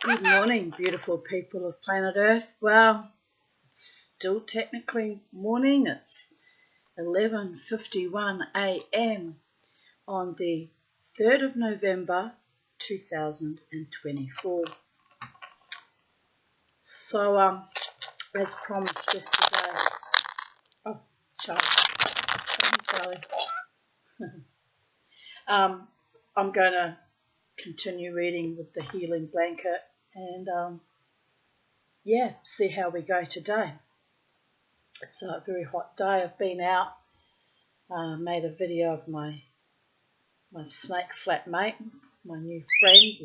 Good morning, beautiful people of planet Earth. Well, it's still technically morning. It's 11:51 a.m. on the 3rd of November 2024. So, as promised yesterday. Oh, Charlie. I'm going to continue reading with the healing blanket and see how we go today. It's a very hot day. I've been out, made a video of my snake flatmate, my new friend.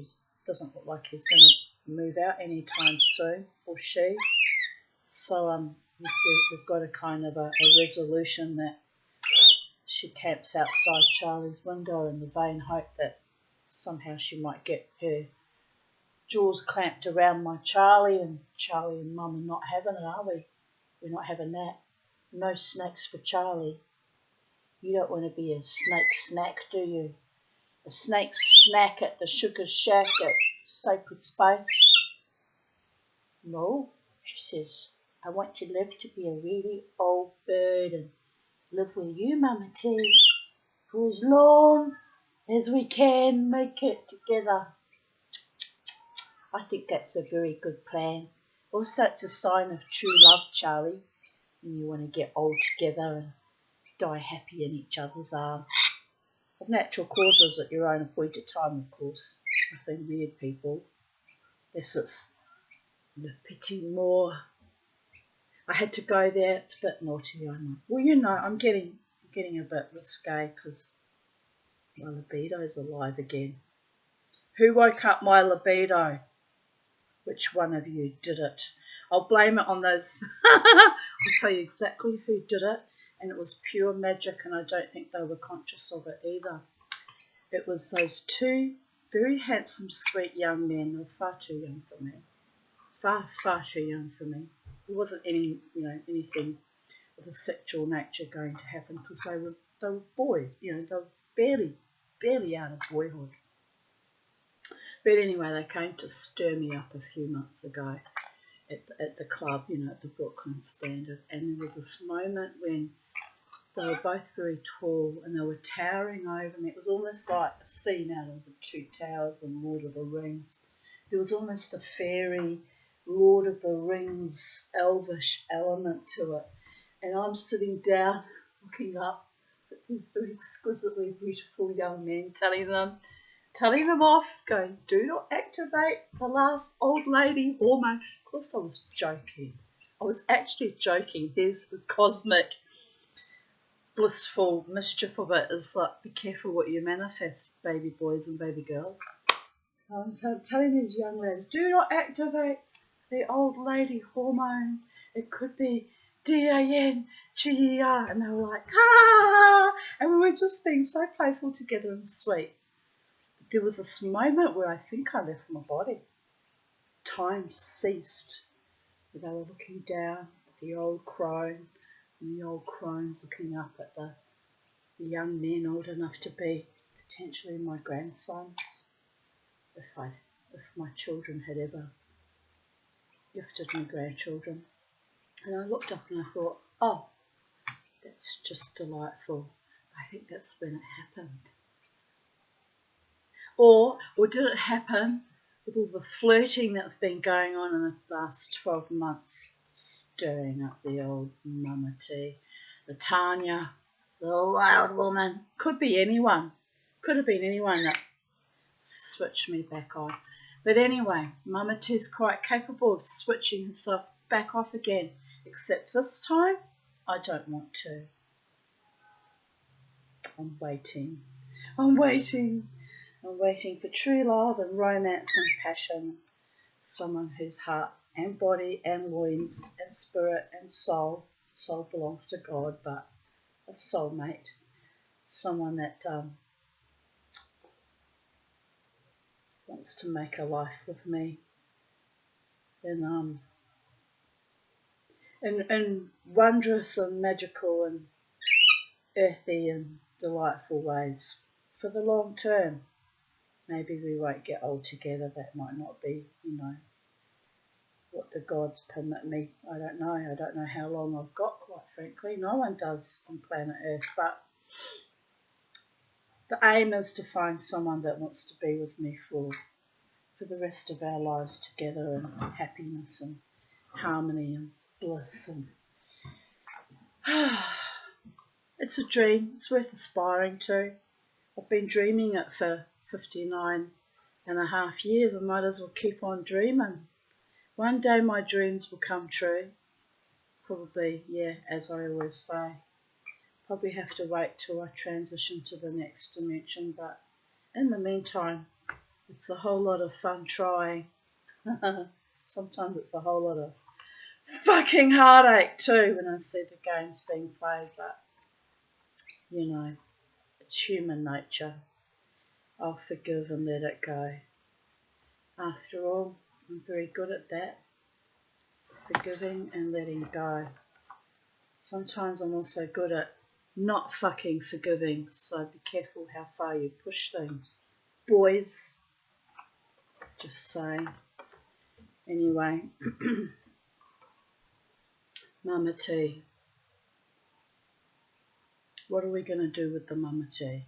Doesn't look like he's going to move out anytime soon, or she. So we've got a kind of a resolution that she camps outside Charlie's window in the vain hope that somehow she might get her jaws clamped around my Charlie, and Charlie and Mum are not having it, are we? We're not having that. No snacks for Charlie. You don't want to be a snake snack, do you? A snake snack at the Sugar Shack at Sacred Space? No, she says. I want to live to be a really old bird and live with you, Mama T, for as long as we can make it together. I think that's a very good plan. Also, it's a sign of true love, Charlie, when you want to get old together and die happy in each other's arms. Of natural causes at your own appointed time, of course. Nothing weird, people. Yes, it's Le Petit More. I had to go there. It's a bit naughty, I know. Well, you know, I'm getting a bit risque because my libido's alive again. Who woke up my libido? Which one of you did it? I'll blame it on those. I'll tell you exactly who did it, and it was pure magic, and I don't think they were conscious of it either. It was those two very handsome, sweet young men. They were far too young for me. Far too young for me. There wasn't anything of a sexual nature going to happen because they were boys. They were barely out of boyhood. But anyway, they came to stir me up a few months ago at the club, at the Brooklyn Standard, and there was this moment when they were both very tall and they were towering over me. It was almost like a scene out of the Two Towers and Lord of the Rings. There was almost a fairy Lord of the Rings elvish element to it. And I'm sitting down looking up at these very exquisitely beautiful young men, telling them off, going, do not activate the last old lady hormone. Of course I was joking. I was actually joking. There's the cosmic blissful mischief of it. Is like, be careful what you manifest, baby boys and baby girls. So I'm telling these young lads, do not activate the old lady hormone. It could be DANGER. And they were like, ah! And we were just being so playful together and sweet. There was this moment where I think I left my body. Time ceased. They were looking down at the old crone, and the old crone's looking up at the young men old enough to be potentially my grandsons, if my children had ever gifted me grandchildren. And I looked up and I thought, oh, that's just delightful. I think that's when it happened. Or did it happen with all the flirting that's been going on in the last 12 months, stirring up the old Mama T, the Tanya, the wild woman? Could be anyone. Could have been anyone that switched me back on. But anyway, Mama T's quite capable of switching herself back off again, except this time I don't want to. I'm waiting for true love and romance and passion. Someone whose heart and body and loins and spirit and soul belongs to God, but a soulmate. Someone that wants to make a life with me in wondrous and magical and earthy and delightful ways for the long term. maybe we won't get old together. That might not be, what the gods permit me. I don't know. I don't know how long I've got, quite frankly. No one does on planet Earth. But the aim is to find someone that wants to be with me for the rest of our lives together, and happiness and harmony and bliss. And it's a dream. It's worth aspiring to. I've been dreaming it for 59 and a half years. I might as well keep on dreaming. One day my dreams will come true. Probably, as I always say. Probably have to wait till I transition to the next dimension, but in the meantime, it's a whole lot of fun trying. Sometimes it's a whole lot of fucking heartache too when I see the games being played, but it's human nature. I'll forgive and let it go. After all, I'm very good at that, forgiving and letting go. Sometimes I'm also good at not fucking forgiving, so be careful how far you push things, boys. Just saying. Anyway, Mama T. What are we going to do with the Mama T?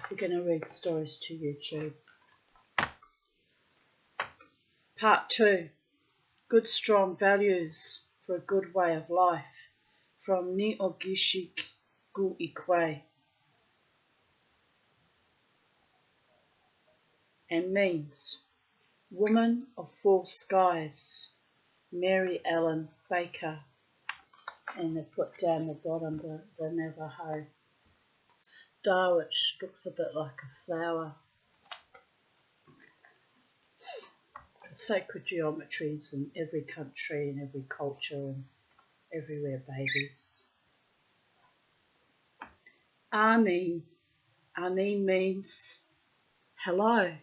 We're going to read stories to YouTube. Part 2. Good strong values for a good way of life. From Ni Ogishik Gu Ikwe. And means Woman of Four Skies, Mary Ellen Baker. And they put down the bottom the Navajo star, which looks a bit like a flower. Sacred geometries in every country and every culture and everywhere, babies. Ani. Ani means hello.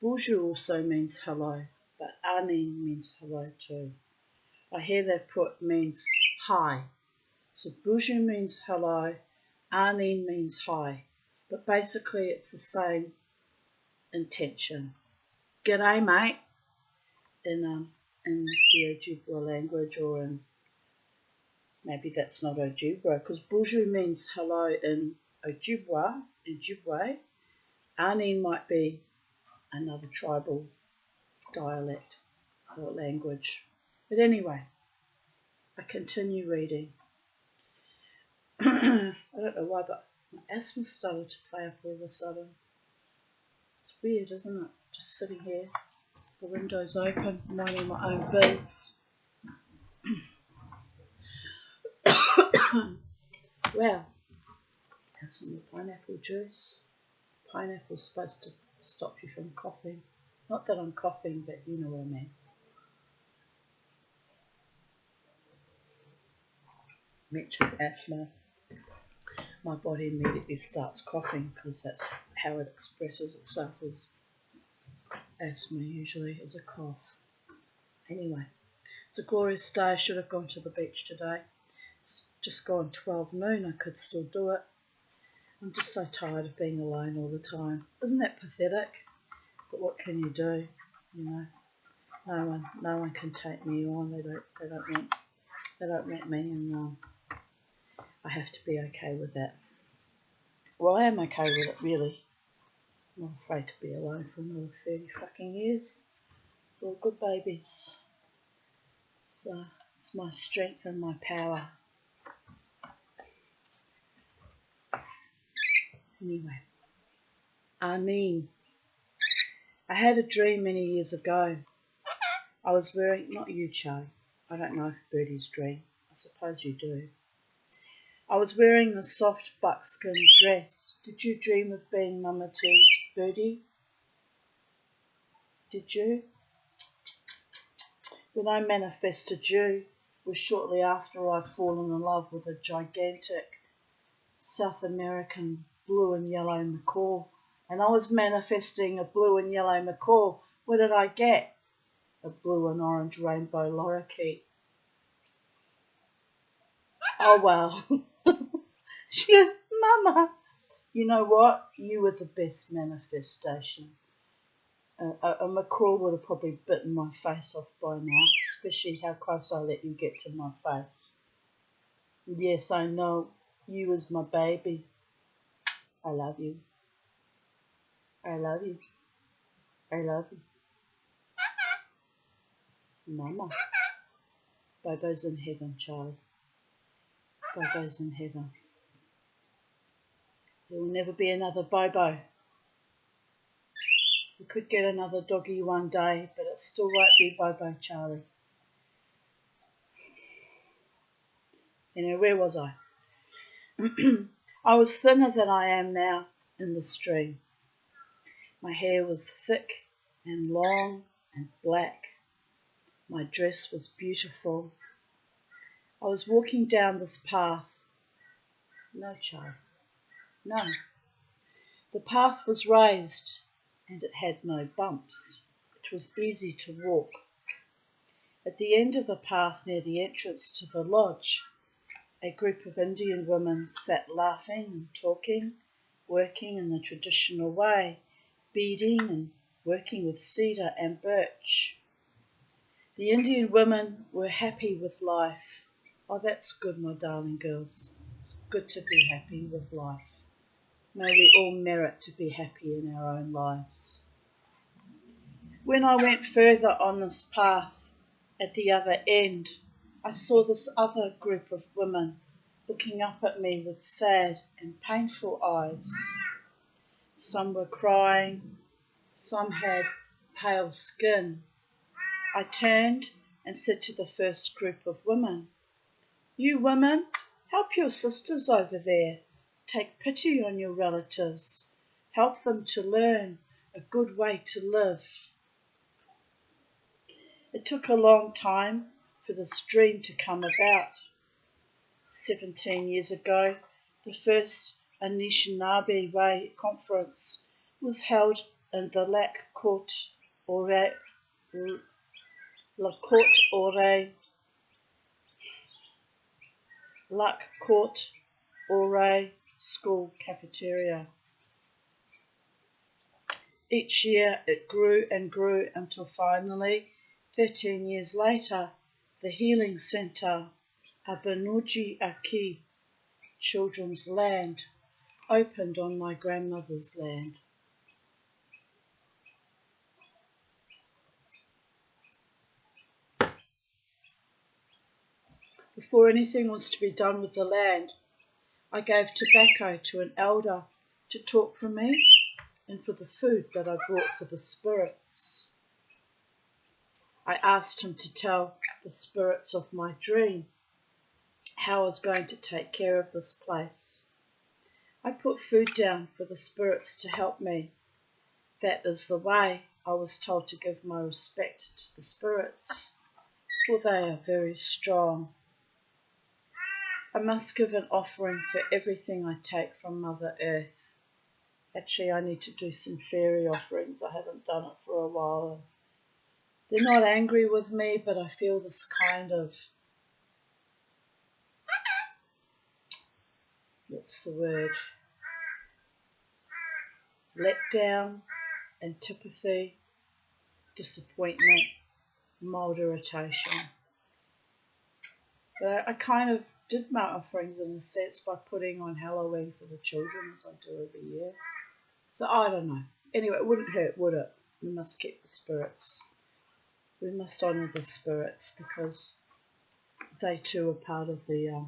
Bonjour also means hello, but Ani means hello too. I hear they put means hi. So bonjour means hello, Ani means hi. But basically it's the same intention. G'day, mate, in the Ojibwa language, or in, maybe that's not Ojibwa, because bonjour means hello in Ojibwa, Ani might be another tribal dialect or language. But anyway, I continue reading. I don't know why, but my asthma started to play up all of a sudden. It's weird, isn't it? Just sitting here, the window's open, minding my own biz. Well, have some pineapple juice. Pineapple's supposed to stop you from coughing. Not that I'm coughing, but you know what I mean. Mentioned asthma. My body immediately starts coughing because that's how it expresses itself, as asthma usually is a cough. Anyway, it's a glorious day. I should have gone to the beach today. It's just gone 12 noon. I could still do it. I'm just so tired of being alone all the time. Isn't that pathetic? But what can you do? No one can take me on. They don't want me, and I have to be okay with that. Well, I am okay with it, really. I'm not afraid to be alone for another 30 fucking years. It's all good, babies. It's my strength and my power. Anyway, Arneen. I had a dream many years ago. I was wearing, not you, Cho. I don't know if birdies dream. I suppose you do. I was wearing a soft buckskin dress. Did you dream of being Mama T's birdie? Did you? When I manifested you was shortly after I'd fallen in love with a gigantic South American blue and yellow macaw. And I was manifesting a blue and yellow macaw. What did I get? A blue and orange rainbow lorikeet. Oh well. She goes, Mama, You know what? You were the best manifestation. A macaw would have probably bitten my face off by now, especially how close I let you get to my face. Yes, I know. You was my baby. I love you. I love you. I love you. Mama. Bobo's in heaven, Charlie. Bobo's in heaven. There will never be another Bobo. We could get another doggy one day, but it still won't be Bobo, Charlie. Anyway, where was I? I was thinner than I am now in the stream. My hair was thick and long and black. My dress was beautiful. I was walking down this path. No, Charlie. No. The path was raised and it had no bumps. It was easy to walk. At the end of the path near the entrance to the lodge, a group of Indian women sat laughing and talking, working in the traditional way, beading and working with cedar and birch. The Indian women were happy with life. Oh, that's good, my darling girls. It's good to be happy with life. May we all merit to be happy in our own lives. When I went further on this path, at the other end, I saw this other group of women looking up at me with sad and painful eyes. Some were crying, some had pale skin. I turned and said to the first group of women, "You women, help your sisters over there. Take pity on your relatives. Help them to learn a good way to live." It took a long time for this dream to come about. 17 years ago, the first Anishinaabe Way conference was held in the Lac Courte Oreille school cafeteria. Each year it grew and grew until finally, 13 years later, the Healing Centre, Abanuji Aki, Children's Land, opened on my grandmother's land. Before anything was to be done with the land, I gave tobacco to an elder to talk for me and for the food that I brought for the spirits. I asked him to tell the spirits of my dream how I was going to take care of this place. I put food down for the spirits to help me. That is the way I was told to give my respect to the spirits, for they are very strong. I must give an offering for everything I take from Mother Earth. Actually, I need to do some fairy offerings. I haven't done it for a while. They're not angry with me, but I feel this kind of, what's the word? Letdown, antipathy, disappointment, mild irritation. But I kind of did my offerings in a sense by putting on Halloween for the children as I do every year. So I don't know. Anyway, it wouldn't hurt, would it? We must keep the spirits. We must honour the spirits because they too are part of the...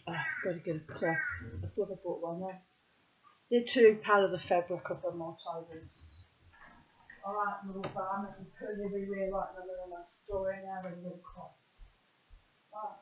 I've got to get a cloth. I thought I bought one there. They're too part of the fabric of the multi-roofs. Alright, little farm, and put it everywhere right in the middle of my story now with a little cloth. Alright.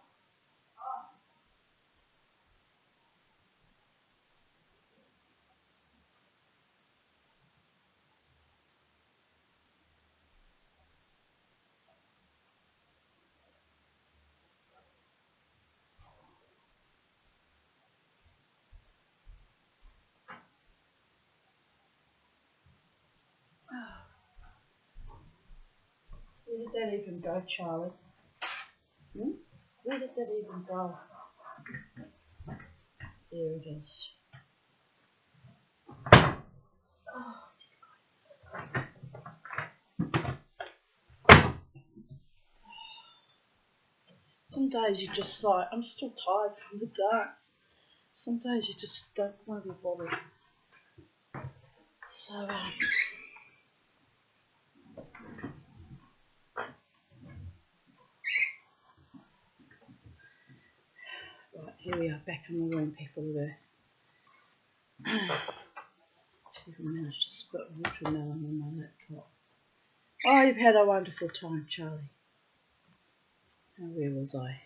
Where did that even go, Charlie? Where did that even go? There it is. Some days you just like, I'm still tired from the dance. Some days you just don't want to be bothered. So, right, here we are back in the room, people. Just even managed to split watermelon on my laptop. Oh, you've had a wonderful time, Charlie. Now, where was I?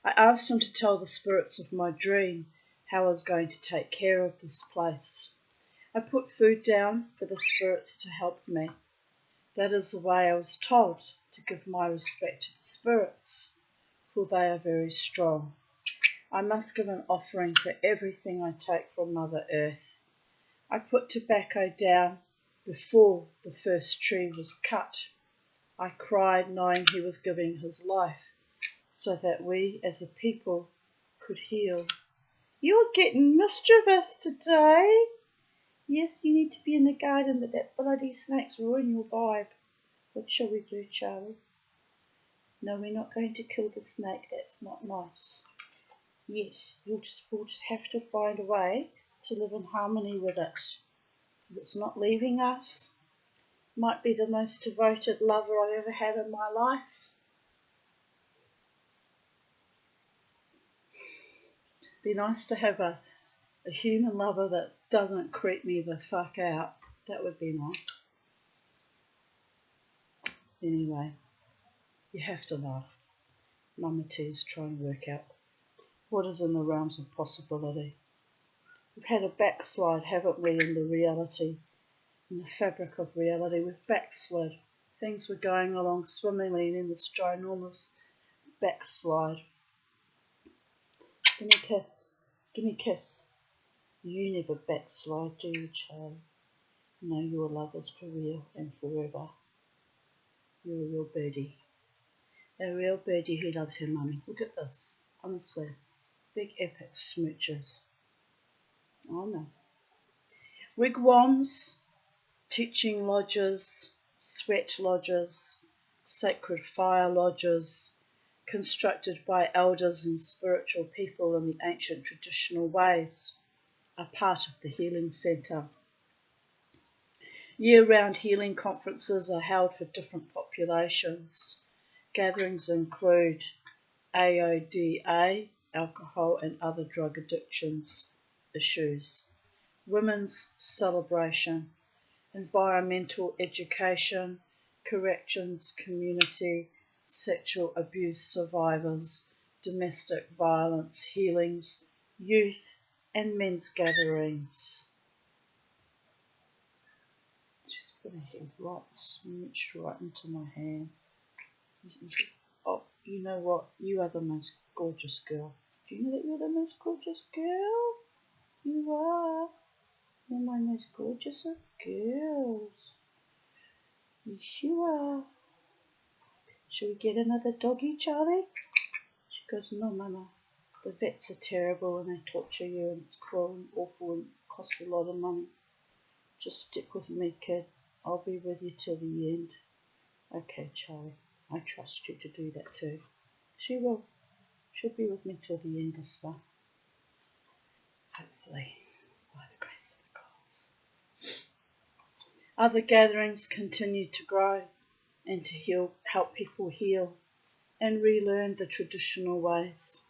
I asked him to tell the spirits of my dream how I was going to take care of this place. I put food down for the spirits to help me. That is the way I was told, to give my respect to the spirits, for they are very strong. I must give an offering for everything I take from Mother Earth. I put tobacco down before the first tree was cut. I cried knowing he was giving his life so that we as a people could heal. You're getting mischievous today. Yes, you need to be in the garden, but that bloody snake's ruining your vibe. What shall we do, Charlie? No, we're not going to kill the snake. That's not nice. Yes, we'll just have to find a way to live in harmony with it. It's not leaving us. Might be the most devoted lover I've ever had in my life. Be nice to have a human lover that doesn't creep me the fuck out. That would be nice. Anyway, you have to laugh. Mama T's trying to work out what is in the realms of possibility. We've had a backslide, haven't we, in the reality, in the fabric of reality. We've backslid. Things were going along swimmingly, and then this ginormous backslide. Give me a kiss. Give me a kiss. You never backslide, do you, Charlie? No, your love is for real and forever. You're a real birdie. A real birdie who loves her mummy. Look at this. Honestly. Big epic smooches. I know. Wigwams, teaching lodges, sweat lodges, sacred fire lodges, constructed by elders and spiritual people in the ancient traditional ways, are part of the healing centre. Year-round healing conferences are held for different populations. Gatherings include AODA, alcohol and other drug addictions issues, women's celebration, environmental education, corrections, community, sexual abuse survivors, domestic violence healings, youth and men's gatherings. Just put a head right smooched right into my hand. Oh, you know what? You are the most gorgeous girl. Do you know that you're the most gorgeous girl? You are. You're my most gorgeous of girls. Yes, you are. Shall we get another doggy, Charlie? She goes, no, Mama. The vets are terrible and they torture you and it's cruel and awful and costs a lot of money. Just stick with me, kid. I'll be with you till the end. Okay, Charlie. I trust you to do that too. She will. She'll be with me till the end as well. Hopefully, by the grace of the gods. Other gatherings continue to grow and to help people heal and relearn the traditional ways.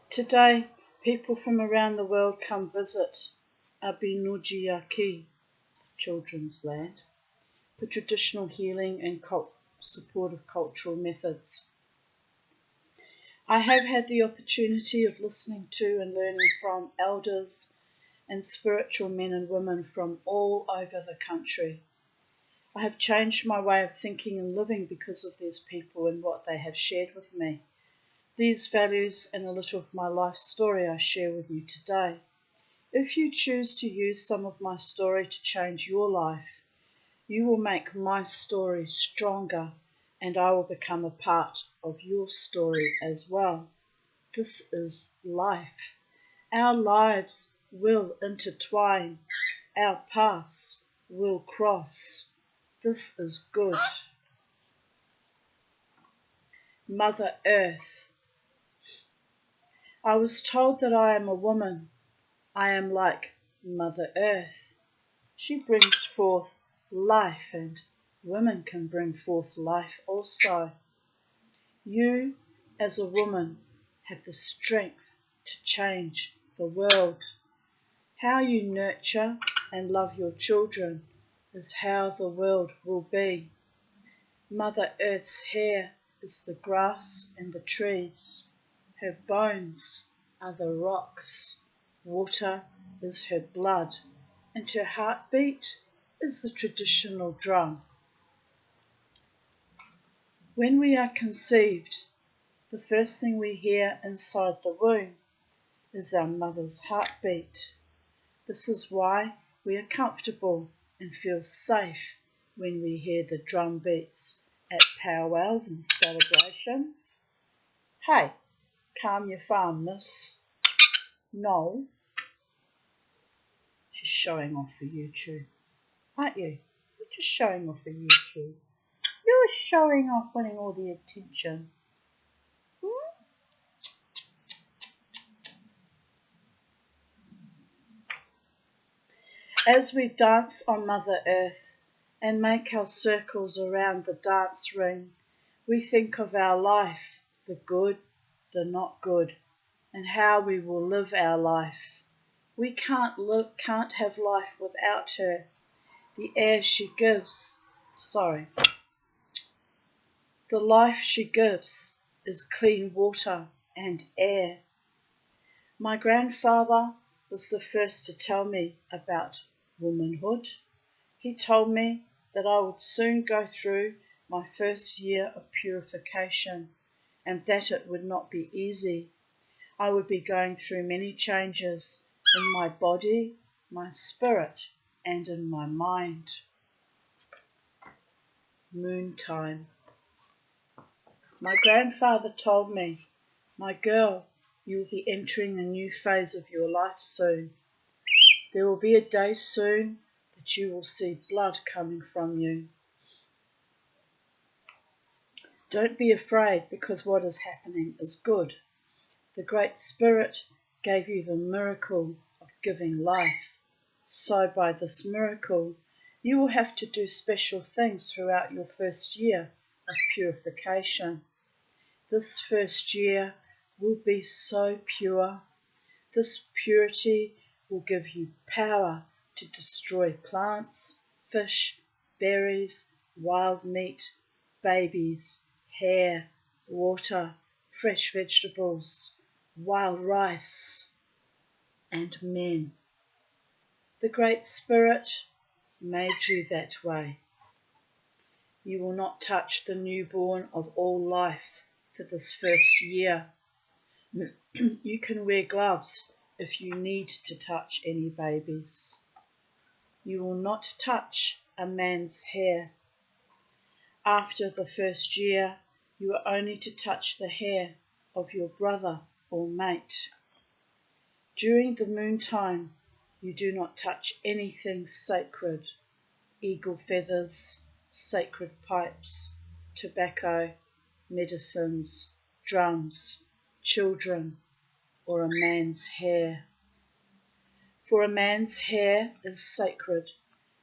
Today, people from around the world come visit Abinujiaki, Children's Land, for traditional healing and supportive cultural methods. I have had the opportunity of listening to and learning from elders and spiritual men and women from all over the country. I have changed my way of thinking and living because of these people and what they have shared with me. These values and a little of my life story I share with you today. If you choose to use some of my story to change your life, you will make my story stronger and I will become a part of your story as well. This is life. Our lives will intertwine. Our paths will cross. This is good. Mother Earth. I was told that I am a woman. I am like Mother Earth. She brings forth life, and women can bring forth life also. You, as a woman, have the strength to change the world. How you nurture and love your children is how the world will be. Mother Earth's hair is the grass and the trees. Her bones are the rocks. Water is her blood, and her heartbeat is the traditional drum. When we are conceived, the first thing we hear inside the womb is our mother's heartbeat. This is why we are comfortable and feel safe when we hear the drum beats at powwows and celebrations. Hey, calm your farm, miss. No, she's showing off for YouTube, aren't you? You're just showing off for YouTube. You're showing off, wanting all the attention. As we dance on Mother Earth and make our circles around the dance ring, we think of our life, the good, the not good, and how we will live our life. We can't have life without her. The air she gives, the life she gives is clean water and air. My grandfather was the first to tell me about womanhood. He told me that I would soon go through my first year of purification and that it would not be easy. I would be going through many changes in my body, my spirit, and in my mind. Moontime. My grandfather told me, my girl, you will be entering a new phase of your life soon. There will be a day soon that you will see blood coming from you. Don't be afraid, because what is happening is good. The Great Spirit gave you the miracle of giving life. So by this miracle, you will have to do special things throughout your first year of purification. This first year will be so pure. This purity will give you power to destroy plants, fish, berries, wild meat, babies, hair, water, fresh vegetables, wild rice, and men. The Great Spirit made you that way. You will not touch the newborn of all life for this first year. You can wear gloves if you need to touch any babies. You will not touch a man's hair. After the first year, you are only to touch the hair of your brother or mate. During the moontime, you do not touch anything sacred: eagle feathers, sacred pipes, tobacco, medicines, drums, children, or a man's hair. For a man's hair is sacred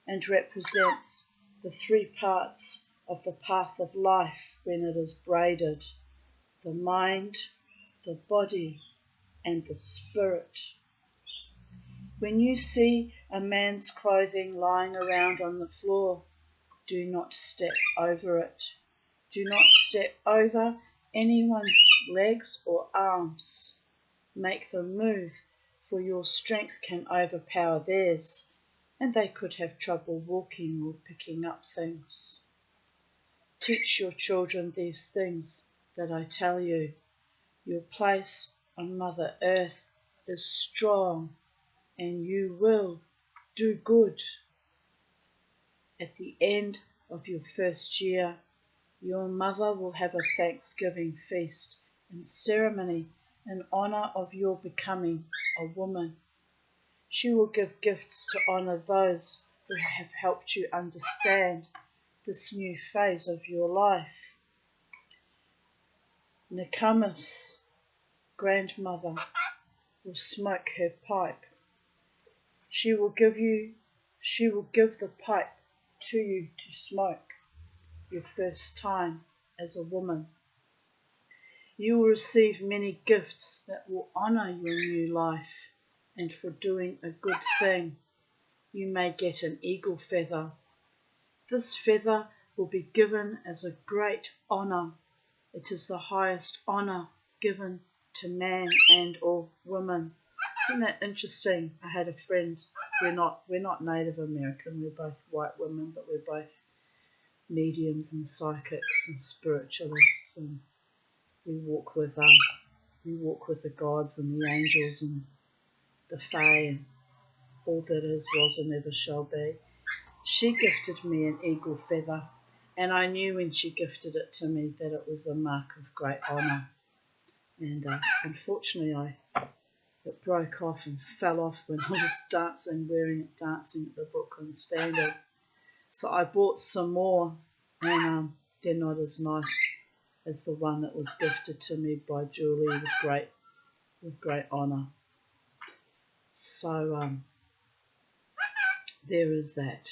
and represents the 3 parts of the path of life when it is braided: the mind, the body, and the spirit. When you see a man's clothing lying around on the floor, do not step over it. Do not step over anyone's legs or arms. Make them move, for your strength can overpower theirs, and they could have trouble walking or picking up things. Teach your children these things that I tell you. Your place on Mother Earth is strong, and you will do good. At the end of your first year, Your mother will have a Thanksgiving feast and ceremony in honour of your becoming a woman. She will give gifts to honour those who have helped you understand this new phase of your life. Nakamas, grandmother, will smoke her pipe. She will give the pipe to you to smoke your first time as a woman. You will receive many gifts that will honour your new life, and for doing a good thing, you may get an eagle feather. This feather will be given as a great honour. It is the highest honour given to man and or woman. Isn't that interesting? I had a friend, we're not Native American, we're both white women, but we're both mediums and psychics and spiritualists, and we walk with the gods and the angels and the fae and all that is, was and ever shall be. She gifted me an eagle feather, and I knew when she gifted it to me that it was a mark of great honour. And unfortunately it broke off and fell off when I was wearing it dancing at the Brooklyn Standard. So I bought some more, and they're not as nice as the one that was gifted to me by Julie with great honour. So there is that.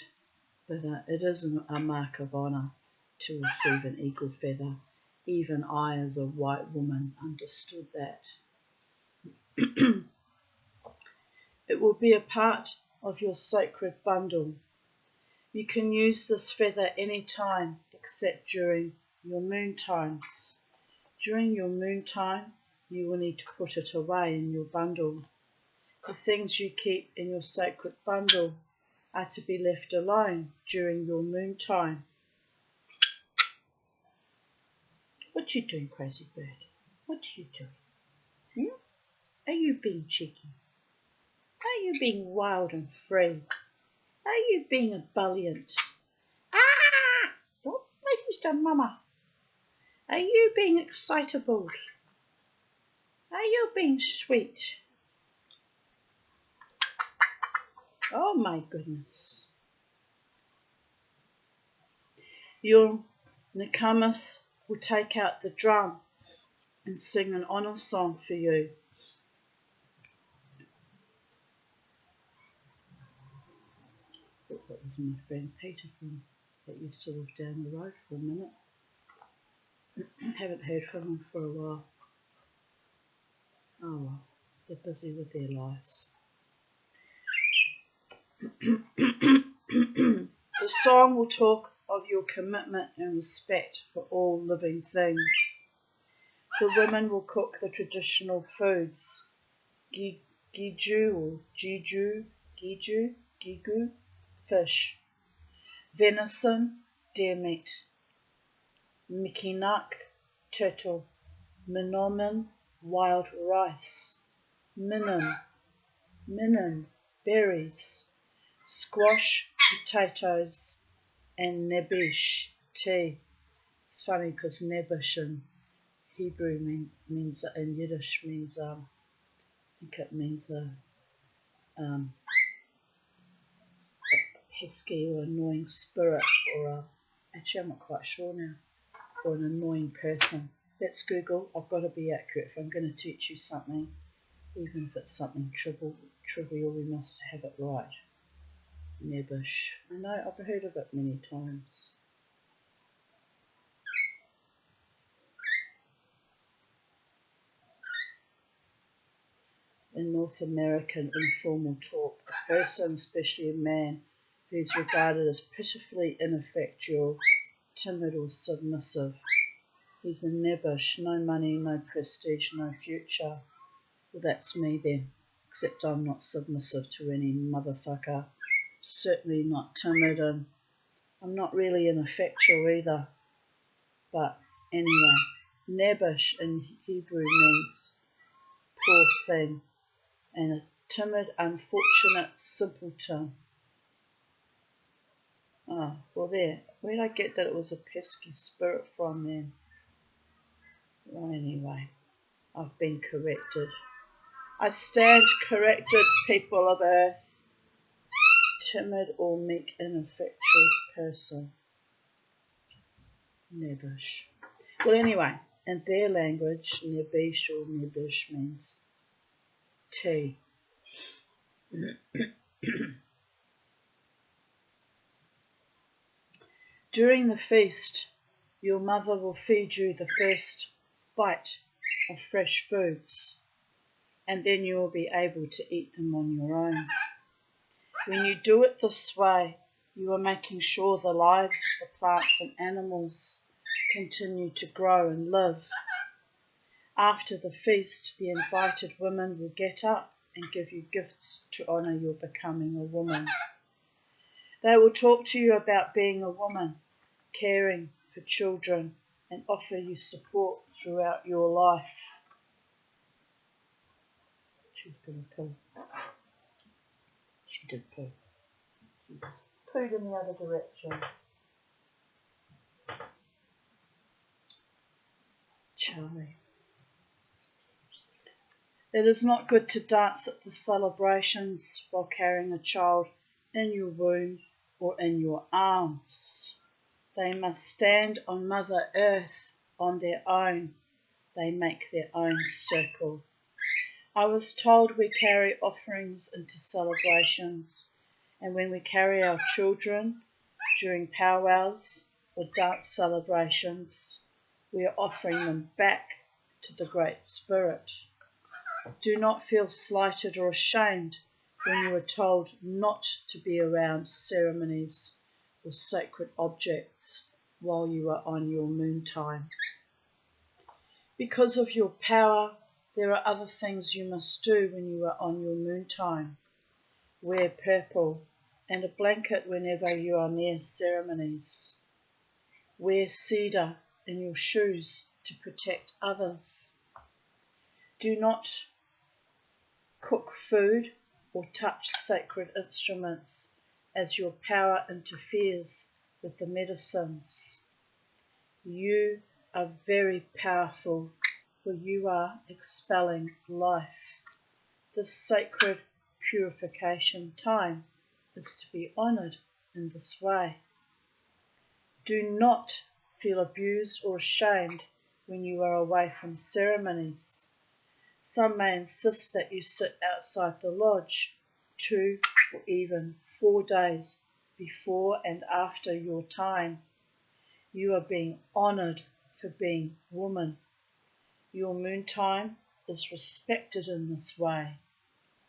But it is a mark of honour to receive an eagle feather. Even I, as a white woman, understood that. It will be a part of your sacred bundle. You can use this feather any time except during your moon times. During your moon time, you will need to put it away in your bundle. The things you keep in your sacred bundle are to be left alone during your moon time. What you doing, crazy bird? What are you doing? Are you being cheeky? Are you being wild and free? Are you being ebullient? What is the mama? Are you being excitable? Are you being sweet? Oh my goodness. Your Nakamas will take out the drum and sing an honour song for you. I thought that was my friend Peter that used to live down the road for a minute. Haven't heard from him for a while. Oh well, they're busy with their lives. The song will talk of your commitment and respect for all living things. The women will cook the traditional foods, gigu, fish, venison, deer meat, mikinak, turtle, minomen, wild rice, minin, berries, squash, potatoes, and nebish, tea. It's funny because nebish in Hebrew means in Yiddish means I think it means a pesky or annoying spirit, or actually I'm not quite sure now, or an annoying person. Let's Google. I've got to be accurate if I'm going to teach you something, even if it's something trivial. We must have it right. Nebish. I know, I've heard of it many times. In North American informal talk, a person, especially a man, who is regarded as pitifully ineffectual, timid or submissive. He's a nebish, no money, no prestige, no future. Well, that's me then, except I'm not submissive to any motherfucker. Certainly not timid, and I'm not really ineffectual either. But anyway, nebish in Hebrew means poor thing, and a timid, unfortunate simpleton. Oh, well there. Where did I get that it was a pesky spirit from then? Well, anyway, I've been corrected. I stand corrected, people of earth. Timid or meek, ineffectual person. Nebish. Well, anyway, in their language, Nebish or Nebish means tea. During the feast, your mother will feed you the first bite of fresh foods, and then you will be able to eat them on your own. When you do it this way, you are making sure the lives of the plants and animals continue to grow and live. After the feast, the invited women will get up and give you gifts to honour your becoming a woman. They will talk to you about being a woman, caring for children, and offer you support throughout your life. She's going to poo. She did poo. She just pooed in the other direction. Charlie. It is not good to dance at the celebrations while carrying a child in your womb or in your arms. They must stand on Mother Earth on their own. They make their own circle. I was told we carry offerings into celebrations, and when we carry our children during powwows or dance celebrations, we are offering them back to the Great Spirit. Do not feel slighted or ashamed when you are told not to be around ceremonies or sacred objects while you are on your moon time. Because of your power, there are other things you must do when you are on your moon time. Wear purple and a blanket whenever you are near ceremonies. Wear cedar in your shoes to protect others. Do not cook food or touch sacred instruments, as your power interferes with the medicines. You are very powerful, for you are expelling life. This sacred purification time is to be honoured in this way. Do not feel abused or ashamed when you are away from ceremonies. Some may insist that you sit outside the lodge 2 or even 4 days before and after your time. You are being honoured for being woman. Your moon time is respected in this way.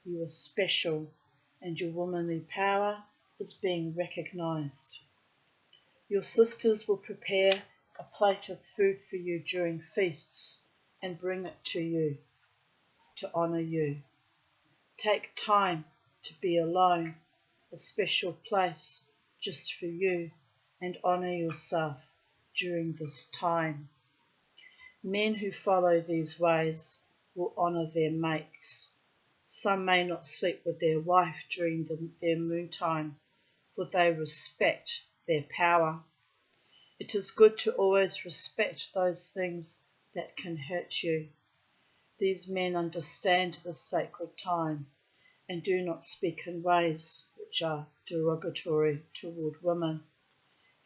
You are special, and your womanly power is being recognised. Your sisters will prepare a plate of food for you during feasts and bring it to you to honour you. Take time to be alone, a special place just for you, and honour yourself during this time. Men who follow these ways will honour their mates. Some may not sleep with their wife during their moon time, for they respect their power. It is good to always respect those things that can hurt you. These men understand this sacred time and do not speak in ways which are derogatory toward women.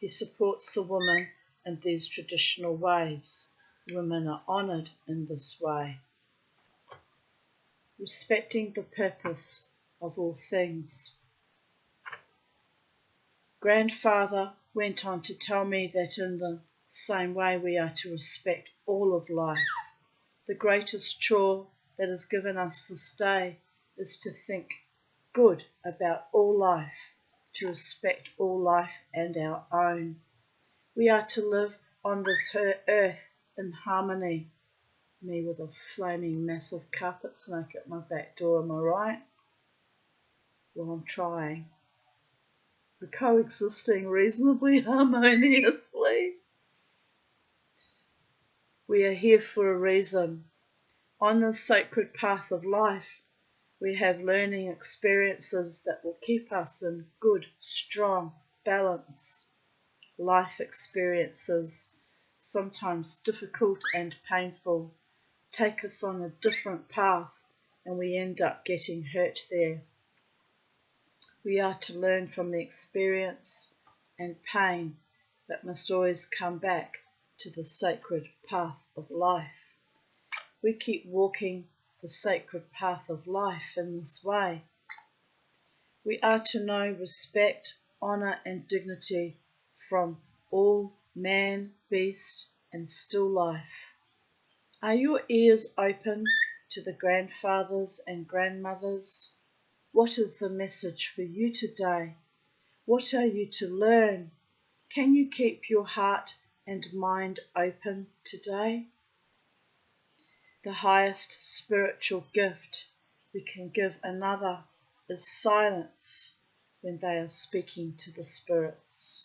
He supports the woman in these traditional ways. Women are honoured in this way. Respecting the purpose of all things. Grandfather went on to tell me that in the same way we are to respect all of life. The greatest chore that is given us this day is to think good about all life, to respect all life and our own. We are to live on this earth in harmony. Me with a flaming massive carpet snake at my back door, am I right? Well, I'm trying. We're coexisting reasonably harmoniously. We are here for a reason. On this sacred path of life, we have learning experiences that will keep us in good, strong balance. Life experiences, sometimes difficult and painful, take us on a different path and we end up getting hurt there. We are to learn from the experience and pain, but must always come back to the sacred path of life. We keep walking the sacred path of life in this way. We are to know respect, honour and dignity from all man, beast and still life. Are your ears open to the grandfathers and grandmothers? What is the message for you today? What are you to learn? Can you keep your heart and mind open today? The highest spiritual gift we can give another is silence when they are speaking to the spirits.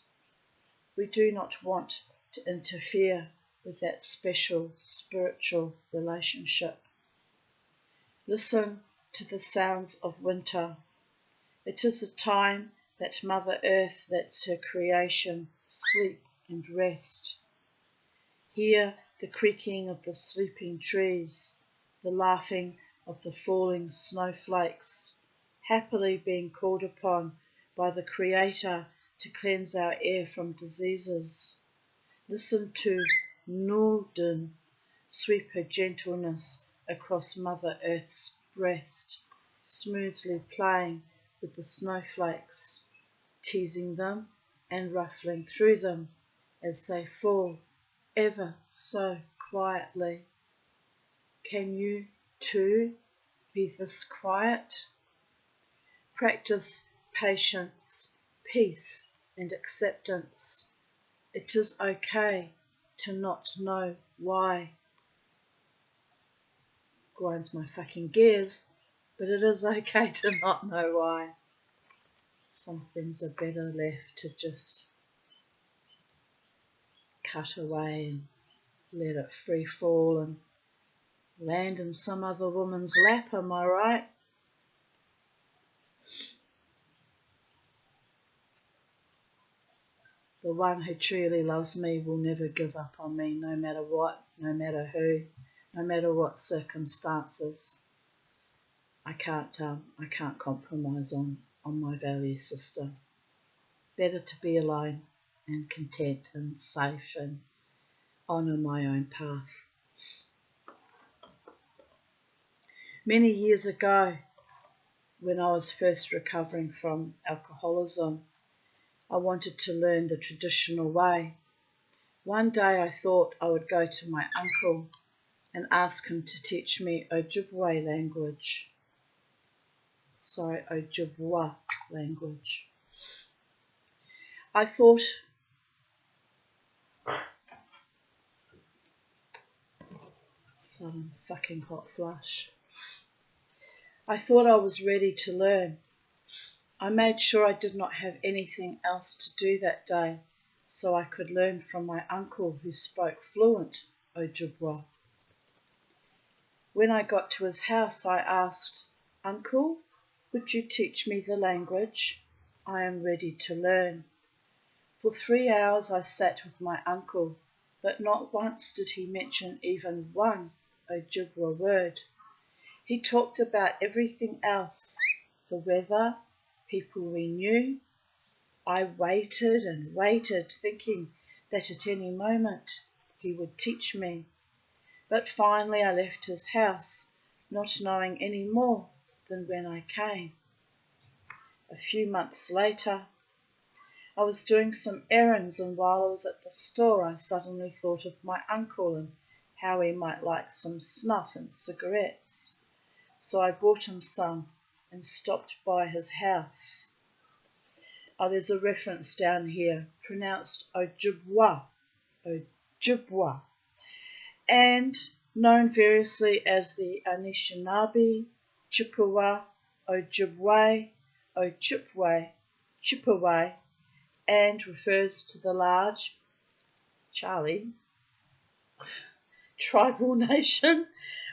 We do not want to interfere with that special spiritual relationship. Listen to the sounds of winter. It is a time that Mother Earth lets her creation sleep and rest. Hear the creaking of the sleeping trees, the laughing of the falling snowflakes, happily being called upon by the Creator to cleanse our air from diseases. Listen to Nulden sweep her gentleness across Mother Earth's breast, smoothly playing with the snowflakes, teasing them and ruffling through them as they fall ever so quietly. Can you too be this quiet? Practice patience, peace and acceptance. It is okay to not know why. Grinds my fucking gears, but it is okay to not know why. Some things are better left to just cut away and let it free fall and land in some other woman's lap, am I right? The one who truly loves me will never give up on me, no matter what, no matter who, no matter what circumstances. I can't compromise on my value system. Better to be alone and content and safe and honour my own path. Many years ago, when I was first recovering from alcoholism, I wanted to learn the traditional way. One day I thought I would go to my uncle and ask him to teach me Ojibwe language. Ojibwa language. I thought sudden fucking hot flush. I thought I was ready to learn. I made sure I did not have anything else to do that day, so I could learn from my uncle who spoke fluent Ojibwa. When I got to his house, I asked, "Uncle, would you teach me the language? I am ready to learn." For 3 hours I sat with my uncle, but not once did he mention even one Ojibwa word. He talked about everything else, the weather, people we knew. I waited and waited, thinking that at any moment he would teach me. But finally I left his house, not knowing any more than when I came. A few months later, I was doing some errands, and while I was at the store I suddenly thought of my uncle and how he might like some snuff and cigarettes. So I bought him some and stopped by his house. Oh, there's a reference down here, pronounced Ojibwa, Ojibwa, and known variously as the Anishinaabe, Chippewa, Ojibwe, Ojibwe, Chippewa, and refers to the large tribal nation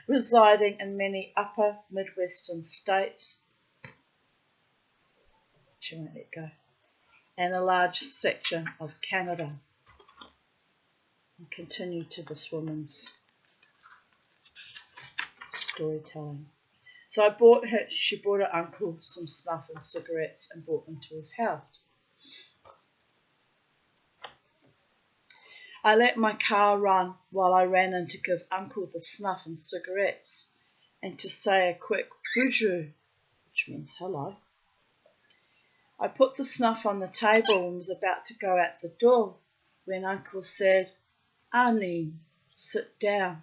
residing in many upper Midwestern states. She won't let go. and a large section of Canada. And continue to this woman's storytelling. So she bought her uncle some snuff and cigarettes and brought them to his house. I let my car run while I ran in to give Uncle the snuff and cigarettes and to say a quick bonjour, which means hello. I put the snuff on the table and was about to go out the door when Uncle said, "Arlene, sit down."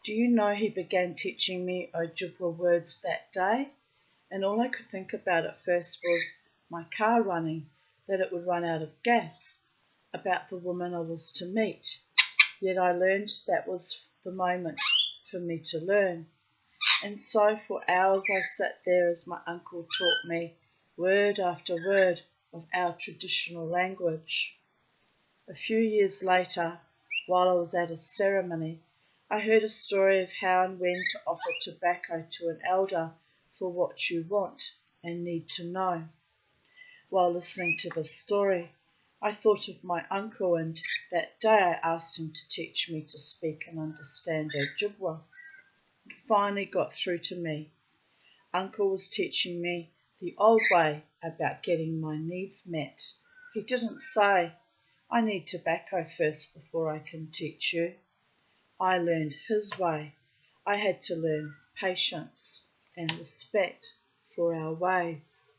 Do you know he began teaching me Ojibwa words that day? And all I could think about at first was my car running, that it would run out of gas, about the woman I was to meet. Yet I learned that was the moment for me to learn. And so for hours I sat there as my uncle taught me word after word of our traditional language. A few years later, while I was at a ceremony, I heard a story of how and when to offer tobacco to an elder for what you want and need to know. While listening to the story, I thought of my uncle, and that day I asked him to teach me to speak and understand Ojibwa. It finally got through to me. Uncle was teaching me the old way about getting my needs met. He didn't say, "I need tobacco first before I can teach you." I learned his way. I had to learn patience and respect for our ways.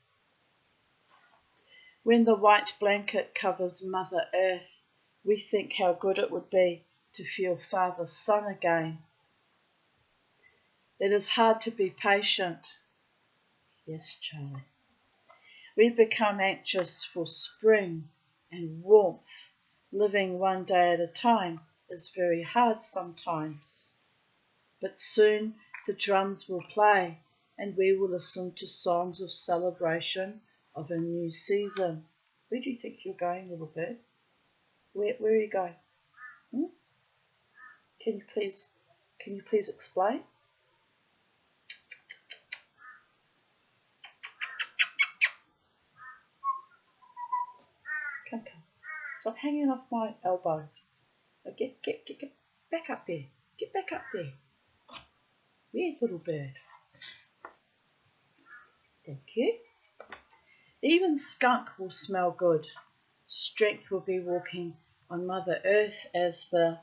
When the white blanket covers Mother Earth, we think how good it would be to feel Father Sun again. It is hard to be patient. Yes, Charlie. We become anxious for spring and warmth. Living one day at a time is very hard sometimes. But soon the drums will play and we will listen to songs of celebration of a new season. Where do you think you're going, little bird? Where are you going? Can you please explain? Come. Stop hanging off my elbow. Get back up there. Get back up there. Yeah, little bird. Thank you. Even skunk will smell good. Strength will be walking on Mother Earth as the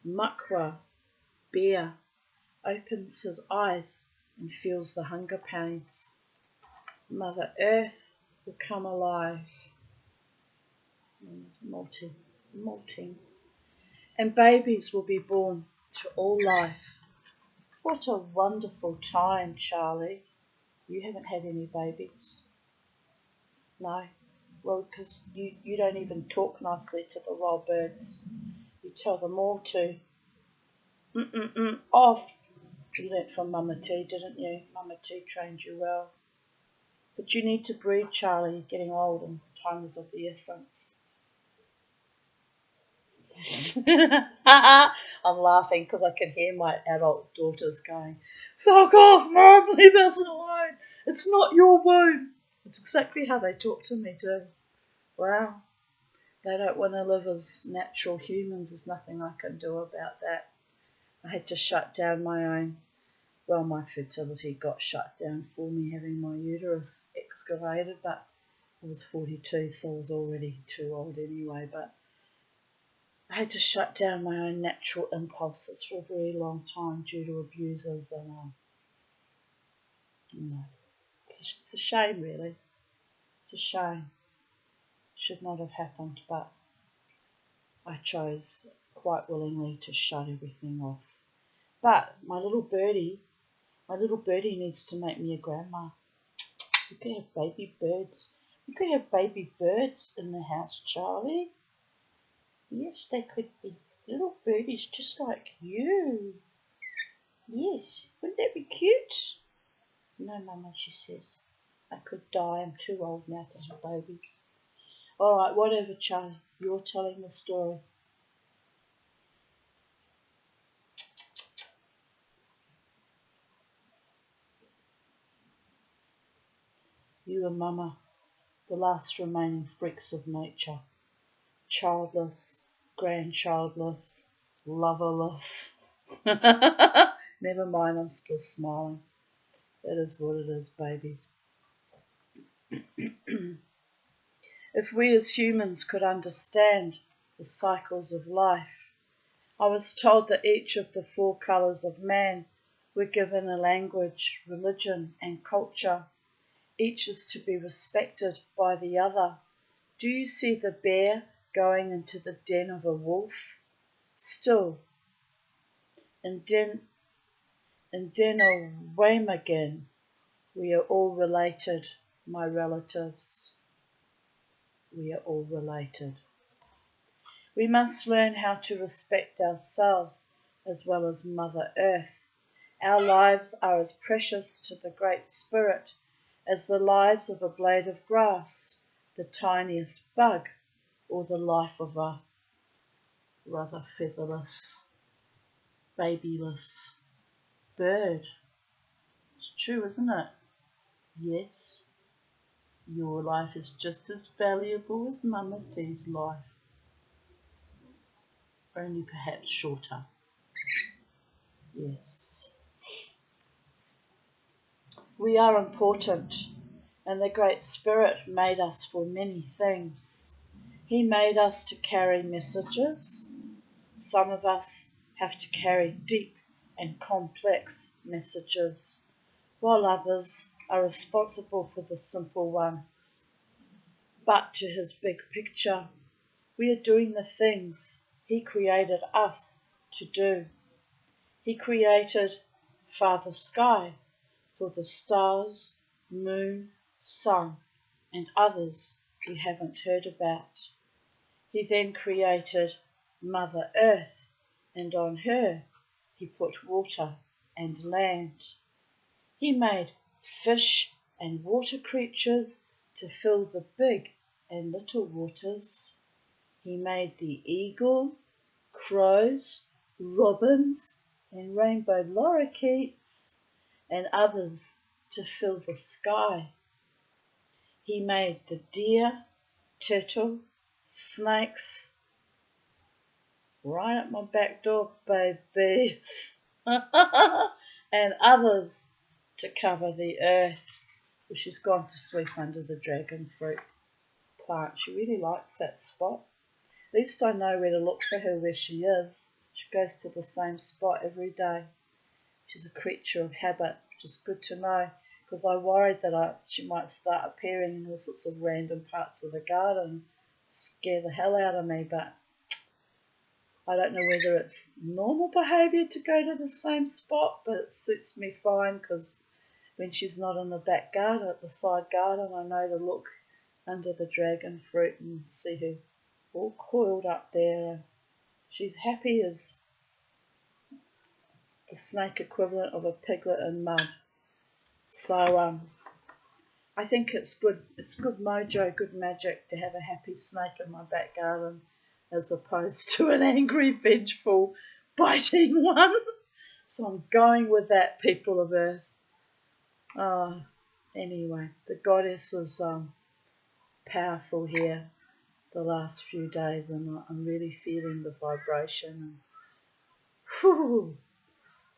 Makwa bear opens his eyes and feels the hunger pains. Mother Earth will come alive. Molting. And babies will be born to all life. What a wonderful time, Charlie. You haven't had any babies? No. Well, because you don't even talk nicely to the wild birds. You tell them all to off. You learnt from Mama T, didn't you? Mama T trained you well. But you need to breed, Charlie. You're getting old and time is of the essence. I'm laughing because I can hear my adult daughters going, "Fuck off, Mum, leave us alone. It's not your womb." It's exactly how they talk to me too. Wow. They don't want to live as natural humans. There's nothing I can do about that. I had to shut down my fertility got shut down for me having my uterus excavated, but I was 42, so I was already too old anyway, but I had to shut down my own natural impulses for a very long time due to abusers, and it's a shame, really. It's a shame. Should not have happened, but I chose quite willingly to shut everything off. But my little birdie needs to make me a grandma. We could have baby birds. We could have baby birds in the house, Charlie. Yes, they could be little birdies just like you. Yes, wouldn't that be cute? No, Mama, she says. I could die. I'm too old now to have babies. All right, whatever, Charlie. You're telling the story. You and Mama the last remaining freaks of nature, childless, grandchildless, loverless. Never mind, I'm still smiling. It is what it is, babies. If we as humans could understand the cycles of life, I was told that each of the 4 colours of man were given a language, religion, and culture. Each is to be respected by the other. Do you see the bear going into the den of a wolf? Still, in Denawamagan, we are all related, my relatives. We are all related. We must learn how to respect ourselves as well as Mother Earth. Our lives are as precious to the Great Spirit as the lives of a blade of grass, the tiniest bug, or the life of a rather featherless, babyless bird. It's true, isn't it? Yes, your life is just as valuable as Mama T's life, only perhaps shorter. Yes. We are important, and the Great Spirit made us for many things. He made us to carry messages. Some of us have to carry deep and complex messages, while others are responsible for the simple ones. But to His big picture, we are doing the things He created us to do. He created Father Sky for the stars, moon, sun, and others we haven't heard about. He then created Mother Earth, and on her He put water and land. He made fish and water creatures to fill the big and little waters. He made the eagle, crows, robins, and rainbow lorikeets, and others to fill the sky. He made the deer, turtle, snakes, right at my back door, babies, and others to cover the earth. Well, she's gone to sleep under the dragon fruit plant. She really likes that spot. At least I know where to look for her where she is. She goes to the same spot every day. She's a creature of habit, which is good to know, because I worried that she might start appearing in all sorts of random parts of the garden, scare the hell out of me, but I don't know whether it's normal behaviour to go to the same spot, but it suits me fine, because when she's not in the back garden, at the side garden, I know to look under the dragon fruit and see her all coiled up there. She's happy as the snake equivalent of a piglet in mud. So I think it's good mojo, good magic to have a happy snake in my back garden as opposed to an angry, vengeful, biting one. So I'm going with that, people of Earth. Anyway, the goddess is powerful here the last few days, and I'm really feeling the vibration. Whew,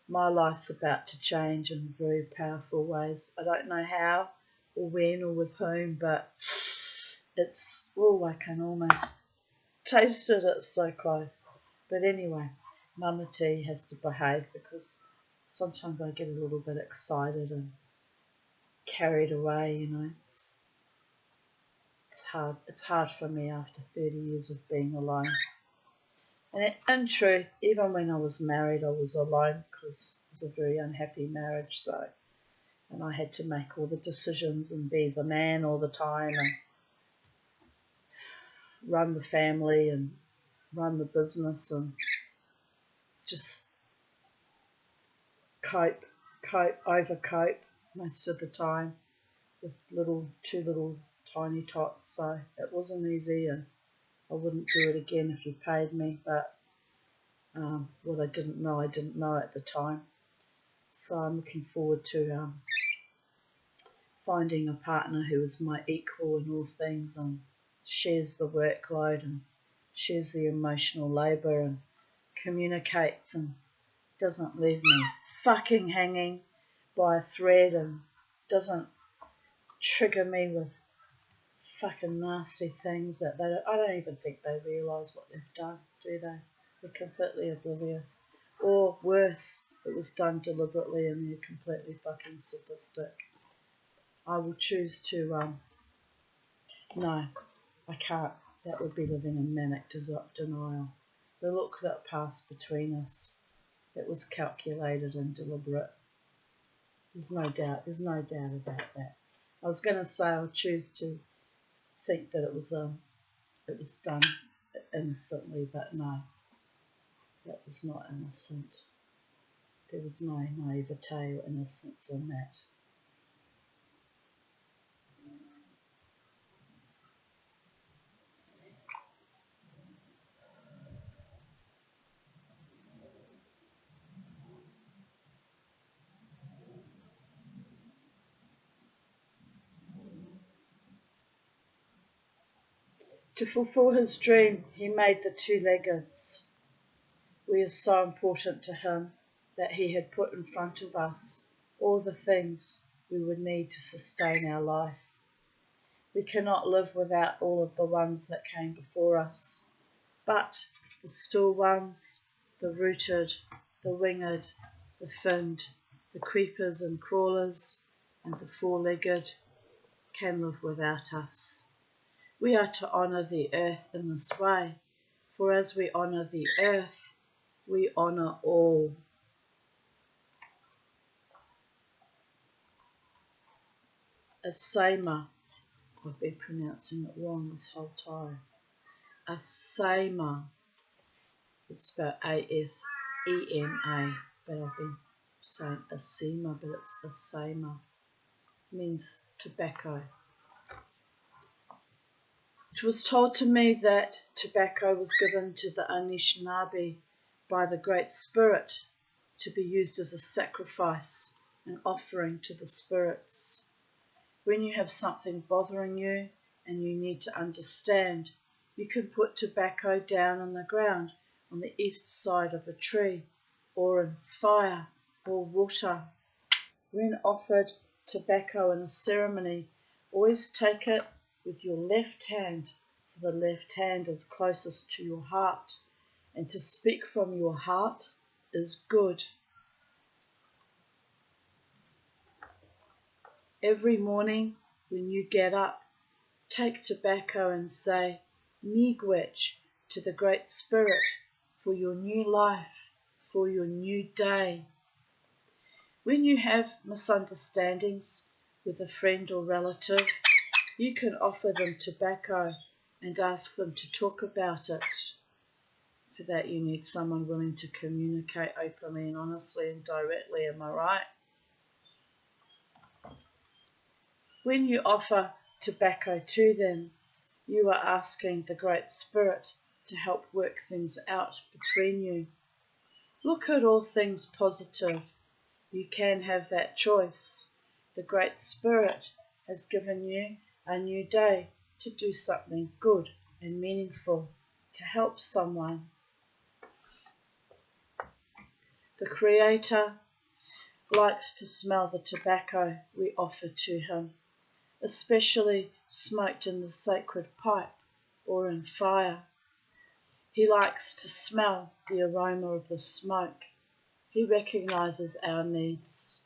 my life's about to change in very powerful ways. I don't know how or when or with whom, but I can almost taste it. It's so close. But anyway, Mama T has to behave because sometimes I get a little bit excited and carried away, It's hard. It's hard for me after 30 years of being alone. And in truth, even when I was married, I was alone because it was a very unhappy marriage. And I had to make all the decisions and be the man all the time and run the family and run the business and just overcope most of the time with two little tiny tots. So it wasn't easy, and I wouldn't do it again if you paid me, but what I didn't know at the time. So I'm looking forward to finding a partner who is my equal in all things and shares the workload and shares the emotional labour and communicates and doesn't leave me fucking hanging by a thread and doesn't trigger me with fucking nasty things that I don't even think they realise what they've done, do they? They're completely oblivious. Or worse, it was done deliberately and they're completely fucking sadistic. I will choose to, no, I can't. That would be living in manic denial. The look that passed between us, it was calculated and deliberate. There's no doubt about that. I was going to say I'll choose to think that it was done innocently, but no, that was not innocent. There was no naivete or innocence in that. To fulfill his dream, he made the two-leggeds. We are so important to him that he had put in front of us all the things we would need to sustain our life. We cannot live without all of the ones that came before us, but the still ones, the rooted, the winged, the finned, the creepers and crawlers, and the four-legged can live without us. We are to honour the earth in this way, for as we honour the earth, we honour all. Asema, I've been pronouncing it wrong this whole time. Asema, it's spelled A-S-E-M-A, but I've been saying Asema, but it's Asema, means tobacco. It was told to me that tobacco was given to the Anishinaabe by the Great Spirit to be used as a sacrifice and offering to the spirits. When you have something bothering you and you need to understand, you can put tobacco down on the ground on the east side of a tree or in fire or water. When offered tobacco in a ceremony, always take it with your left hand, for the left hand is closest to your heart, and to speak from your heart is good. Every morning when you get up, take tobacco and say miigwech to the Great Spirit for your new life, for your new day. When you have misunderstandings with a friend or relative, you can offer them tobacco and ask them to talk about it. For that you need someone willing to communicate openly and honestly and directly, am I right? When you offer tobacco to them, you are asking the Great Spirit to help work things out between you. Look at all things positive. You can have that choice. The Great Spirit has given you a new day to do something good and meaningful, to help someone. The Creator likes to smell the tobacco we offer to him, especially smoked in the sacred pipe or in fire. He likes to smell the aroma of the smoke. He recognizes our needs.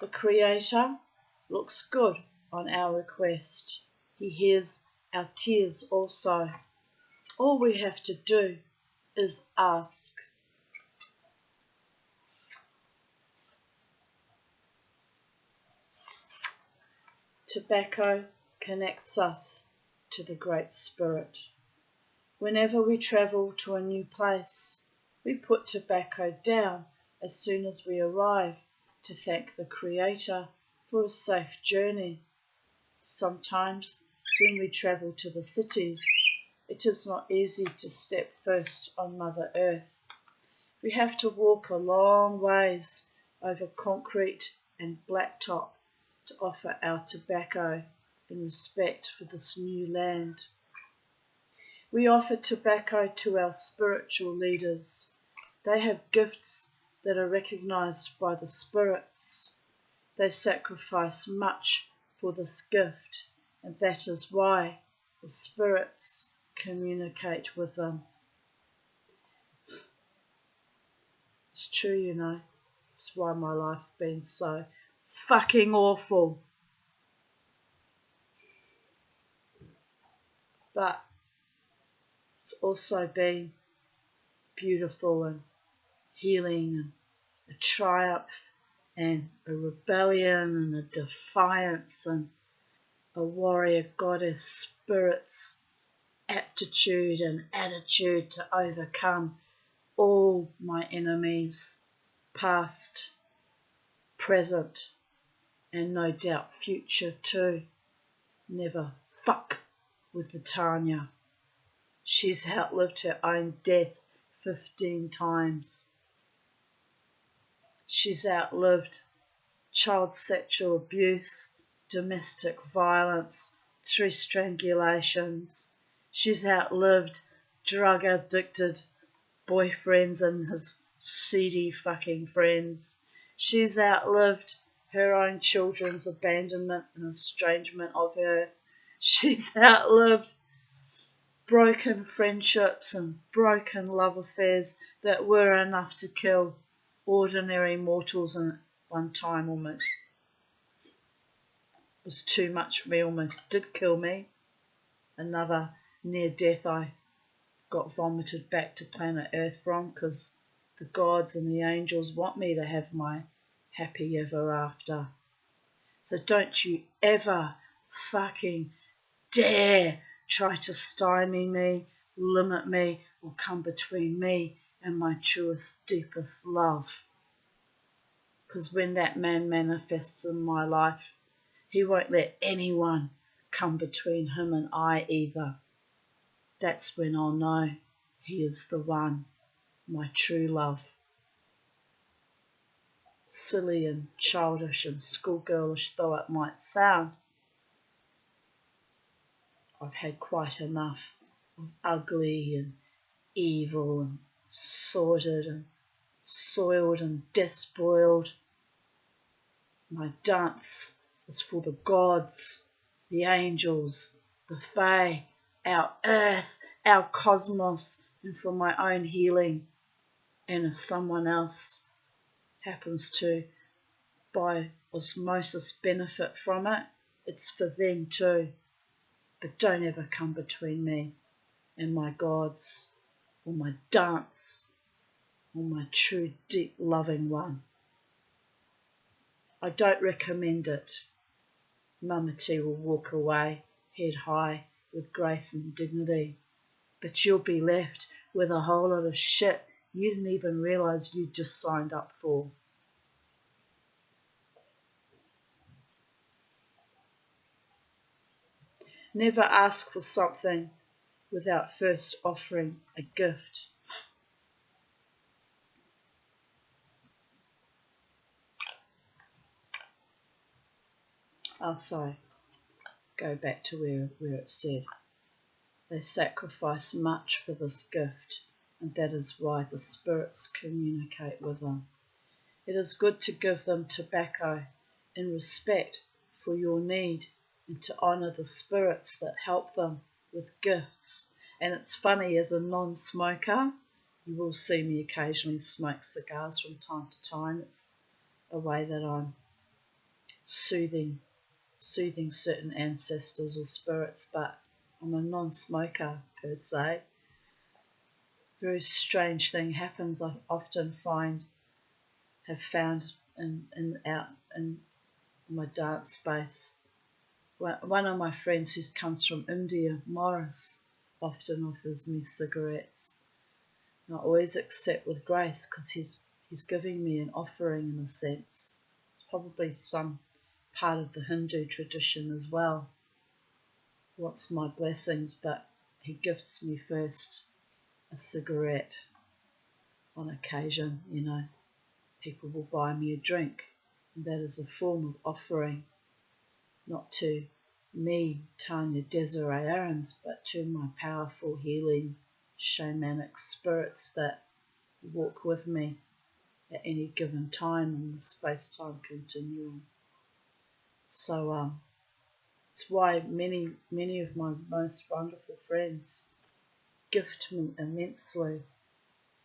The Creator looks good on our request. He hears our tears also. All we have to do is ask. Tobacco connects us to the Great Spirit. Whenever we travel to a new place, we put tobacco down as soon as we arrive to thank the Creator for a safe journey. Sometimes when we travel to the cities, it is not easy to step first on Mother Earth. We have to walk a long ways over concrete and blacktop to offer our tobacco in respect for this new land. We offer tobacco to our spiritual leaders. They have gifts that are recognized by the spirits. They sacrifice much for this gift, and that is why the spirits communicate with them. It's true, you know. That's why my life's been so fucking awful. But it's also been beautiful and healing and a triumph and a rebellion and a defiance and a warrior goddess spirit's aptitude and attitude to overcome all my enemies, past, present, and no doubt future too. Never fuck with the Tanya. She's outlived her own death 15 times. She's outlived child sexual abuse, domestic violence, 3 strangulations. She's outlived drug addicted boyfriends and his seedy fucking friends. She's outlived her own children's abandonment and estrangement of her. She's outlived broken friendships and broken love affairs that were enough to kill ordinary mortals in one time almost. It was too much for me, almost did kill me. Another near death I got vomited back to planet Earth from because the gods and the angels want me to have my happy ever after. So don't you ever fucking dare try to stymie me, limit me, or come between me and my truest, deepest love. Because when that man manifests in my life, he won't let anyone come between him and I either. That's when I'll know he is the one, my true love. Silly and childish and schoolgirlish though it might sound, I've had quite enough of ugly and evil and sordid and soiled and despoiled. My dance is for the gods, the angels, the fae, our earth, our cosmos, and for my own healing. And if someone else happens to, by osmosis, benefit from it, it's for them too. But don't ever come between me and my gods, or my dance, or my true, deep, loving one. I don't recommend it. Mamati will walk away, head high, with grace and dignity. But you'll be left with a whole lot of shit you didn't even realise you just signed up for. Never ask for something without first offering a gift. Oh, sorry. Go back to where it said. They sacrifice much for this gift, and that is why the spirits communicate with them. It is good to give them tobacco in respect for your need and to honour the spirits that help them with gifts. And it's funny, as a non-smoker, you will see me occasionally smoke cigars from time to time. It's a way that I'm soothing certain ancestors or spirits, but I'm a non-smoker per se. Very strange thing happens. I often have found out in my dance space. One of my friends who comes from India, Morris, often offers me cigarettes. And I always accept with grace because he's giving me an offering in a sense. It's probably some part of the Hindu tradition as well. Wants my blessings, but he gifts me first a cigarette on occasion, you know. People will buy me a drink, and that is a form of offering. not to me, Tanya Desiree Aarons, but to my powerful healing shamanic spirits that walk with me at any given time in the space-time continuum. So it's why many of my most wonderful friends gift me immensely.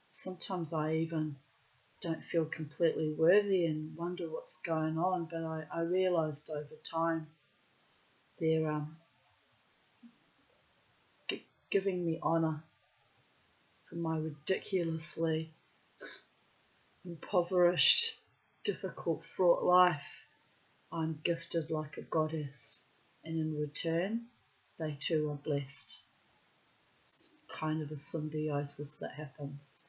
Sometimes I even don't feel completely worthy and wonder what's going on, but I realised over time they're giving me honour for my ridiculously impoverished, difficult, fraught life. I'm gifted like a goddess, and in return, they too are blessed. It's kind of a symbiosis that happens.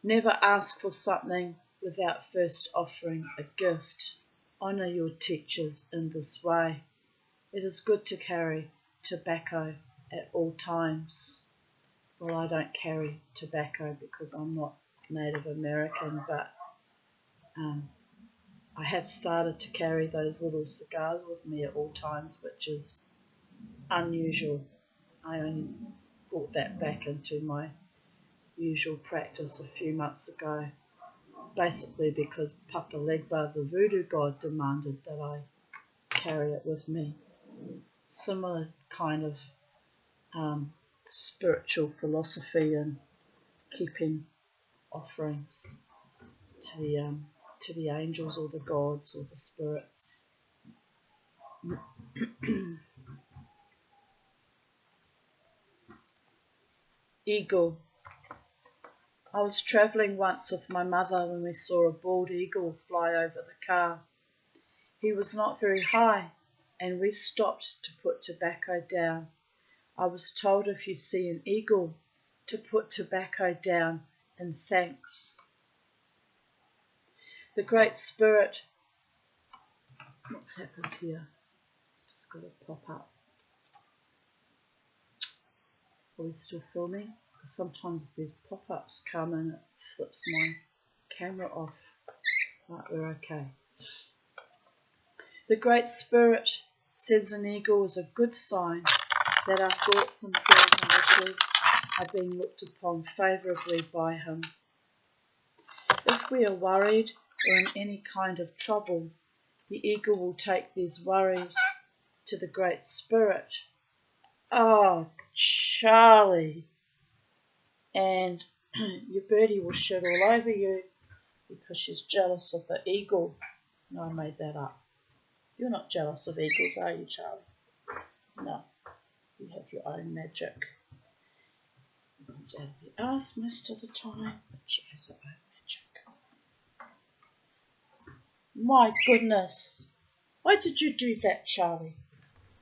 Never ask for something without first offering a gift. Honour your teachers in this way. It is good to carry tobacco at all times. Well, I don't carry tobacco because I'm not Native American, but I have started to carry those little cigars with me at all times, which is unusual. I only brought that back into my usual practice a few months ago, basically because Papa Legba, the voodoo god, demanded that I carry it with me. Similar kind of spiritual philosophy and keeping offerings to the angels or the gods or the spirits. Eagle. I was travelling once with my mother when we saw a bald eagle fly over the car. He was not very high, and we stopped to put tobacco down. I was told if you see an eagle, to put tobacco down in thanks. The Great Spirit. What's happened here? Just got to pop up. Are we still filming? Because sometimes these pop-ups come and it flips my camera off. Right, we're okay. The Great Spirit sends an eagle as a good sign that our thoughts and prayers and wishes are being looked upon favourably by him. If we are worried or in any kind of trouble, the eagle will take these worries to the Great Spirit. Oh, Charlie. And your birdie will shit all over you because she's jealous of the eagle. No, I made that up. You're not jealous of eagles, are you, Charlie? No. You have your own magic. She's out of the arse most of the time, but she has her own magic. My goodness. Why did you do that, Charlie?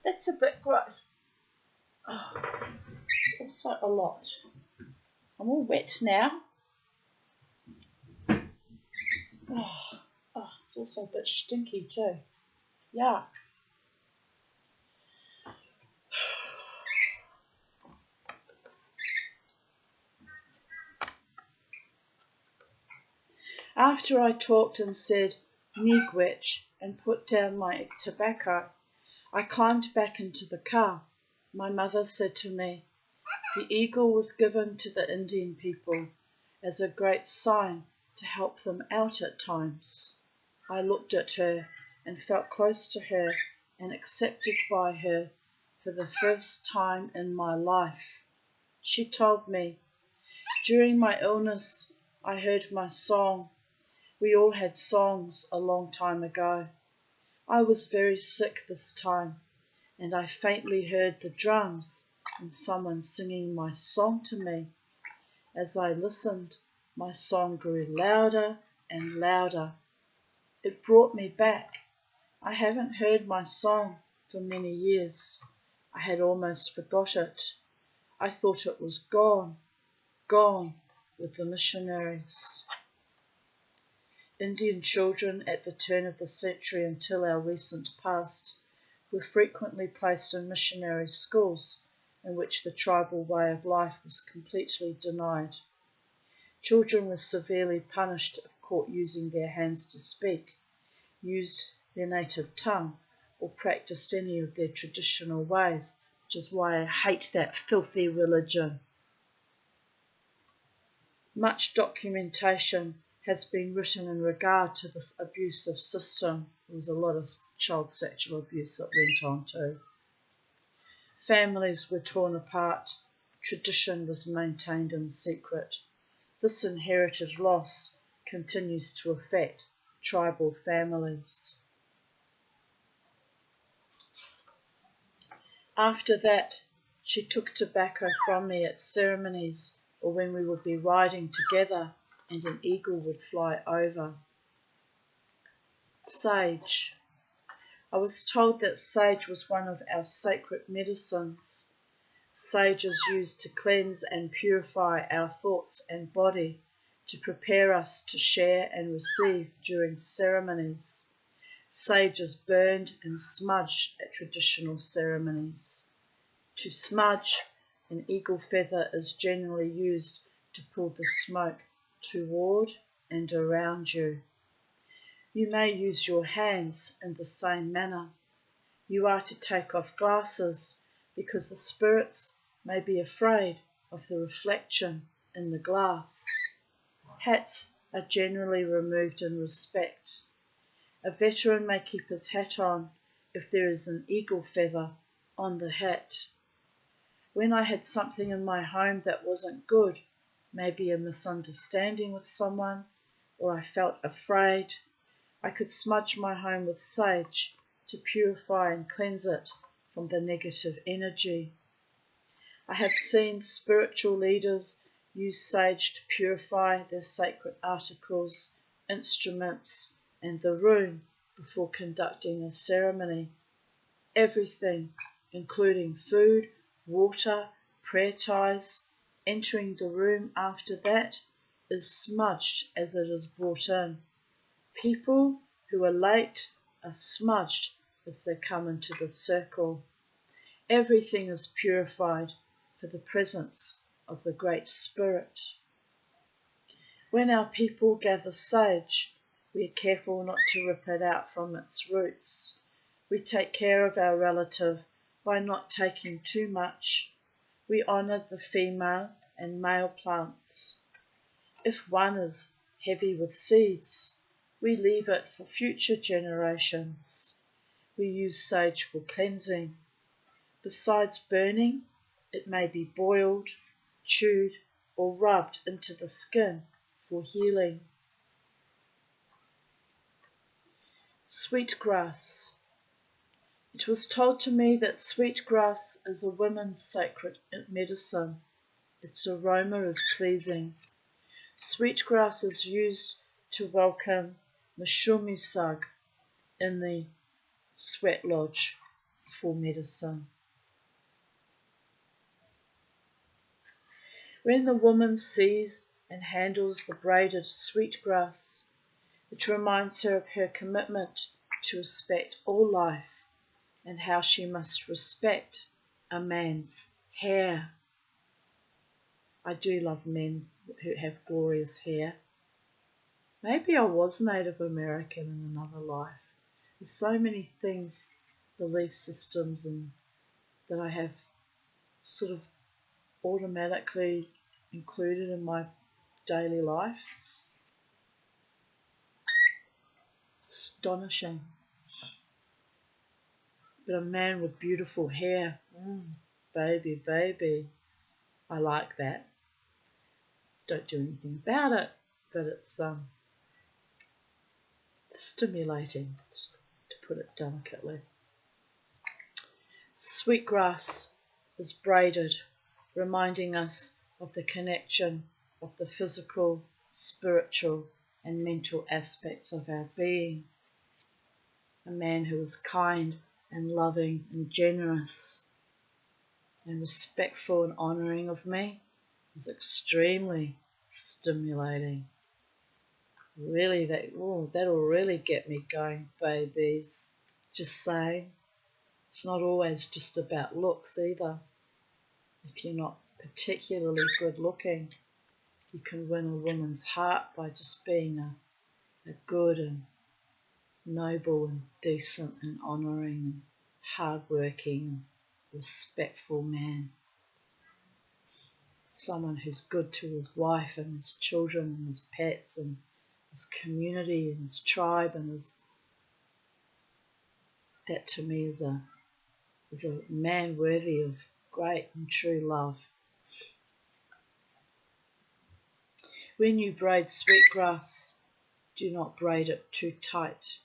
That's a bit gross. Oh, it's also a lot. I'm all wet now. Oh, it's also a bit stinky too. Yuck. After I talked and said miigwech and put down my tobacco, I climbed back into the car. My mother said to me, the eagle was given to the Indian people as a great sign to help them out at times. I looked at her and felt close to her and accepted by her for the first time in my life. She told me, during my illness, I heard my song. We all had songs a long time ago. I was very sick this time, and I faintly heard the drums and someone singing my song to me. As I listened, my song grew louder and louder. It brought me back. I haven't heard my song for many years. I had almost forgot it. I thought it was gone with the missionaries. Indian children at the turn of the century until our recent past were frequently placed in missionary schools in which the tribal way of life was completely denied. Children were severely punished if caught using their hands to speak, used their native tongue or practiced any of their traditional ways, which is why I hate that filthy religion. Much documentation has been written in regard to this abusive system. There was a lot of child sexual abuse that went on too. Families were torn apart. Tradition was maintained in secret. This inherited loss continues to affect tribal families. After that, she took tobacco from me at ceremonies or when we would be riding together and an eagle would fly over. Sage. I was told that sage was one of our sacred medicines. Sage is used to cleanse and purify our thoughts and body, to prepare us to share and receive during ceremonies. Sage is burned and smudged at traditional ceremonies. To smudge, an eagle feather is generally used to pull the smoke toward and around you. You may use your hands in the same manner. You are to take off glasses because the spirits may be afraid of the reflection in the glass. Hats are generally removed in respect. A veteran may keep his hat on if there is an eagle feather on the hat. When I had something in my home that wasn't good, maybe a misunderstanding with someone, or I felt afraid, I could smudge my home with sage to purify and cleanse it from the negative energy. I have seen spiritual leaders use sage to purify their sacred articles, instruments, and the room before conducting a ceremony. Everything, including food, water, prayer ties, entering the room after that, is smudged as it is brought in. People who are late are smudged as they come into the circle. Everything is purified for the presence of the Great Spirit. When our people gather sage, we are careful not to rip it out from its roots. We take care of our relative by not taking too much. We honour the female and male plants. If one is heavy with seeds, we leave it for future generations. We use sage for cleansing. Besides burning, it may be boiled, chewed, or rubbed into the skin for healing. Sweetgrass. It was told to me that sweetgrass is a woman's sacred medicine. Its aroma is pleasing. Sweetgrass is used to welcome Mishumisag in the sweat lodge for medicine. When the woman sees and handles the braided sweetgrass, it reminds her of her commitment to respect all life and how she must respect a man's hair. I do love men who have glorious hair. Maybe I was Native American in another life. There's so many things, belief systems, and that I have sort of automatically included in my daily life. It's astonishing. But a man with beautiful hair, baby, baby, I like that. Don't do anything about it, but it's stimulating, to put it delicately. Sweetgrass is braided, reminding us of the connection of the physical, spiritual, and mental aspects of our being. A man who is kind and loving and generous and respectful and honouring of me is extremely stimulating. Really, that'll really get me going, babies. Just saying. It's not always just about looks either. If you're not particularly good looking, you can win a woman's heart by just being a good and noble and decent and honouring and hard-working, respectful man. Someone who's good to his wife and his children and his pets and his community and his tribe and that to me is a man worthy of great and true love. When you braid sweetgrass, do not braid it too tight.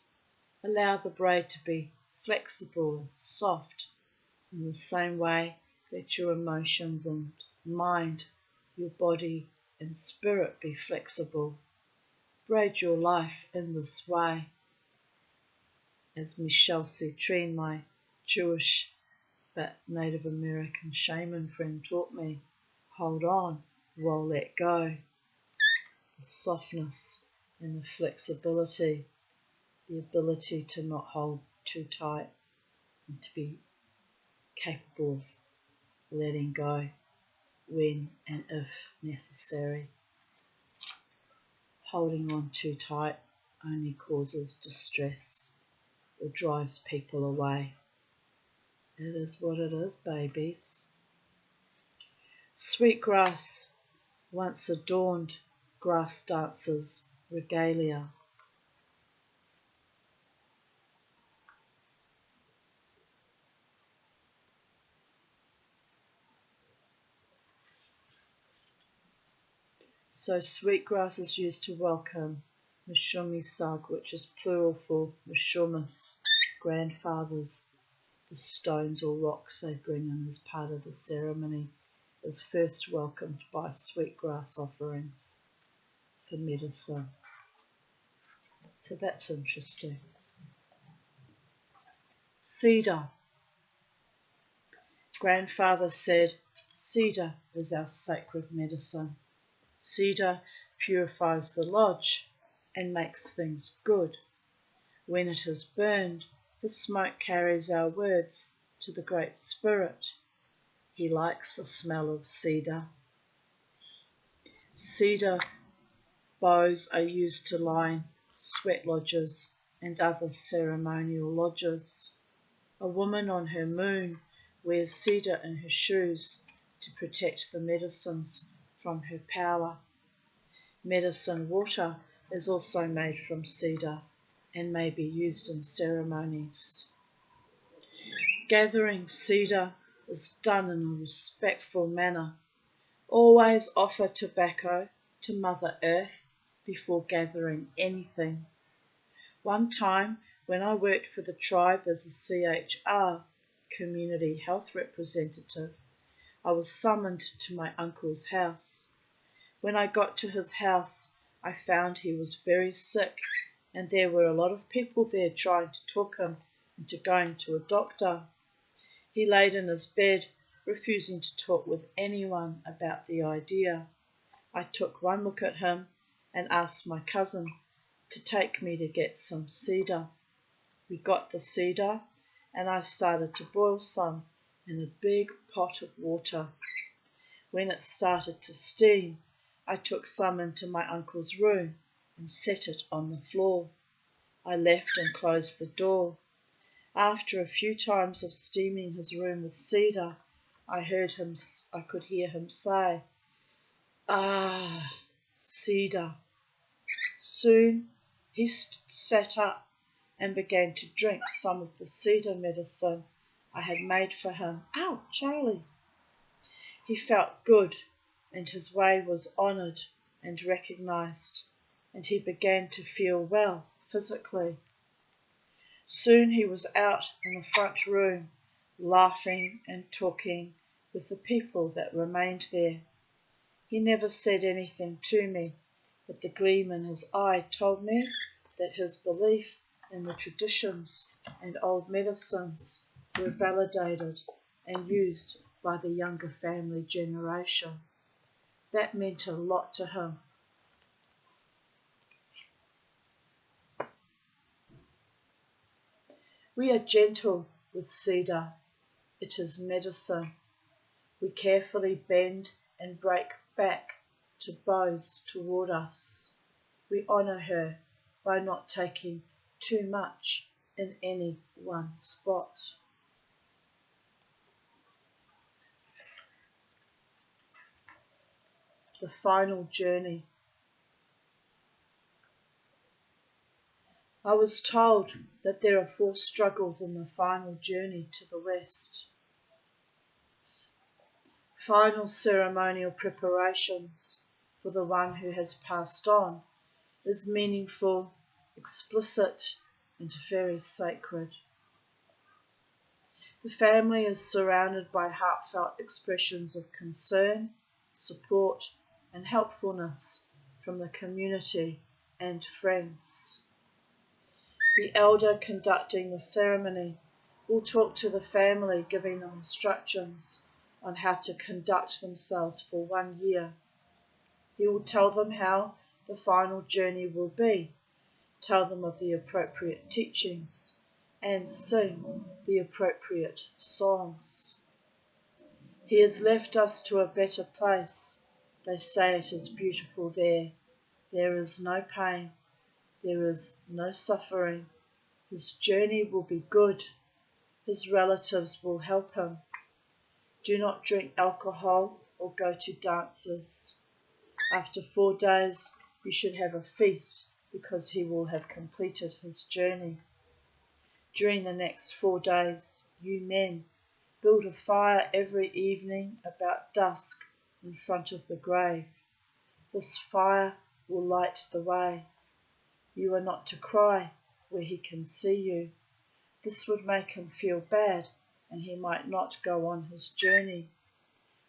Allow the braid to be flexible and soft in the same way that your emotions and mind, your body and spirit be flexible. Braid your life in this way. As Michelle Citrine, my Jewish but Native American shaman friend taught me, hold on, roll, let go. The softness and the flexibility, the ability to not hold too tight and to be capable of letting go when and if necessary. Holding on too tight only causes distress or drives people away. It is what it is, babies. Sweetgrass once adorned grass dancers' regalia. So sweetgrass is used to welcome Mishumisag, which is plural for Mishumis, grandfathers. The stones or rocks they bring in as part of the ceremony is first welcomed by sweetgrass offerings for medicine. So that's interesting. Cedar. Grandfather said, cedar is our sacred medicine. Cedar purifies the lodge and makes things good. When it is burned, the smoke carries our words to the Great Spirit. He likes the smell of cedar. Cedar boughs are used to line sweat lodges and other ceremonial lodges. A woman on her moon wears cedar in her shoes to protect the medicines from her power. Medicine water is also made from cedar and may be used in ceremonies. Gathering cedar is done in a respectful manner. Always offer tobacco to Mother Earth before gathering anything. One time when I worked for the tribe as a CHR, Community Health Representative, I was summoned to my uncle's house. When I got to his house, I found he was very sick and there were a lot of people there trying to talk him into going to a doctor. He laid in his bed, refusing to talk with anyone about the idea. I took one look at him and asked my cousin to take me to get some cedar. We got the cedar and I started to boil some in a big pot of water. When it started to steam, I took some into my uncle's room and set it on the floor. I left and closed the door. After a few times of steaming his room with cedar, I could hear him say, "Ah, cedar." Soon he sat up and began to drink some of the cedar medicine I had made for him. Ow, Charlie! He felt good and his way was honoured and recognised, and he began to feel well physically. Soon he was out in the front room, laughing and talking with the people that remained there. He never said anything to me, but the gleam in his eye told me that his belief in the traditions and old medicines were validated and used by the younger family generation. That meant a lot to him. We are gentle with cedar. It is medicine. We carefully bend and break back to bows toward us. We honour her by not taking too much in any one spot. The final journey. I was told that there are 4 struggles in the final journey to the west. Final ceremonial preparations for the one who has passed on is meaningful, explicit, and very sacred. The family is surrounded by heartfelt expressions of concern, support, and helpfulness from the community and friends. The elder conducting the ceremony will talk to the family, giving them instructions on how to conduct themselves for 1 year. He will tell them how the final journey will be, tell them of the appropriate teachings, and sing the appropriate songs. He has left us to a better place. They say it is beautiful there. There is no pain. There is no suffering. His journey will be good. His relatives will help him. Do not drink alcohol or go to dances. After 4 days, you should have a feast because he will have completed his journey. During the next 4 days, you men build a fire every evening about dusk in front of the grave. This fire will light the way. You are not to cry where he can see you. This would make him feel bad and he might not go on his journey.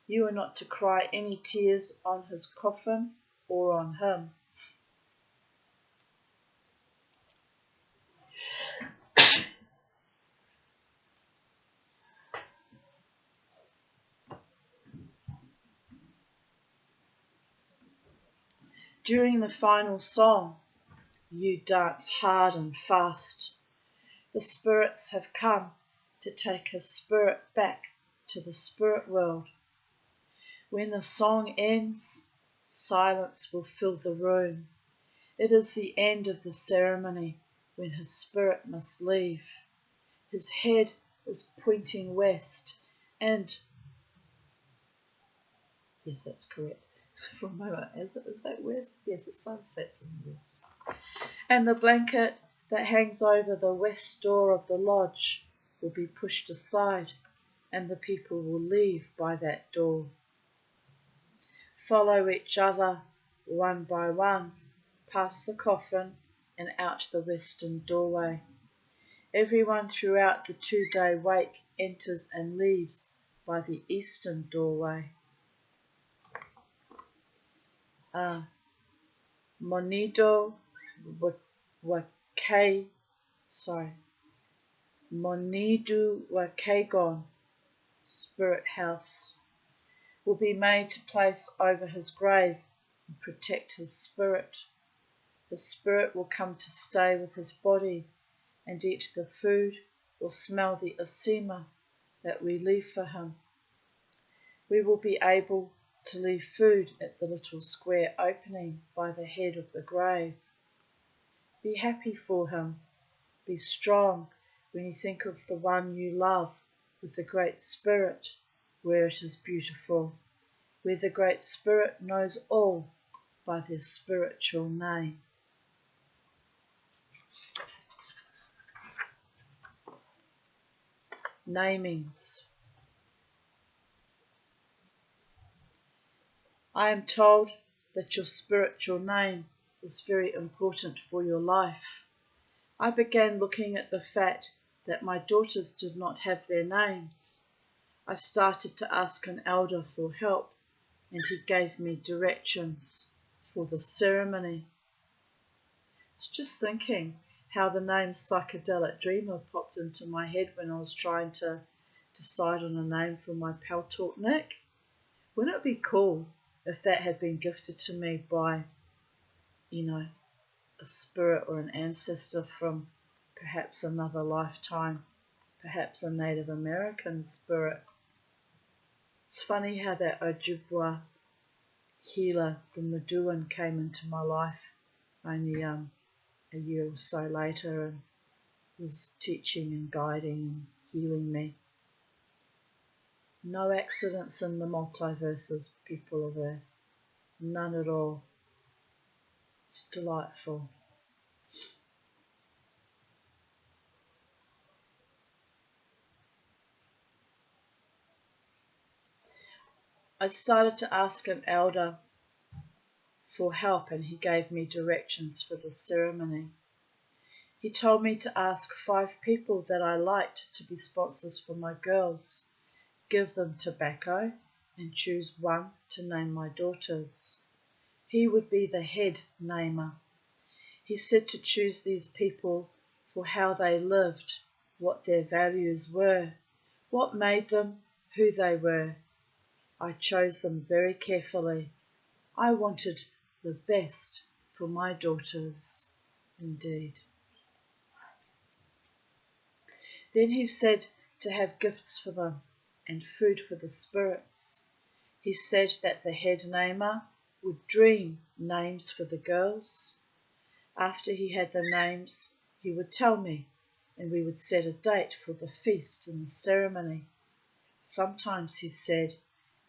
You are not to cry any tears on his coffin or on him. During the final song, you dance hard and fast. The spirits have come to take his spirit back to the spirit world. When the song ends, silence will fill the room. It is the end of the ceremony when his spirit must leave. His head is pointing west and... Yes, that's correct. For a moment, is that west? Yes, the sun sets in the west. And the blanket that hangs over the west door of the lodge will be pushed aside, and the people will leave by that door. Follow each other, one by one, past the coffin and out the western doorway. Everyone throughout the 2-day wake enters and leaves by the eastern doorway. Monidu Wakagon, spirit house, will be made to place over his grave and protect his spirit. The spirit will come to stay with his body and eat the food or smell the asima that we leave for him. We will be able to leave food at the little square opening by the head of the grave. Be happy for him. Be strong when you think of the one you love with the Great Spirit, where it is beautiful, where the Great Spirit knows all by their spiritual name. Namings. I am told that your spiritual name is very important for your life. I began looking at the fact that my daughters did not have their names. I started to ask an elder for help, and he gave me directions for the ceremony. It's just thinking how the name Psychedelic Dreamer popped into my head when I was trying to decide on a name for my Paltalk Nick. Wouldn't it be cool if that had been gifted to me by, a spirit or an ancestor from perhaps another lifetime, perhaps a Native American spirit? It's funny how that Ojibwa healer, the Maduan, came into my life only a a year or so later and was teaching and guiding and healing me. No accidents in the multiverses, people of Earth. None at all. It's delightful. I started to ask an elder for help and he gave me directions for the ceremony. He told me to ask 5 people that I liked to be sponsors for my girls, give them tobacco and choose one to name my daughters. He would be the head namer. He said to choose these people for how they lived, what their values were, what made them who they were. I chose them very carefully. I wanted the best for my daughters, indeed. Then he said to have gifts for them and food for the spirits. He said that the head namer would dream names for the girls. After he had the names, he would tell me, and we would set a date for the feast and the ceremony. Sometimes, he said,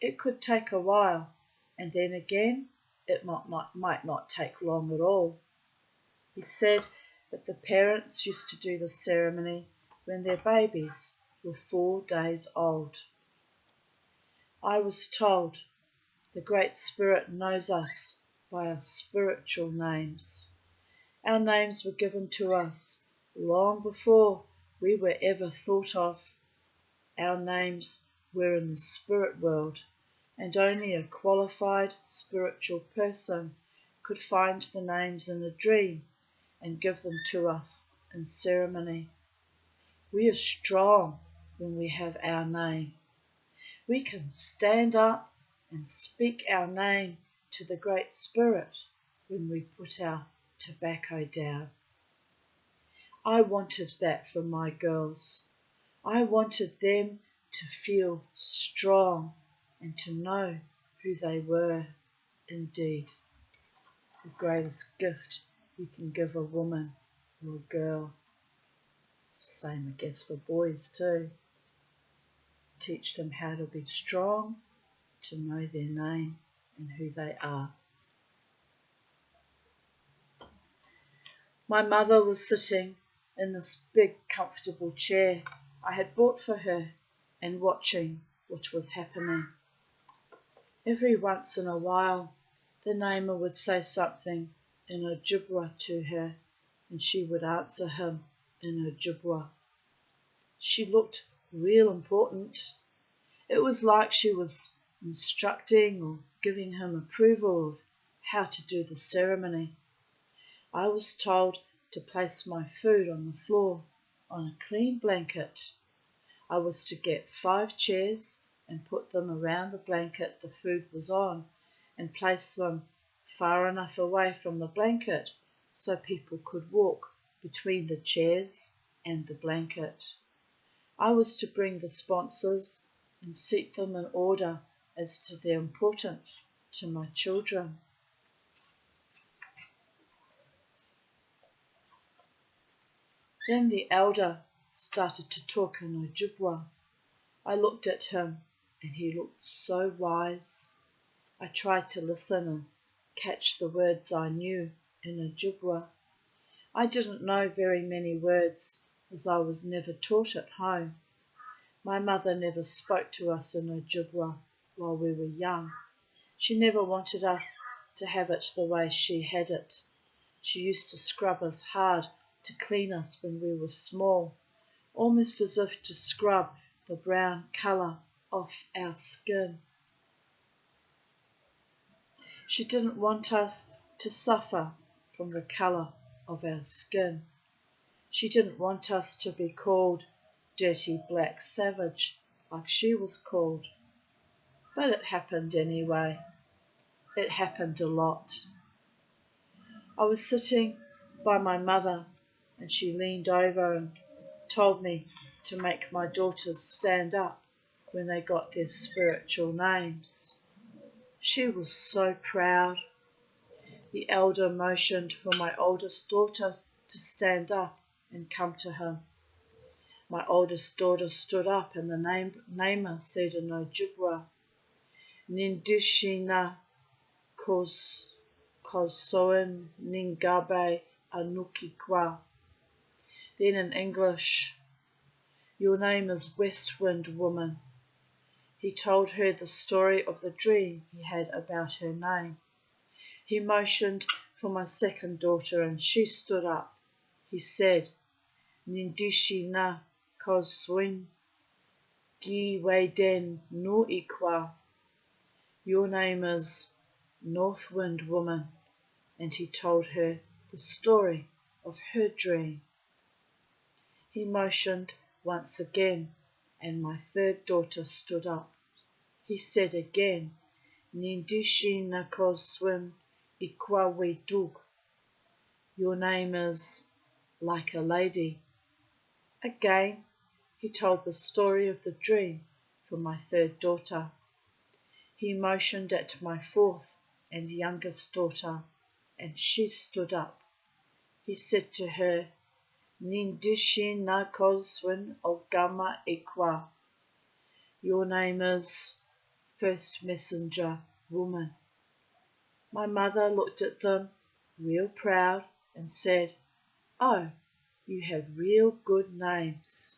it could take a while, and then again it might not take long at all. He said that the parents used to do the ceremony when their babies were 4 days old. I was told the Great Spirit knows us by our spiritual names. Our names were given to us long before we were ever thought of. Our names were in the spirit world, and only a qualified spiritual person could find the names in a dream and give them to us in ceremony. We are strong when we have our name. We can stand up and speak our name to the Great Spirit when we put our tobacco down. I wanted that for my girls. I wanted them to feel strong and to know who they were indeed. The greatest gift you can give a woman or a girl. Same, I guess, for boys too. Teach them how to be strong, to know their name and who they are. My mother was sitting in this big comfortable chair I had bought for her and watching what was happening. Every once in a while the namer would say something in Ojibwa to her and she would answer him in Ojibwa. She looked real important. It was like she was instructing or giving him approval of how to do the ceremony. I was told to place my food on the floor on a clean blanket. I was to get 5 chairs and put them around the blanket the food was on and place them far enough away from the blanket so people could walk between the chairs and the blanket. I was to bring the sponsors and seat them in order as to their importance to my children. Then the elder started to talk in Ojibwa. I looked at him and he looked so wise. I tried to listen and catch the words I knew in Ojibwa. I didn't know very many words as I was never taught at home. My mother never spoke to us in Ojibwa while we were young. She never wanted us to have it the way she had it. She used to scrub us hard to clean us when we were small, almost as if to scrub the brown colour off our skin. She didn't want us to suffer from the colour of our skin. She didn't want us to be called dirty black savage like she was called. But it happened anyway. It happened a lot. I was sitting by my mother and she leaned over and told me to make my daughters stand up when they got their spiritual names. She was so proud. The elder motioned for my oldest daughter to stand up and come to him. My oldest daughter stood up, and the namer said in Ojibwa, Nindishina kosoen ningabe anukikwa. Then in English, your name is West Wind Woman. He told her the story of the dream he had about her name. He motioned for my second daughter, and she stood up. He said, Nindishina kosoen giweden nuikwa. Your name is North Wind Woman. And he told her the story of her dream. He motioned once again, and my third daughter stood up. He said again, Nindishina kosoen ikwawedug. Your name is like a lady. Again, he told the story of the dream for my third daughter. He motioned at my fourth and youngest daughter, and she stood up. He said to her, Nindishina kosoen ogama ikwa. Your name is First Messenger Woman. My mother looked at them, real proud, and said, Oh, you have real good names.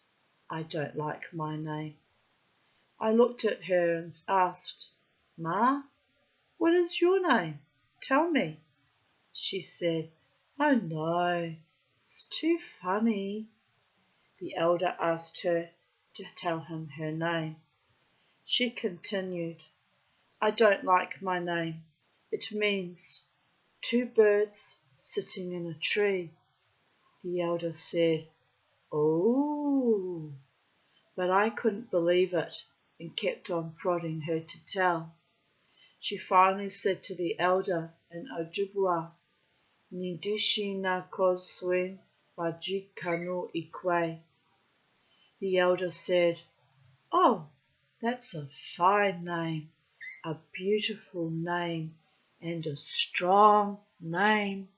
I don't like my name. I looked at her and asked, Ma, what is your name? Tell me. She said, Oh no, it's too funny. The elder asked her to tell him her name. She continued, I don't like my name. It means two birds sitting in a tree. The elder said, Oh, but I couldn't believe it and kept on prodding her to tell. She finally said to the elder in Ojibwa, Nindishina kosoen bajikanu ikwe. The elder said, Oh, that's a fine name, a beautiful name, and a strong name.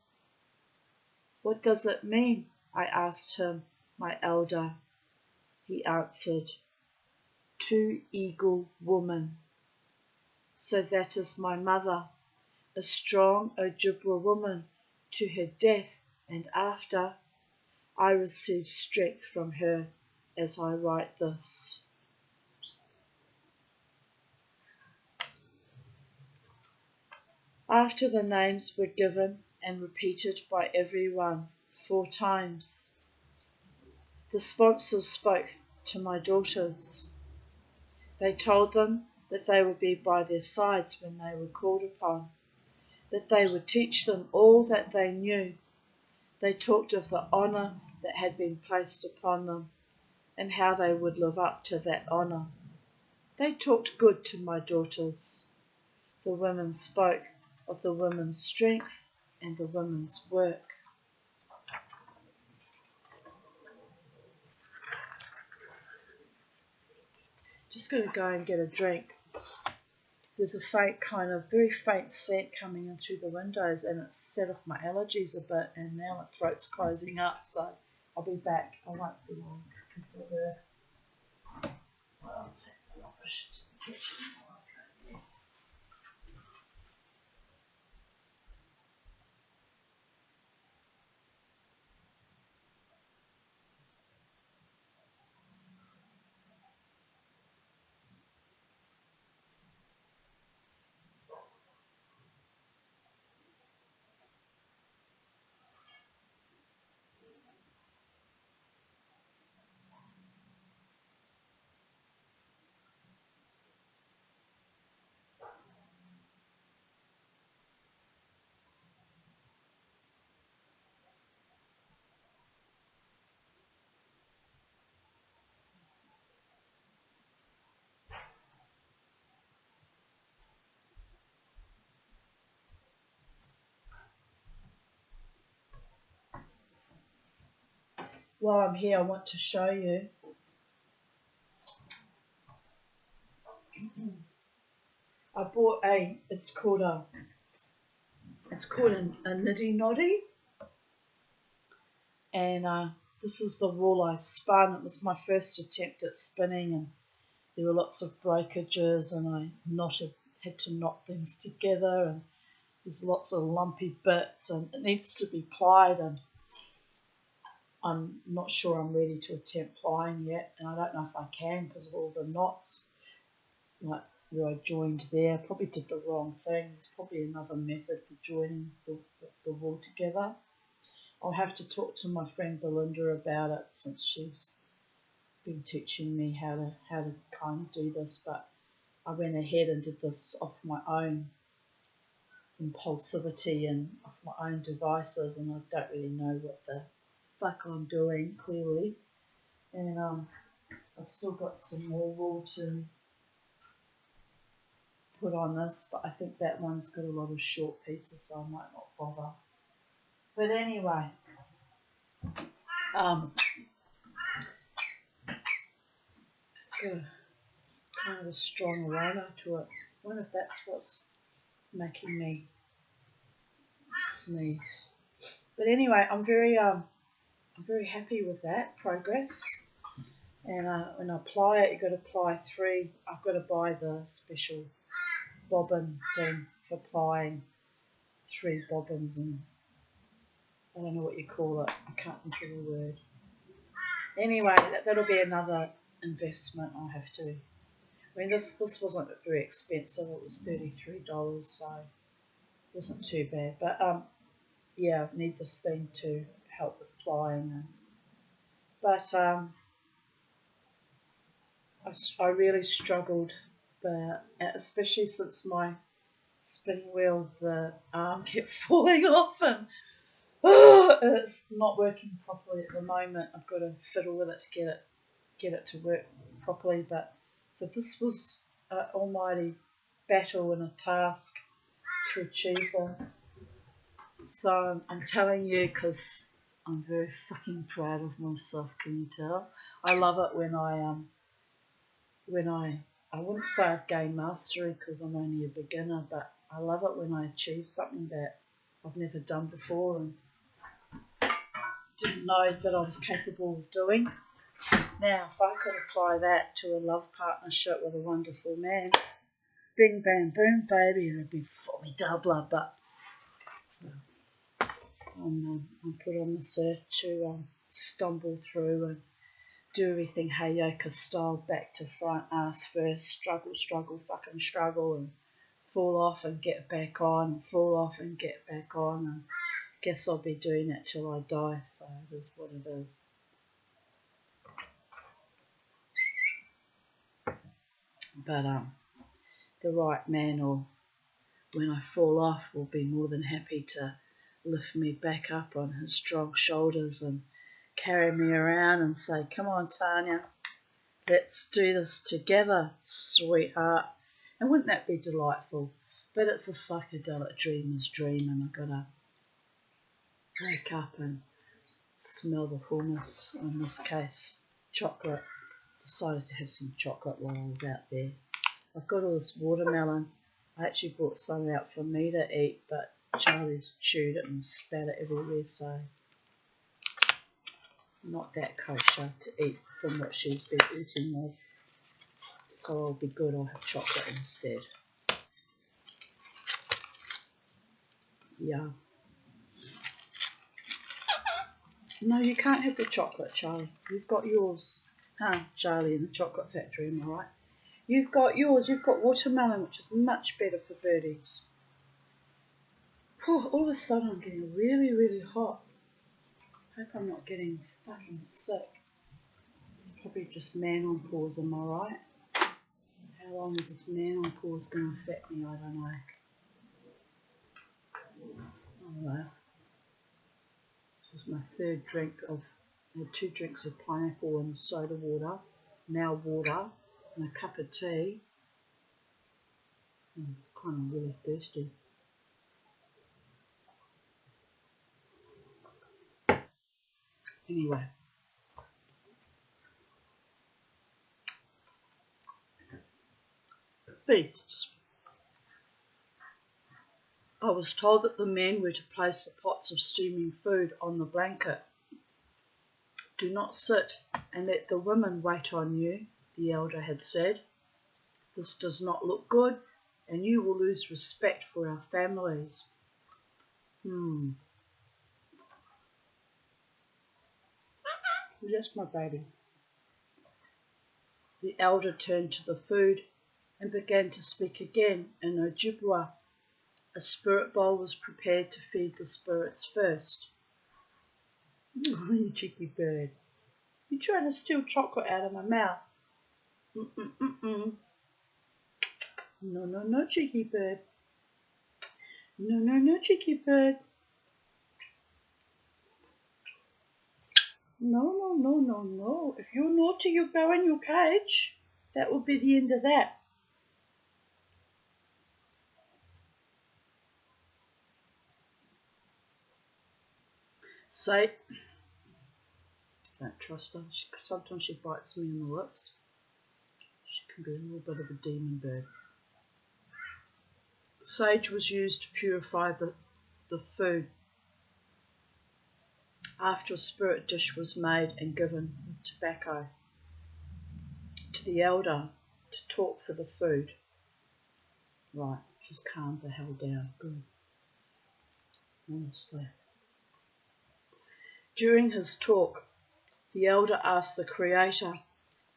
What does it mean? I asked him, my elder. He answered, Two-Eagle Woman. So that is my mother, a strong Ojibwa woman to her death and after. I receive strength from her as I write this. After the names were given and repeated by everyone 4 times, the sponsors spoke to my daughters. They told them that they would be by their sides when they were called upon, that they would teach them all that they knew. They talked of the honour that had been placed upon them and how they would live up to that honour. They talked good to my daughters. The women spoke of the women's strength and the women's work. Just going to go and get a drink. There's a faint very faint scent coming in through the windows, and it's set off my allergies a bit, and now my throat's closing up, so I'll be back. I won't be long. I'll take the rubbish to the kitchen. While I'm here, I want to show you. I bought it's called a niddy noddy. And this is the wool I spun. It was my first attempt at spinning, and there were lots of breakages, and I had to knot things together, and there's lots of lumpy bits, and it needs to be plied, and I'm not sure I'm ready to attempt plying yet, and I don't know if I can because of all the knots, like where I joined there. Probably did the wrong thing. There's probably another method for joining the wool together. I'll have to talk to my friend Belinda about it, since she's been teaching me how to kind of do this, but I went ahead and did this off my own impulsivity and off my own devices, and I don't really know what the fuck I'm doing, clearly. And I've still got some more wool to put on this, but I think that one's got a lot of short pieces, so I might not bother. But anyway, it's got a kind of a strong aroma to it. I wonder if that's what's making me sneeze. But anyway, I'm very happy with that progress. And when I apply it, you've got to apply 3. I've got to buy the special bobbin thing for applying 3 bobbins, and I don't know what you call it. I can't think of the word. Anyway, that'll be another investment I'll have to. I mean, this wasn't very expensive. It was $33, so it wasn't too bad. But yeah, I need this thing to help with plying. But I really struggled, especially since my spinning wheel, the arm kept falling off, and it's not working properly at the moment. I've got to fiddle with it to get it to work properly. But so this was an almighty battle and a task to achieve this. So I'm telling you, because I'm very fucking proud of myself. Can you tell? I love it when I wouldn't say I've gained mastery because I'm only a beginner, but I love it when I achieve something that I've never done before and didn't know that I was capable of doing. Now, if I could apply that to a love partnership with a wonderful man, bing, bang, boom, baby, it would be formidable. But I'm put on this earth to stumble through and do everything Hayaka style, back to front, ass first, struggle, fucking struggle, and fall off and get back on, fall off and get back on, and guess I'll be doing that till I die, so it is what it is. But the right man, or when I fall off, will be more than happy to lift me back up on his strong shoulders and carry me around and say, come on, Tanya, let's do this together, sweetheart. And wouldn't that be delightful? But it's a psychedelic dreamer's dream, and I've got to wake up and smell the hummus, in this case chocolate. Decided to have some chocolate while I was out there. I've got all this watermelon. I actually brought some out for me to eat, but Charlie's chewed it and spat it everywhere, so not that kosher to eat from what she's been eating of. So I'll be good, I'll have chocolate instead. Yeah. No, you can't have the chocolate, Charlie. You've got yours. Huh, Charlie in the chocolate factory, am I right? You've got yours. You've got watermelon, which is much better for birdies. Whew, all of a sudden I'm getting really, really hot. Hope I'm not getting fucking sick. It's probably just man on pause, am I right? How long is this man on pause going to affect me? I don't know. Oh well. This was my 3rd drink of, I had 2 drinks of pineapple and soda water, now water, and a cup of tea. I'm kind of really thirsty. Anyway. Feasts. I was told that the men were to place the pots of steaming food on the blanket Do not sit and let the women wait on you, the elder had said. This does not look good, and you will lose respect for our families. Yes, my baby. The elder turned to the food and began to speak again in Ojibwa. A spirit bowl was prepared to feed the spirits first. Oh, you cheeky bird. You're trying to steal chocolate out of my mouth. No, no, no, cheeky bird. No, no, no, cheeky bird. No, no, no, no, no. If you're naughty, you go in your cage. That will be the end of that. Say, don't trust her. Sometimes she bites me in the lips. She can be a little bit of a demon bird. Sage was used to purify the food. After a spirit dish was made and given with tobacco to the elder to talk for the food. Right, she's calmed the hell down. Good. Honestly. During his talk, the elder asked the Creator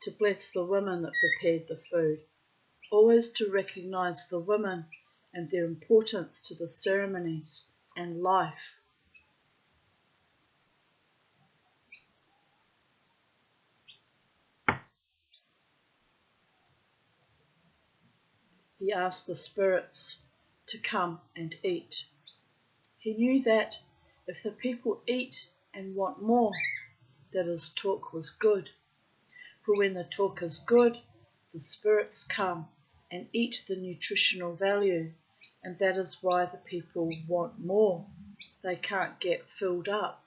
to bless the women that prepared the food, always to recognise the women and their importance to the ceremonies and life. He asked the spirits to come and eat. He knew that if the people eat and want more, that his talk was good. For when the talk is good, the spirits come and eat the nutritional value, and that is why the people want more. They can't get filled up.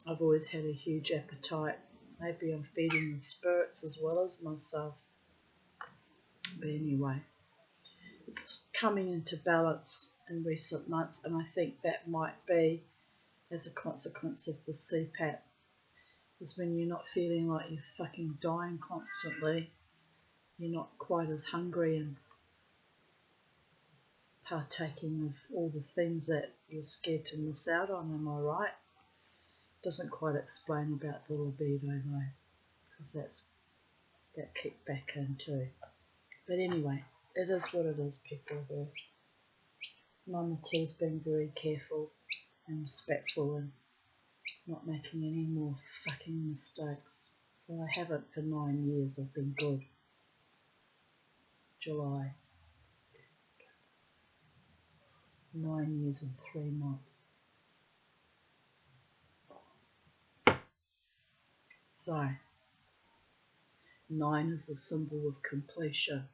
I've always had a huge appetite. Maybe I'm feeding the spirits as well as myself. But anyway, it's coming into balance in recent months, and I think that might be as a consequence of the CPAP. Is when you're not feeling like you're fucking dying constantly, you're not quite as hungry and partaking of all the things that you're scared to miss out on, am I right? Doesn't quite explain about the libido though, because that kicked back in too. But anyway, it is what it is, people of Earth. Mama T's been very careful and respectful and not making any more fucking mistakes. Well, I haven't for 9 years. I've been good. July. 9 years and 3 months. So, 9 is a symbol of completion.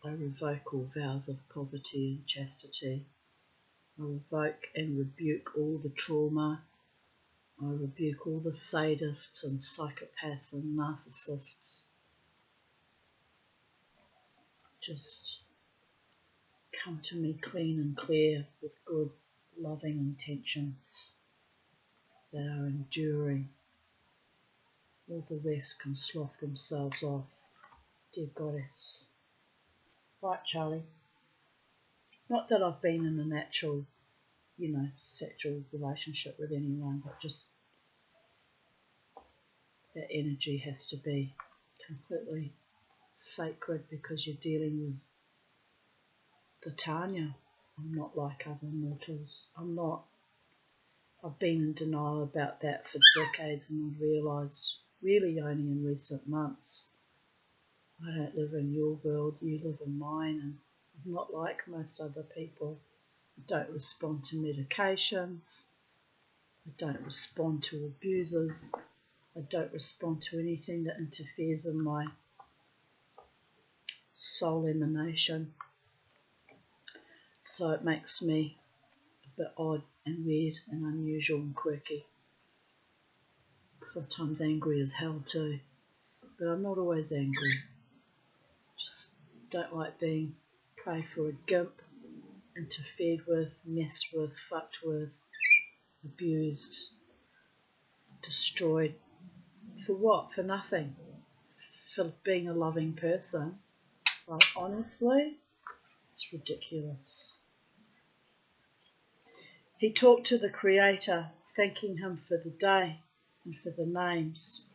I revoke all vows of poverty and chastity. I revoke and rebuke all the trauma. I rebuke all the sadists and psychopaths and narcissists. Just come to me clean and clear with good, loving intentions that are enduring. All the rest can slough themselves off. Dear Goddess. Right, Charlie. Not that I've been in a natural, sexual relationship with anyone, but just that energy has to be completely sacred because you're dealing with the Tanya. I'm not like other mortals. I've been in denial about that for decades, and I've realised really only in recent months, I don't live in your world, you live in mine, and I'm not like most other people. I don't respond to medications. I don't respond to abusers. I don't respond to anything that interferes in my soul emanation. So it makes me a bit odd and weird and unusual and quirky. Sometimes angry as hell too. But I'm not always angry. Just Don't like being prey for a gimp, interfered with, messed with, fucked with, abused, destroyed. For what? For nothing. For being a loving person. Like, honestly, it's ridiculous. He talked to the Creator, thanking him for the day and for the names.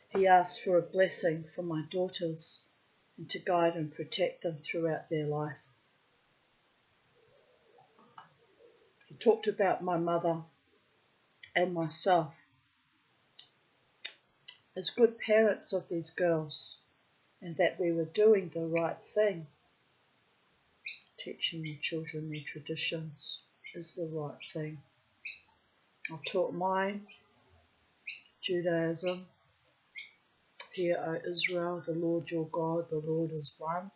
He asked for a blessing for my daughters and to guide and protect them throughout their life. He talked about my mother and myself as good parents of these girls, and that we were doing the right thing. Teaching your children their traditions is the right thing. I taught mine, Judaism. Hear, O Israel, the Lord your God, the Lord is one.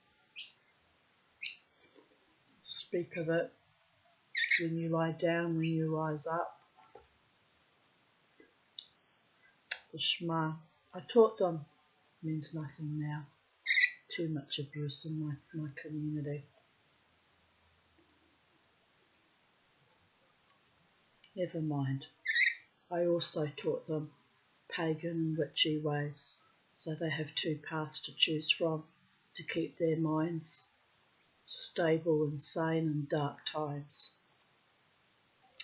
Speak of it when you lie down, when you rise up. The Shema, I taught them, means nothing now. Too much abuse in my community. Never mind. I also taught them pagan and witchy ways, so they have two paths to choose from to keep their minds stable and sane in dark times.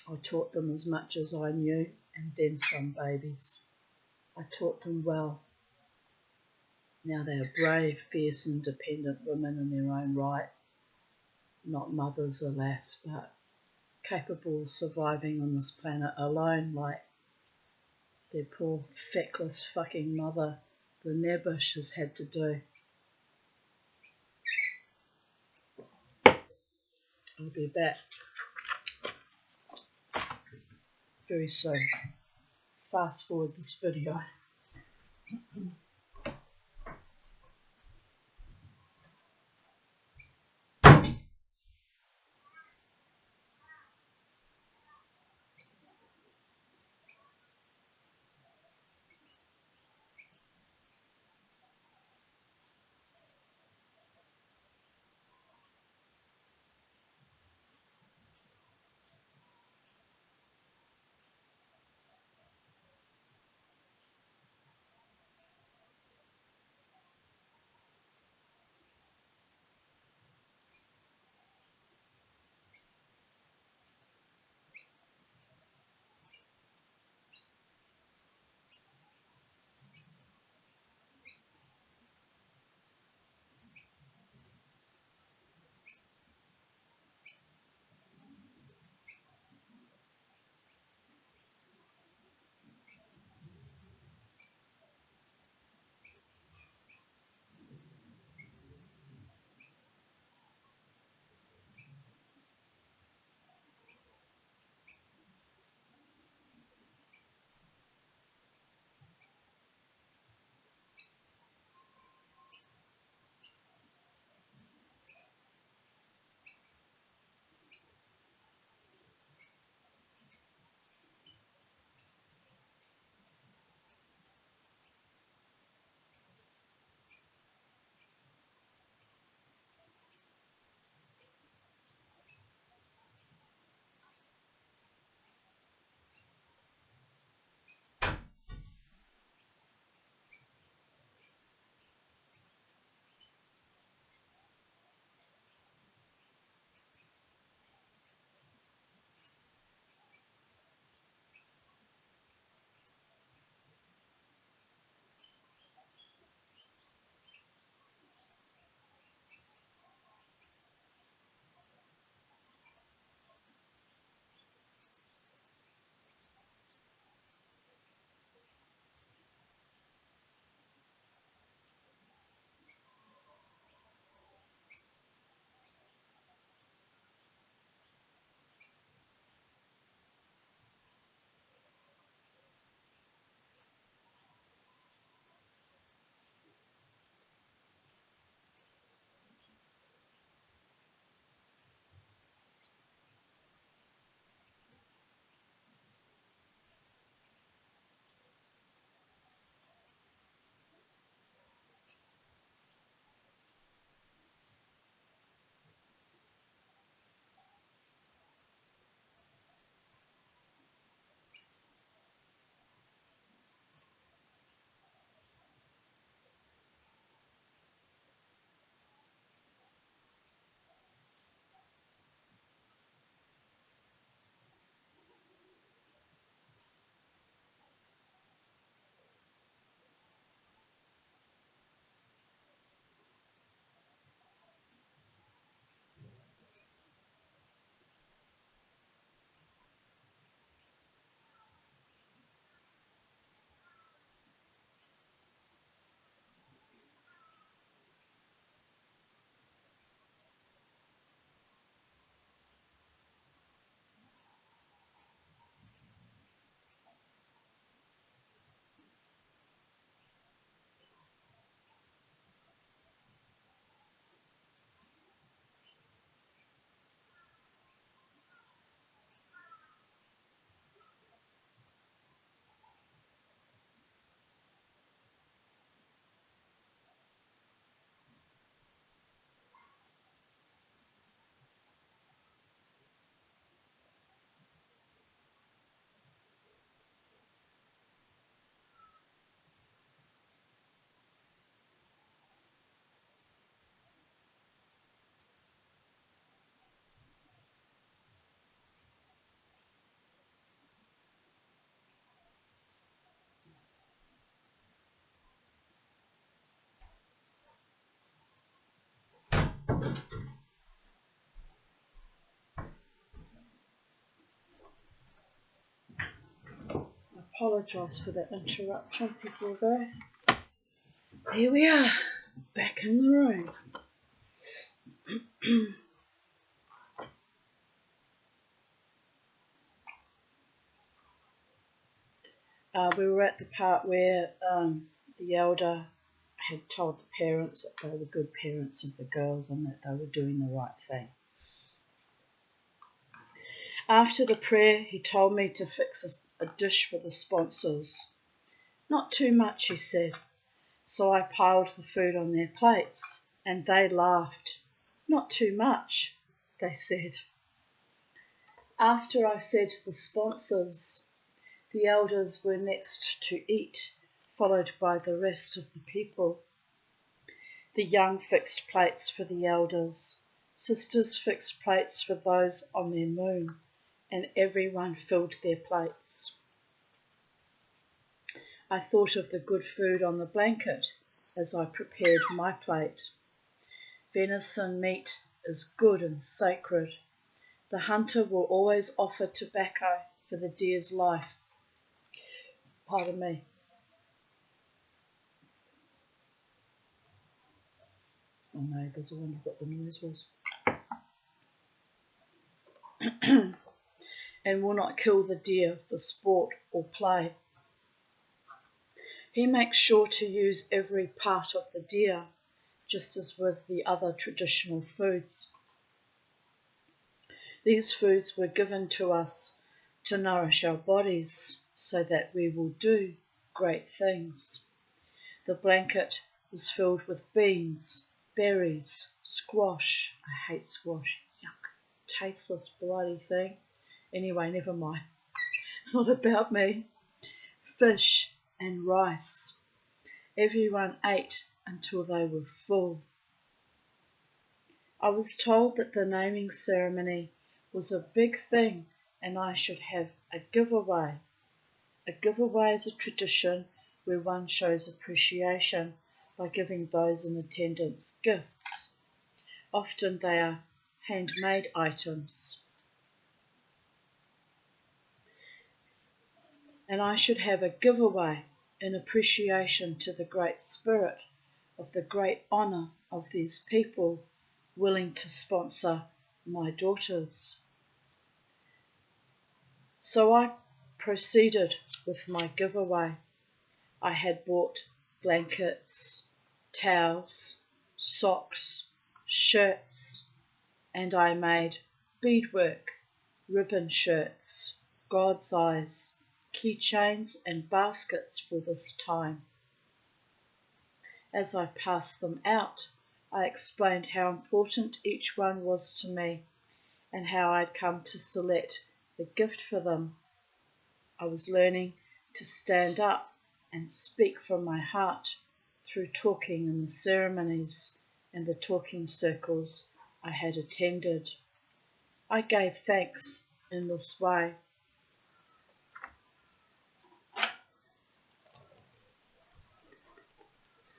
I taught them as much as I knew, and then some babies. I taught them well. Now they are brave, fierce, independent women in their own right. Not mothers, alas, but capable of surviving on this planet alone, like their poor, feckless fucking mother, the Nebush, has had to do. I'll be back very soon. Fast forward this video. Apologise for that interruption, people go. Here we are, back in the room. We were at the part where the elder had told the parents that they were good parents of the girls and that they were doing the right thing. After the prayer, he told me to fix a dish for the sponsors. Not too much, he said. So I piled the food on their plates, and they laughed. Not too much, they said. After I fed the sponsors, the elders were next to eat, followed by the rest of the people. The young fixed plates for the elders, sisters fixed plates for those on their moon, and everyone filled their plates. I thought of the good food on the blanket as I prepared my plate. Venison meat is good and sacred. The hunter will always offer tobacco for the deer's life. Pardon me. My neighbours, I wonder what the noise was. And will not kill the deer for sport or play. He makes sure to use every part of the deer, just as with the other traditional foods. These foods were given to us to nourish our bodies so that we will do great things. The blanket was filled with beans, berries, squash. I hate squash. Yuck. Tasteless bloody thing. Anyway, never mind. It's not about me. Fish and rice. Everyone ate until they were full. I was told that the naming ceremony was a big thing and I should have a giveaway. A giveaway is a tradition where one shows appreciation by giving those in attendance gifts. Often they are handmade items. And I should have a giveaway in appreciation to the Great Spirit of the great honour of these people willing to sponsor my daughters. So I proceeded with my giveaway. I had bought blankets, towels, socks, shirts, and I made beadwork, ribbon shirts, God's eyes, keychains and baskets for this time. As I passed them out, I explained how important each one was to me and how I'd come to select the gift for them. I was learning to stand up and speak from my heart through talking in the ceremonies and the talking circles I had attended. I gave thanks in this way.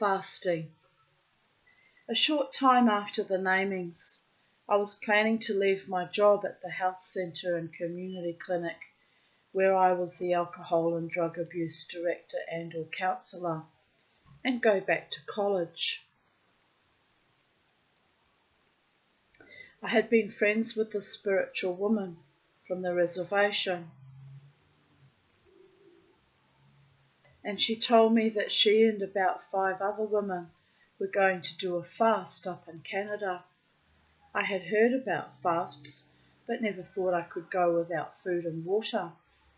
Fasting. A short time after the namings, I was planning to leave my job at the health centre and community clinic, where I was the alcohol and drug abuse director and/or counsellor, and go back to college. I had been friends with the spiritual woman from the reservation, and she told me that she and about 5 other women were going to do a fast up in Canada. I had heard about fasts, but never thought I could go without food and water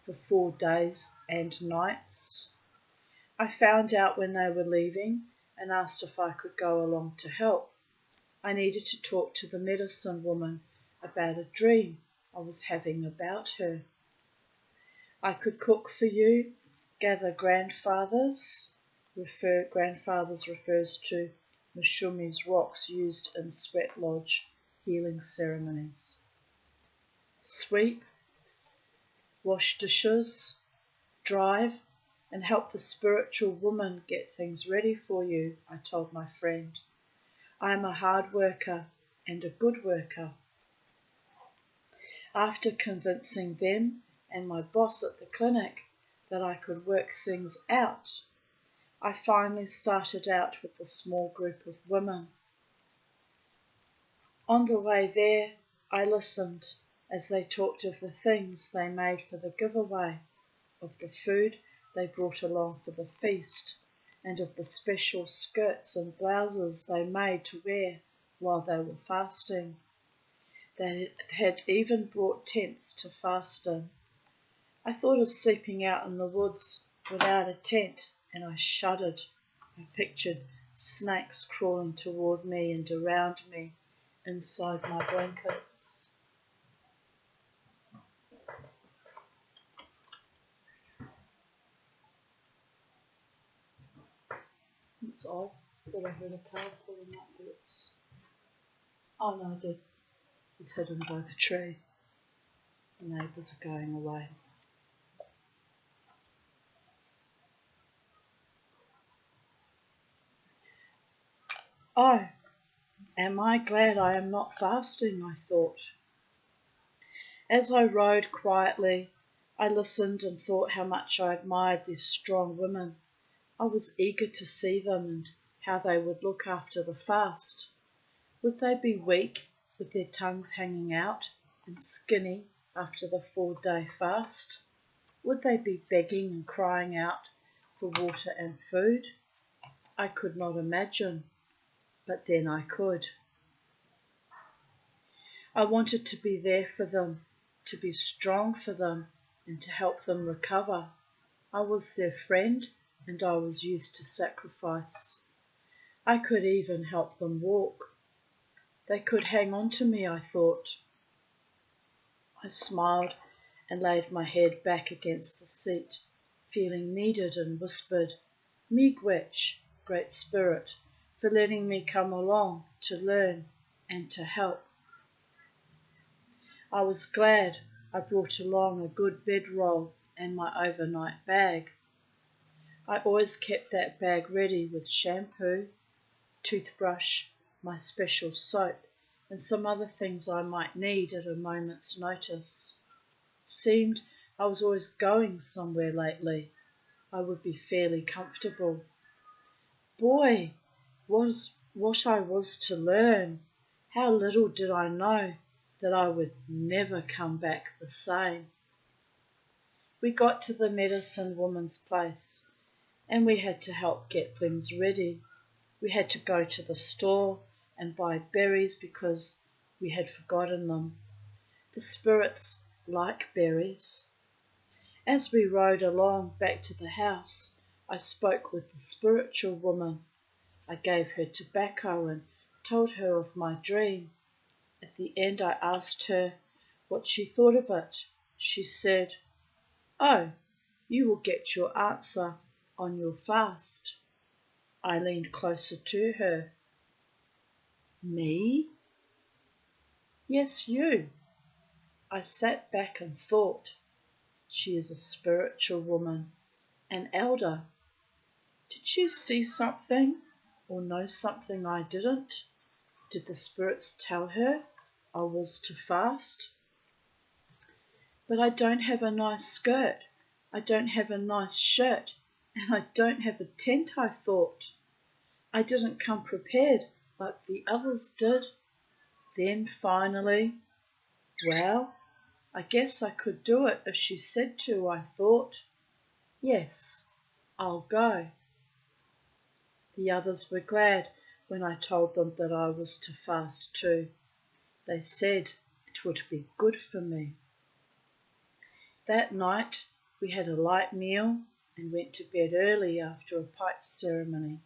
for 4 days and nights. I found out when they were leaving and asked if I could go along to help. I needed to talk to the medicine woman about a dream I was having about her. I could cook for you, gather grandfathers. Grandfathers refers to Mishumi's rocks used in sweat lodge healing ceremonies. Sweep, wash dishes, drive, and help the spiritual woman get things ready for you, I told my friend. I am a hard worker and a good worker. After convincing them and my boss at the clinic, that I could work things out. I finally started out with a small group of women. On the way there, I listened as they talked of the things they made for the giveaway, of the food they brought along for the feast, and of the special skirts and blouses they made to wear while they were fasting. They had even brought tents to fast in. I thought of sleeping out in the woods without a tent, and I shuddered. I pictured snakes crawling toward me and around me inside my blankets. It's odd. I thought I heard a tail pulling up, but it's... Oh no, I did. It's hidden by the tree. The neighbours are going away. Oh, am I glad I am not fasting, I thought. As I rode quietly, I listened and thought how much I admired these strong women. I was eager to see them and how they would look after the fast. Would they be weak with their tongues hanging out and skinny after the 4-day fast? Would they be begging and crying out for water and food? I could not imagine, but then I could. I wanted to be there for them, to be strong for them, and to help them recover. I was their friend, and I was used to sacrifice. I could even help them walk. They could hang on to me, I thought. I smiled and laid my head back against the seat, feeling needed, and whispered, "Miigwech, Great Spirit, for letting me come along to learn and to help." I was glad I brought along a good bedroll and my overnight bag. I always kept that bag ready with shampoo, toothbrush, my special soap, and some other things I might need at a moment's notice. Seemed I was always going somewhere lately. I would be fairly comfortable. Boy, what I was to learn! How little did I know that I would never come back the same. We got to the medicine woman's place, and we had to help get things ready. We had to go to the store and buy berries because we had forgotten them. The spirits like berries. As we rode along back to the house, I spoke with the spiritual woman. I gave her tobacco and told her of my dream. At the end I asked her what she thought of it. She said, "Oh, you will get your answer on your fast." I leaned closer to her. "Me?" "Yes, you." I sat back and thought. She is a spiritual woman, an elder. Did she see something or know something I didn't? Did the spirits tell her I was to fast? But I don't have a nice skirt, I don't have a nice shirt, and I don't have a tent, I thought. I didn't come prepared like the others did. Then finally, well, I guess I could do it if she said to, I thought. Yes, I'll go. The others were glad when I told them that I was to fast too. They said it would be good for me. That night we had a light meal and went to bed early after a pipe ceremony.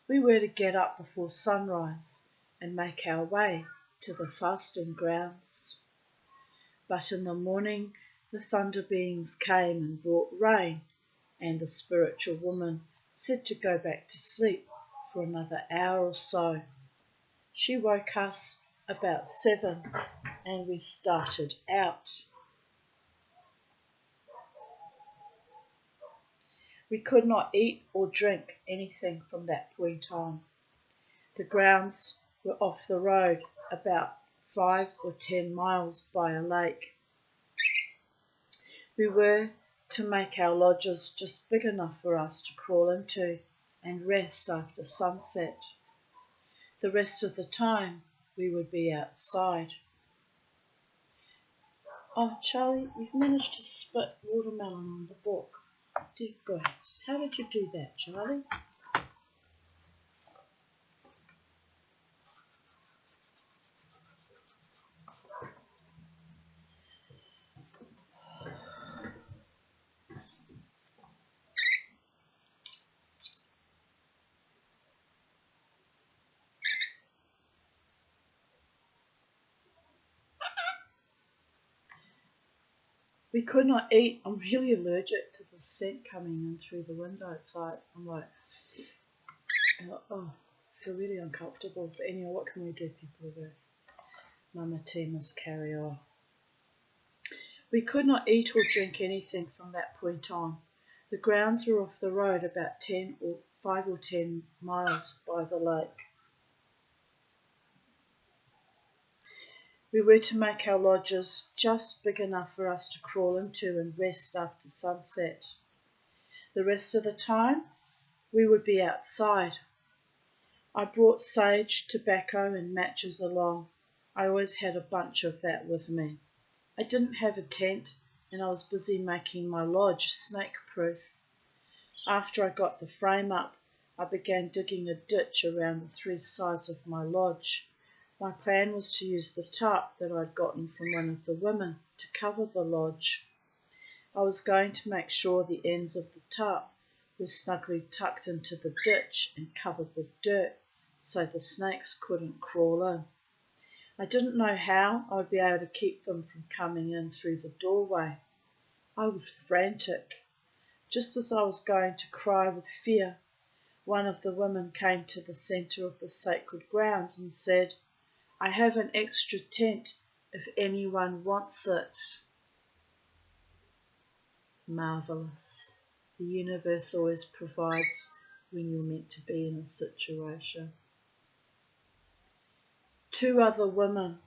We were to get up before sunrise and make our way to the fasting grounds. But in the morning the thunder beings came and brought rain, and the spiritual woman said to go back to sleep for another hour or so. She woke us about 7 and we started out. We could not eat or drink anything from that point on. The grounds were off the road about 5 or 10 miles by a lake. We were to make our lodges just big enough for us to crawl into and rest after sunset. The rest of the time we would be outside. Oh, Charlie, you've managed to spit watermelon on the book. Dear goodness, how did you do that, Charlie? We could not eat. I'm really allergic to the scent coming in through the window. It's like, I'm like, oh, I feel really uncomfortable. But anyway, what can we do, people of Earth? Mama T must carry on. We could not eat or drink anything from that point on. The grounds were off the road about 5 or 10 miles by the lake. We were to make our lodges just big enough for us to crawl into and rest after sunset. The rest of the time, we would be outside. I brought sage, tobacco and matches along. I always had a bunch of that with me. I didn't have a tent and I was busy making my lodge snake-proof. After I got the frame up, I began digging a ditch around the 3 sides of my lodge. My plan was to use the tarp that I'd gotten from one of the women to cover the lodge. I was going to make sure the ends of the tarp were snugly tucked into the ditch and covered with dirt so the snakes couldn't crawl in. I didn't know how I would be able to keep them from coming in through the doorway. I was frantic. Just as I was going to cry with fear, one of the women came to the centre of the sacred grounds and said, "I have an extra tent if anyone wants it." Marvellous. The universe always provides when you're meant to be in a situation. 2 other women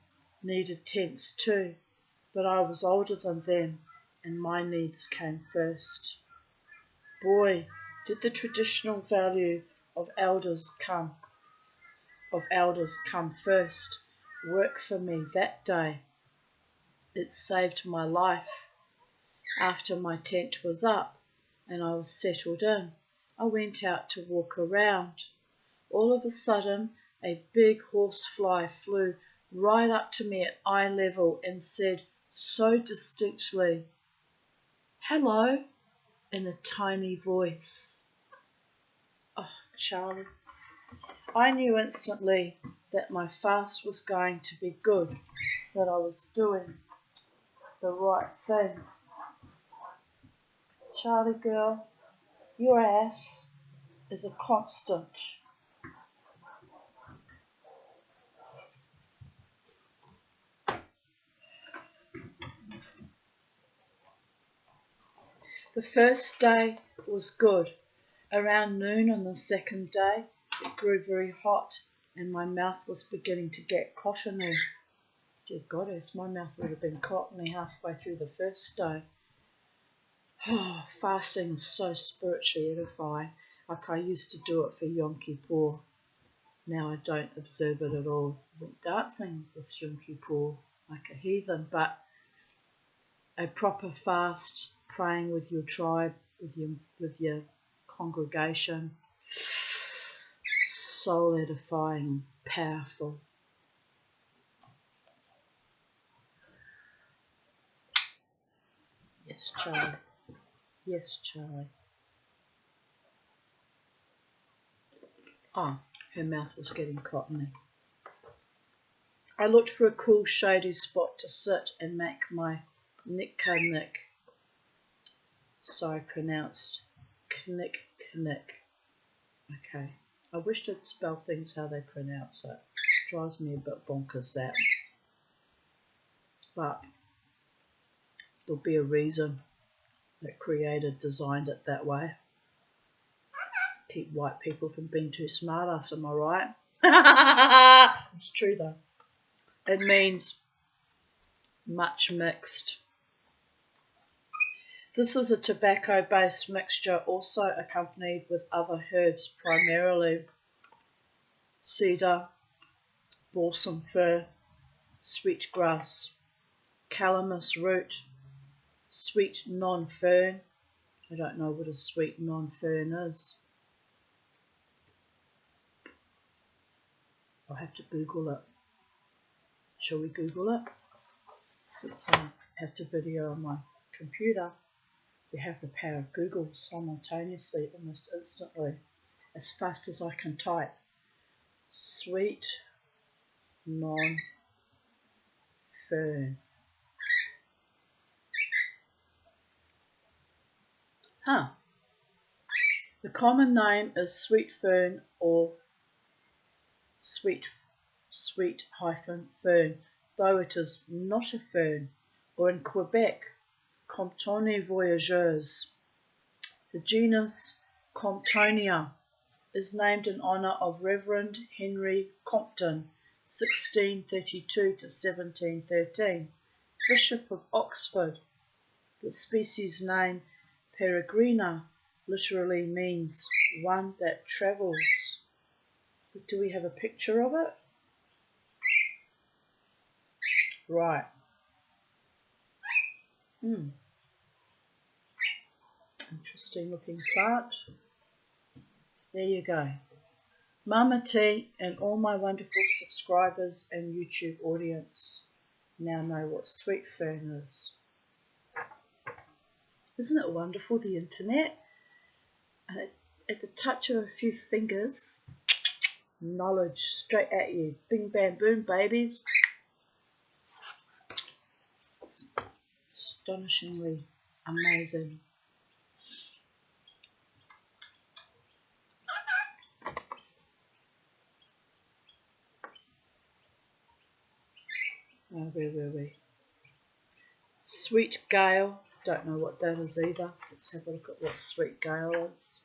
needed tents too, but I was older than them and my needs came first. Boy, did the traditional value of elders come first work for me that day. It saved my life. After my tent was up and I was settled in, I went out to walk around. All of a sudden, a big horsefly flew right up to me at eye level and said so distinctly, "Hello," in a tiny voice. Oh, Charlie. I knew instantly that my fast was going to be good, that I was doing the right thing. Charlie girl, your ass is a constant. The first day was good. Around noon on the second day, it grew very hot and my mouth was beginning to get cottony. Dear goddess, my mouth would have been cottony halfway through the first day. Oh, fasting is so spiritually edifying. Like I used to do it for Yom Kippur. Now I don't observe it at all. I went dancing this Yom Kippur like a heathen, but a proper fast, praying with your tribe, with your congregation, soul edifying, powerful. Yes, Charlie. Yes, Charlie. Oh, her mouth was getting cottony. I looked for a cool, shady spot to sit and make my nick. So I pronounced knick. Okay. I wish I'd spell things how they pronounce it. Drives me a bit bonkers, that. But there'll be a reason that Creator designed it that way. Keep white people from being too smart ass, am I right? It's true though. It means much mixed. This is a tobacco-based mixture, also accompanied with other herbs, primarily cedar, balsam fir, sweetgrass, calamus root, sweet non-fern. I don't know what a sweet non-fern is. I'll have to Google it. Shall we Google it? Since I have to video on my computer, we have the power of Google simultaneously, almost instantly, as fast as I can type. Sweet non-fern. The common name is sweet fern or sweet-fern, though it is not a fern, or in Quebec, Comptonie voyageuse. The genus Comptonia is named in honour of Reverend Henry Compton, 1632 to 1713, Bishop of Oxford. The species name Peregrina literally means one that travels. Do we have a picture of it? Right. Interesting looking plant. There you go. Mama T and all my wonderful subscribers and YouTube audience now know what sweet fern is. Isn't it wonderful, the internet? At the touch of a few fingers, knowledge straight at you. Bing, bam, boom, babies. It's astonishingly amazing. Oh, where were we? Sweet Gale. Don't know what that is either. Let's have a look at what Sweet Gale is.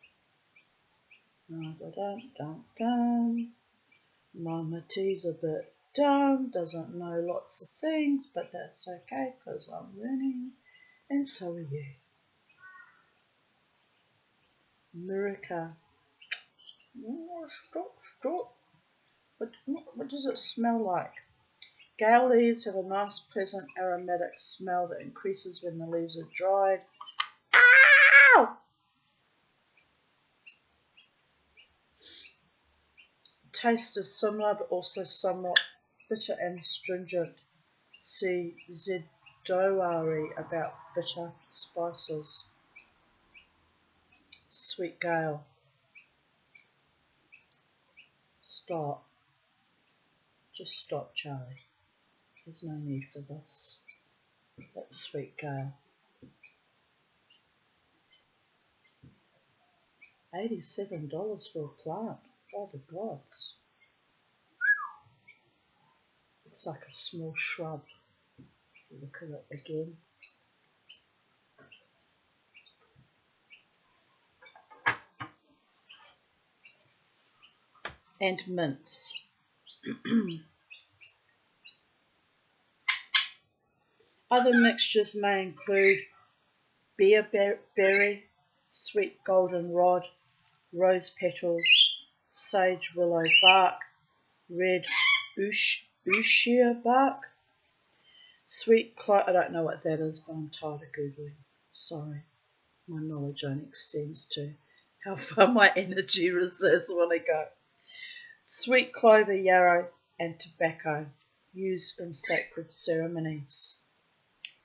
Mama T's a bit dumb, doesn't know lots of things, but that's okay because I'm learning, and so are you. Murica. Stop. What does it smell like? Gale leaves have a nice, pleasant, aromatic smell that increases when the leaves are dried. Ow! Taste is similar but also somewhat bitter and astringent. See Zedowari about bitter spices. Sweet Gale. Stop. Just stop, Charlie. There's no need for this. That's Sweet Gale. $87 for a plant. By the gods. Looks like a small shrub. Look at it again. And mince. Other mixtures may include beerberry, sweet goldenrod, rose petals, sage willow bark, red osier bark, sweet clove. I don't know what that is, but I'm tired of Googling. Sorry, my knowledge only extends to how far my energy reserves want to go. Sweet clover, yarrow, and tobacco used in sacred ceremonies.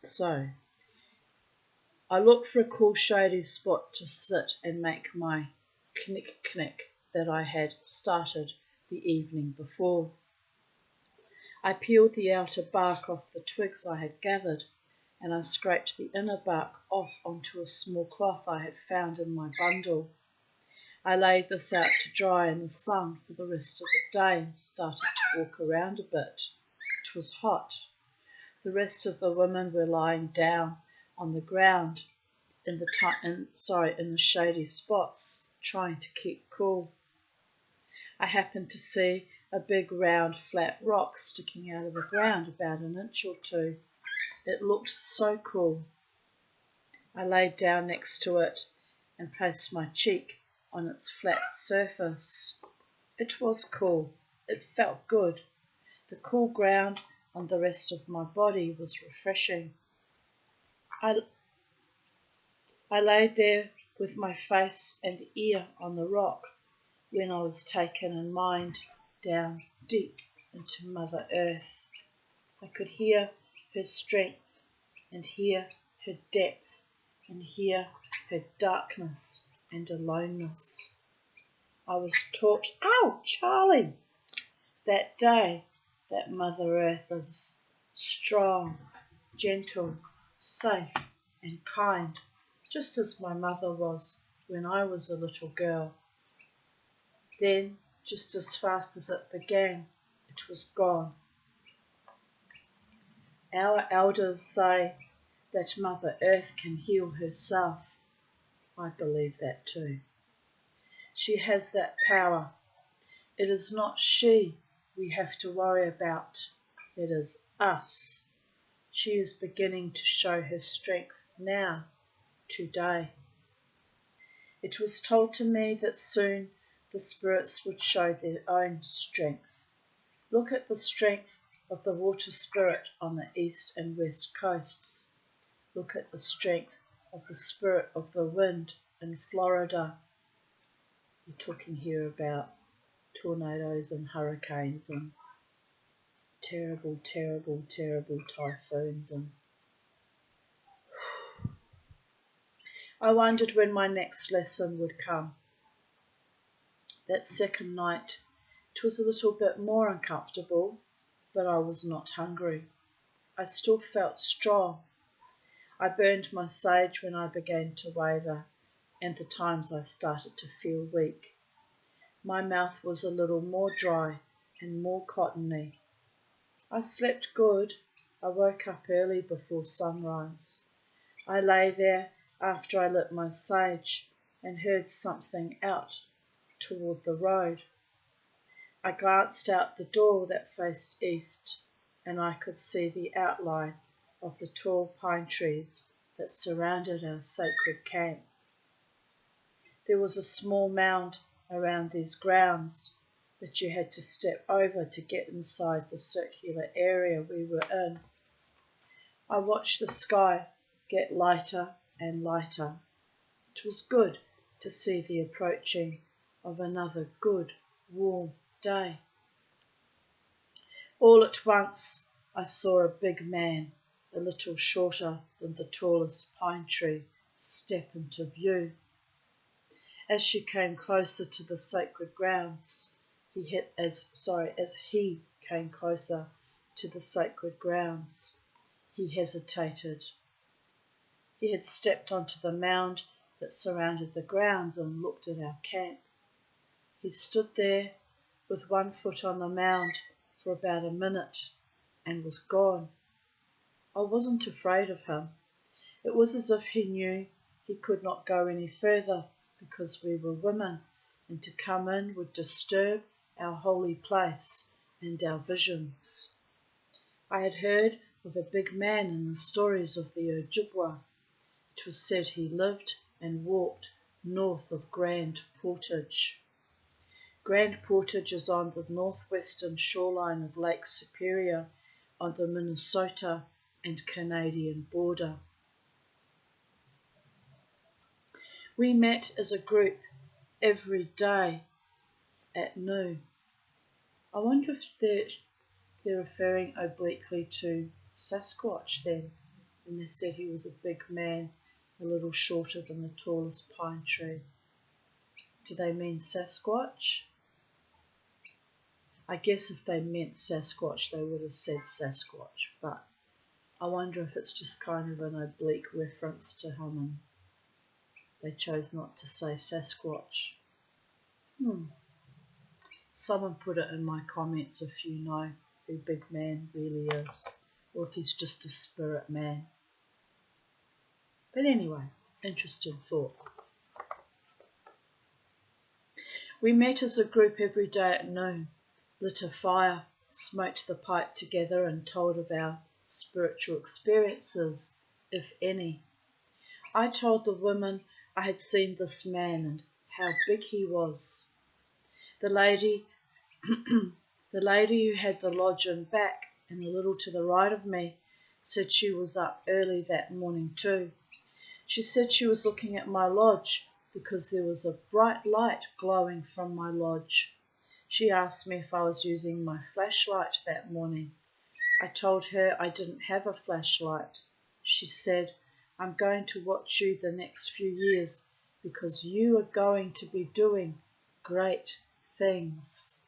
So, I looked for a cool shady spot to sit and make my knick that I had started the evening before. I peeled the outer bark off the twigs I had gathered, and I scraped the inner bark off onto a small cloth I had found in my bundle. I laid this out to dry in the sun for the rest of the day and started to walk around a bit. It was hot. The rest of the women were lying down on the ground in the shady spots, trying to keep cool. I happened to see a big round flat rock sticking out of the ground about an inch or two. It looked so cool. I laid down next to it and placed my cheek on its flat surface. It was cool. It felt good. The cool ground on the rest of my body was refreshing. I lay there with my face and ear on the rock when I was taken in mind down deep into Mother Earth. I could hear her strength and hear her depth and hear her darkness and aloneness. I was taught, ow, Charlie, that day that Mother Earth is strong, gentle, safe and kind, just as my mother was when I was a little girl. Then, just as fast as it began, it was gone. Our elders say that Mother Earth can heal herself. I believe that too. She has that power. It is not she we have to worry about. It is us. She is beginning to show her strength now, today. It was told to me that soon the spirits would show their own strength. Look at the strength of the water spirit on the east and west coasts. Look at the strength of the spirit of the wind in Florida. We're talking here about tornadoes and hurricanes and terrible, terrible, terrible typhoons. And I wondered when my next lesson would come. That second night, it was a little bit more uncomfortable, but I was not hungry. I still felt strong. I burned my sage when I began to waver, and the times I started to feel weak. My mouth was a little more dry and more cottony. I slept good. I woke up early before sunrise. I lay there after I lit my sage and heard something out toward the road. I glanced out the door that faced east, and I could see the outline of the tall pine trees that surrounded our sacred camp. There was a small mound around these grounds that you had to step over to get inside the circular area we were in. I watched the sky get lighter and lighter. It was good to see the approaching of another good, warm day. All at once I saw a big man, a little shorter than the tallest pine tree, step into view. As she came closer to the sacred grounds, as he came closer to the sacred grounds, he hesitated. He had stepped onto the mound that surrounded the grounds and looked at our camp. He stood there with one foot on the mound for about a minute and was gone. I wasn't afraid of him. It was as if he knew he could not go any further because we were women, and to come in would disturb our holy place and our visions. I had heard of a big man in the stories of the Ojibwa. It was said he lived and walked north of Grand Portage. Grand Portage is on the northwestern shoreline of Lake Superior on the Minnesota and Canadian border. We met as a group every day at noon. I wonder if they're referring obliquely to Sasquatch then, when they said he was a big man, a little shorter than the tallest pine tree. Do they mean Sasquatch? I guess if they meant Sasquatch, they would have said Sasquatch, but I wonder if it's just kind of an oblique reference to him and they chose not to say Sasquatch. Someone put it in my comments if you know who Big Man really is, or if he's just a spirit man. But anyway, interesting thought. We met as a group every day at noon, lit a fire, smoked the pipe together and told of our spiritual experiences, if any. I told the woman I had seen this man and how big he was. The lady, the lady who had the lodge in back and a little to the right of me said she was up early that morning too. She said she was looking at my lodge because there was a bright light glowing from my lodge. She asked me if I was using my flashlight that morning. I told her I didn't have a flashlight. She said, I'm going to watch you the next few years because you are going to be doing great things.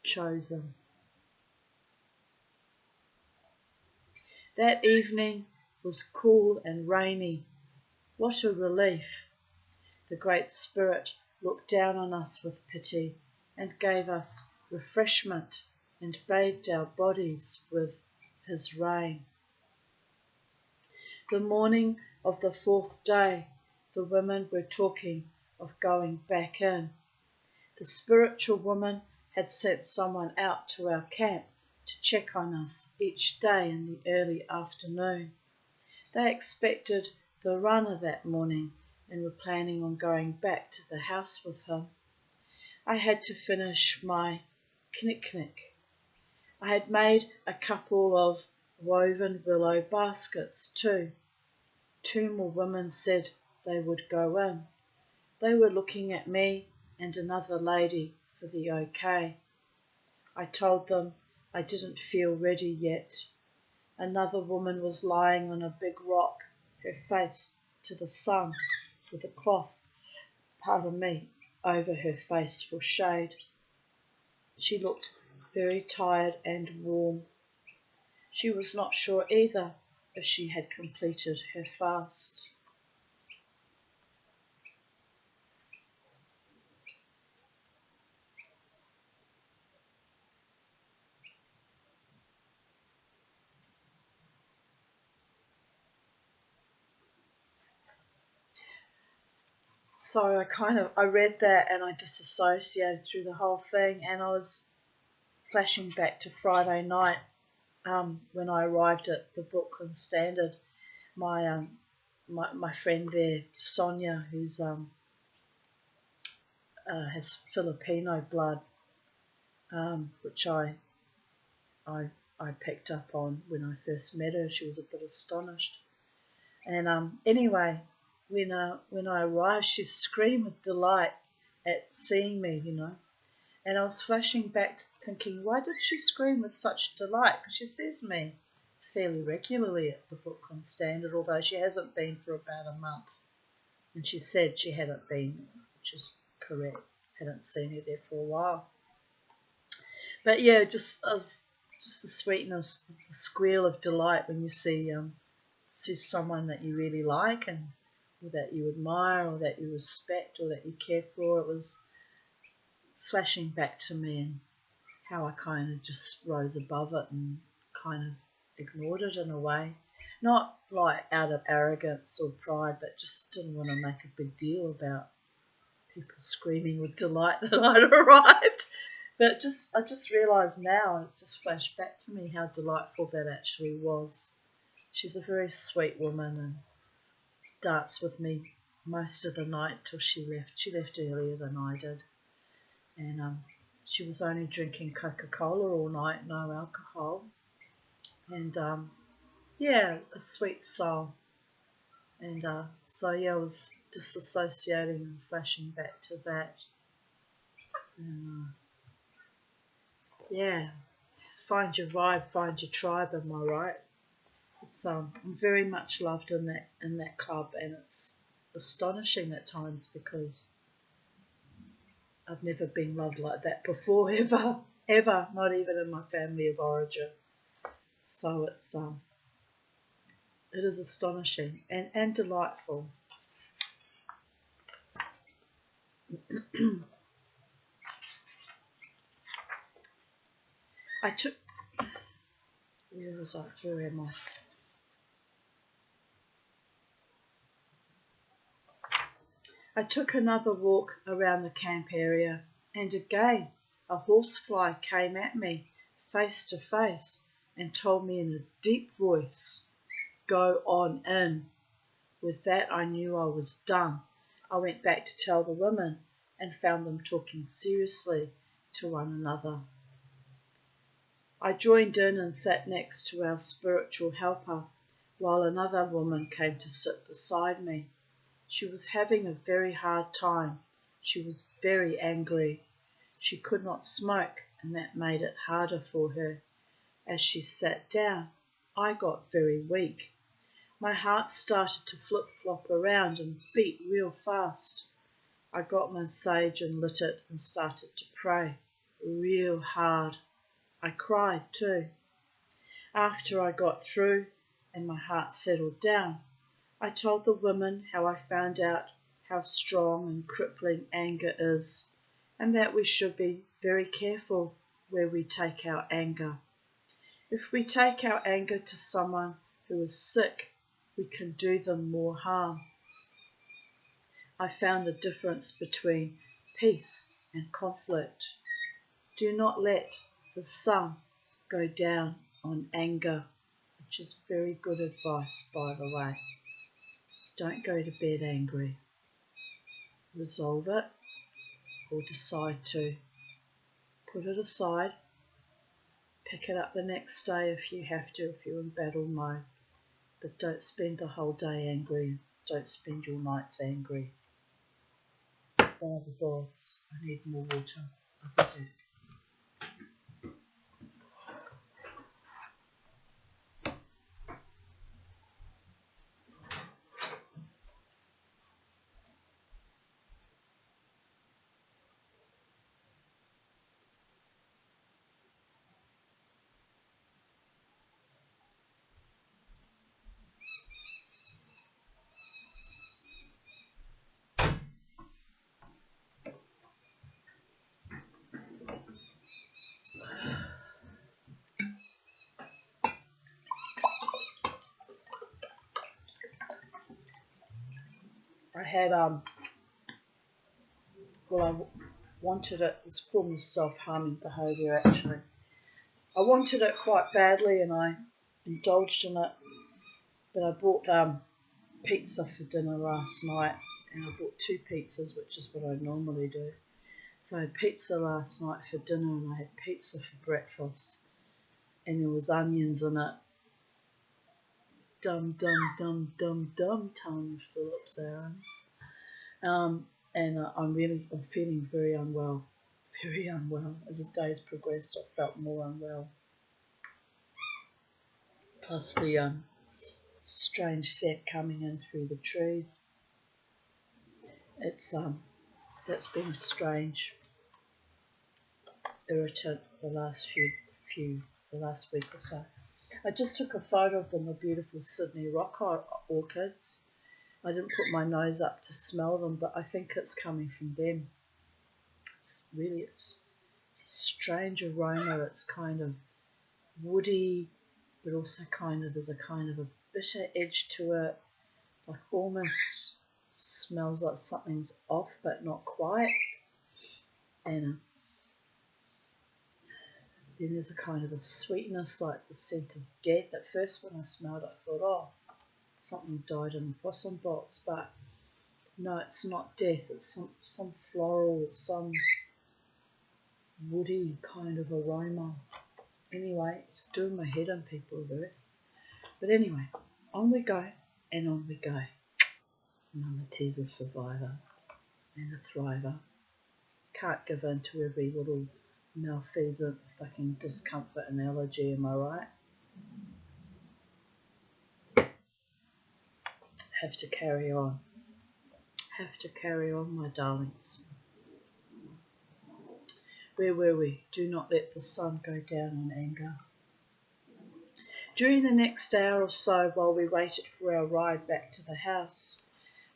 Chosen. That evening was cool and rainy. What a relief! The Great Spirit looked down on us with pity and gave us refreshment and bathed our bodies with his rain. The morning of the 4th day, the women were talking of going back in. The spiritual woman had sent someone out to our camp to check on us each day in the early afternoon. They expected the runner that morning and were planning on going back to the house with him. I had to finish my knick-knack. I had made a couple of woven willow baskets too. 2 more women said they would go in. They were looking at me and another lady for the okay. I told them I didn't feel ready yet. Another woman was lying on a big rock, her face to the sun, with a cloth, over her face for shade. She looked very tired and warm. She was not sure either if she had completed her fast. So I read that and I disassociated through the whole thing, and I was flashing back to Friday night when I arrived at the Brooklyn Standard. My friend there, Sonia, who's has Filipino blood, which I picked up on when I first met her. She was a bit astonished. And anyway, when I arrived, she screamed with delight at seeing me, And I was flashing back thinking, why did she scream with such delight? Because she sees me fairly regularly at the Brooklyn Standard, although she hasn't been for about a month. And she said she hadn't been, which is correct, hadn't seen her there for a while. But yeah, just the sweetness, the squeal of delight when you see someone that you really like and or that you admire or that you respect or that you care for. It was flashing back to me and how I kind of just rose above it and kind of ignored it in a way. Not like out of arrogance or pride, but just didn't want to make a big deal about people screaming with delight that I'd arrived. But I just realised now, and it's just flashed back to me how delightful that actually was. She's a very sweet woman and danced with me most of the night till she left. She left earlier than I did. And she was only drinking Coca-Cola all night, no alcohol. And yeah, a sweet soul. And so yeah, I was disassociating and flashing back to that. And, yeah, find your vibe, find your tribe, am I right? It's I'm very much loved in that club, and it's astonishing at times because I've never been loved like that before, ever, not even in my family of origin. So it is astonishing and delightful. I took where am I? I took another walk around the camp area, and again a horsefly came at me face to face and told me in a deep voice, "Go on in." With that I knew I was done. I went back to tell the women and found them talking seriously to one another. I joined in and sat next to our spiritual helper while another woman came to sit beside me. She was having a very hard time. She was very angry. She could not smoke, and that made it harder for her. As she sat down, I got very weak. My heart started to flip-flop around and beat real fast. I got my sage and lit it and started to pray real hard. I cried too. After I got through and my heart settled down, I told the women how I found out how strong and crippling anger is, and that we should be very careful where we take our anger. If we take our anger to someone who is sick, we can do them more harm. I found the difference between peace and conflict. Do not let the sun go down on anger, which is very good advice, by the way. Don't go to bed angry. Resolve it or decide to. Put it aside. Pick it up the next day if you have to, if you're in battle mode. But don't spend the whole day angry. Don't spend your nights angry. Father gods, I need more water. I'll be back. I had, wanted it as a form of self-harming behaviour actually. I wanted it quite badly and I indulged in it, but I bought pizza for dinner last night, and I bought 2 pizzas, which is what I normally do. So I had pizza last night for dinner and I had pizza for breakfast, and there was onions in it. Dum Tony Phillips Aarons. And I'm feeling very unwell. Very unwell. As the days progressed, I felt more unwell. Plus the strange scent coming in through the trees. It's that's been a strange irritant the last week or so. I just took a photo of them, the beautiful Sydney rock orchids. I didn't put my nose up to smell them, but I think it's coming from them. It's a strange aroma. It's kind of woody, but also there's a kind of a bitter edge to it, like almost smells like something's off, but not quite. And then there's a kind of a sweetness, like the scent of death. At first when I smelled it, I thought, oh, something died in the possum box, but no, it's not death. It's some floral, some woody kind of aroma. Anyway, it's doing my head in, people of Earth. But anyway, on we go and on we go. Mama T's a survivor and a thriver. Can't give in to every little malfeasant fucking discomfort and allergy, am I right? Have to carry on. Have to carry on, my darlings. Where were we? Do not let the sun go down on anger. During the next hour or so, while we waited for our ride back to the house,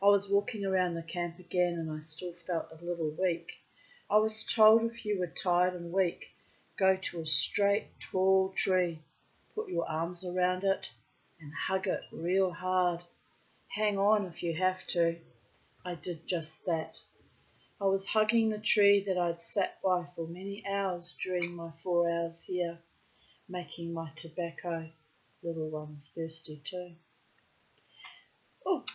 I was walking around the camp again and I still felt a little weak. I was told if you were tired and weak, go to a straight, tall tree, put your arms around it and hug it real hard. Hang on if you have to. I did just that. I was hugging the tree that I'd sat by for many hours during my 4 hours here, making my tobacco. Little one was thirsty too. Oh,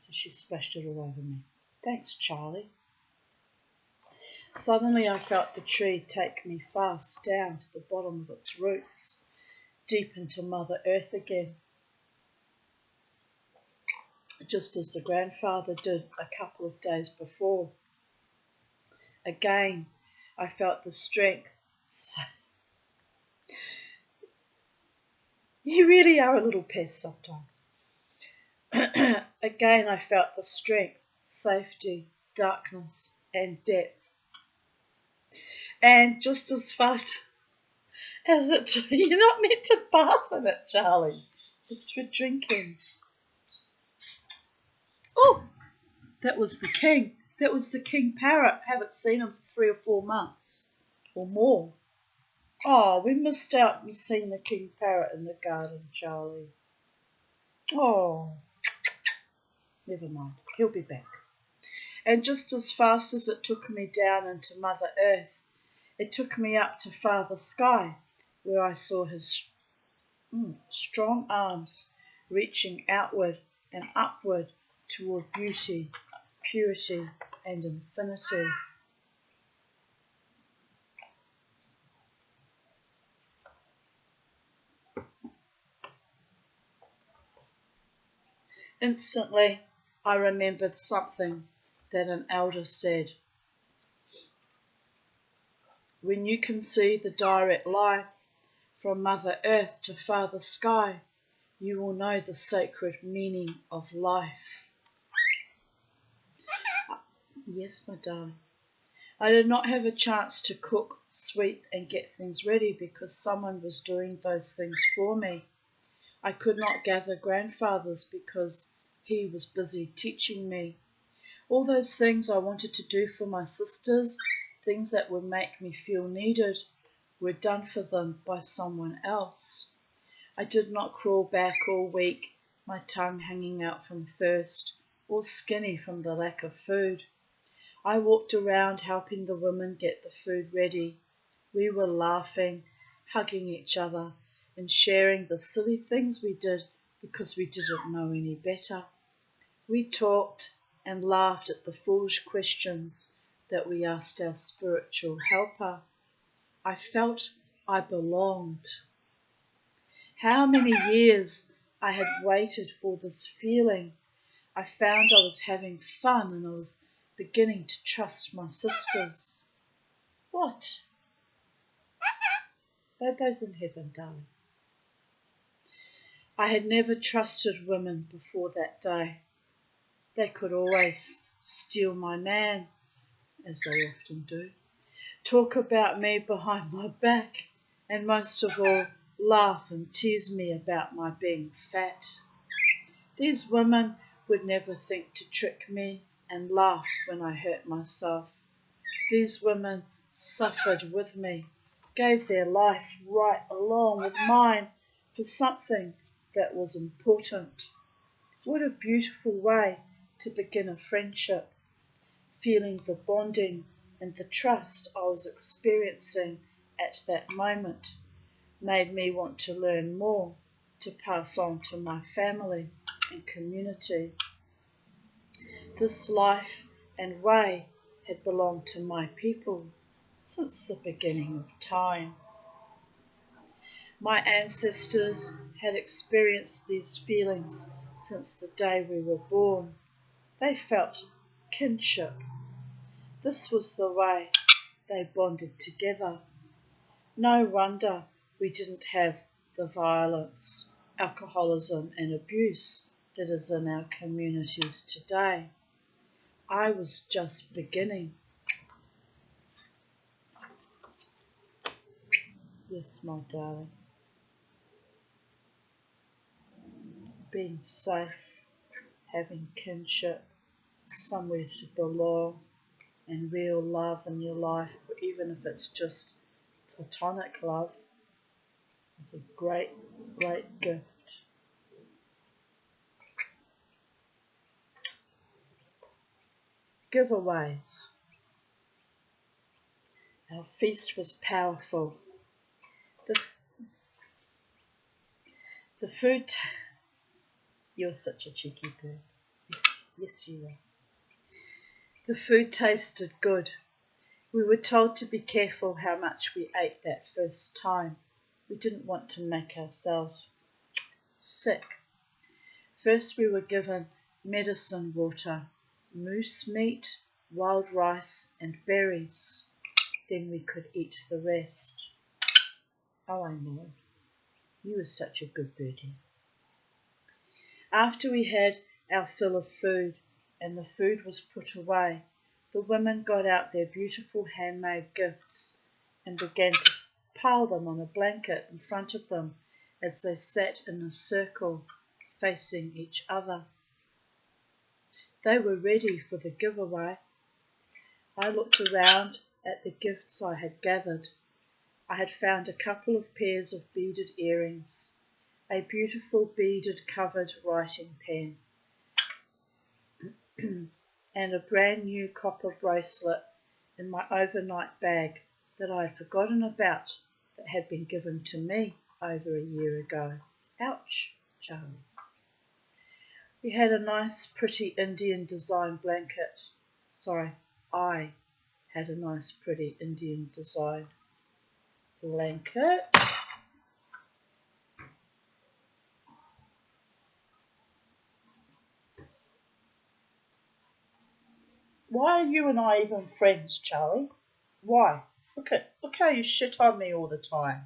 So she splashed it all over me. Thanks, Charlie. Suddenly I felt the tree take me fast down to the bottom of its roots, deep into Mother Earth again, just as the grandfather did a couple of days before. Again, I felt the strength. You really are a little pest sometimes. Again, I felt the strength, safety, darkness, and depth. And just as fast as it, you're not meant to bath in it, Charlie. It's for drinking. Oh, that was the king. That was the king parrot. Haven't seen him for 3 or 4 months or more. Oh, we missed out on seeing the king parrot in the garden, Charlie. Oh, never mind. He'll be back. And just as fast as it took me down into Mother Earth, it took me up to Father Sky, where I saw his strong arms reaching outward and upward toward beauty, purity, and infinity. Instantly, I remembered something that an elder said. When you can see the direct line from Mother Earth to Father Sky, you will know the sacred meaning of life. Yes, my darling. I did not have a chance to cook, sweep, and get things ready because someone was doing those things for me. I could not gather grandfathers because he was busy teaching me. All those things I wanted to do for my sisters, things that would make me feel needed, were done for them by someone else. I did not crawl back all week, my tongue hanging out from thirst, or skinny from the lack of food. I walked around helping the women get the food ready. We were laughing, hugging each other, and sharing the silly things we did because we didn't know any better. We talked and laughed at the foolish questions that we asked our spiritual helper. I felt I belonged. How many years I had waited for this feeling. I found I was having fun and I was beginning to trust my sisters. What? Bobo's in heaven, darling. I had never trusted women before that day. They could always steal my man, as they often do, talk about me behind my back, and most of all, laugh and tease me about my being fat. These women would never think to trick me and laugh when I hurt myself. These women suffered with me, gave their life right along with mine for something that was important. What a beautiful way to begin a friendship. Feeling the bonding and the trust I was experiencing at that moment made me want to learn more to pass on to my family and community. This life and way had belonged to my people since the beginning of time. My ancestors had experienced these feelings since the day we were born. They felt kinship. This was the way they bonded together. No wonder we didn't have the violence, alcoholism and abuse that is in our communities today. I was just beginning. Yes, my darling. Being safe, having kinship, somewhere to belong, and real love in your life, even if it's just platonic love, is a great, great gift. Giveaways. Our feast was powerful. The food. You're such a cheeky bird. Yes. Yes, you were. The food tasted good. We were told to be careful how much we ate that first time. We didn't want to make ourselves sick. First we were given medicine water, moose meat, wild rice and berries. Then we could eat the rest. Oh, I know. You were such a good birdie. After we had our fill of food and the food was put away, the women got out their beautiful handmade gifts and began to pile them on a blanket in front of them as they sat in a circle facing each other. They were ready for the giveaway. I looked around at the gifts I had gathered. I had found a couple of pairs of beaded earrings, a beautiful beaded covered writing pen, and a brand new copper bracelet in my overnight bag that I had forgotten about that had been given to me over a year ago. Ouch, Charlie. We had a nice pretty Indian design blanket. Sorry, I had a nice pretty Indian design blanket. Why are you and I even friends, Charlie? Why? Look how you shit on me all the time.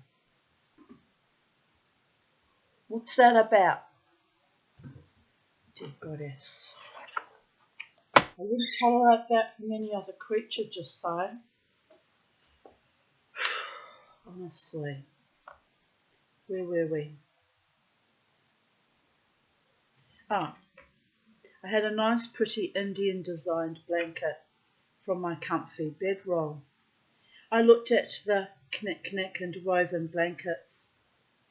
What's that about? Dear goddess. I wouldn't tolerate that from any other creature, just saying. Honestly. Where were we? Ah, I had a nice pretty Indian designed blanket from my comfy bedroll. I looked at the knick-knack and woven blankets,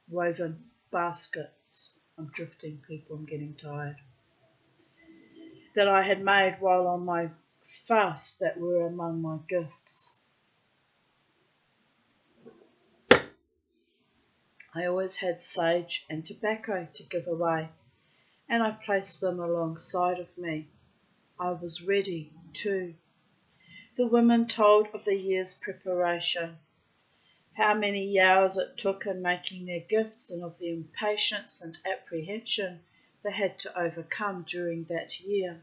woven baskets. I'm drifting, people, I'm getting tired. That I had made while on my fast that were among my gifts. I always had sage and tobacco to give away, and I placed them alongside of me. I was ready too. The women told of the year's preparation, how many hours it took in making their gifts and of the impatience and apprehension they had to overcome during that year.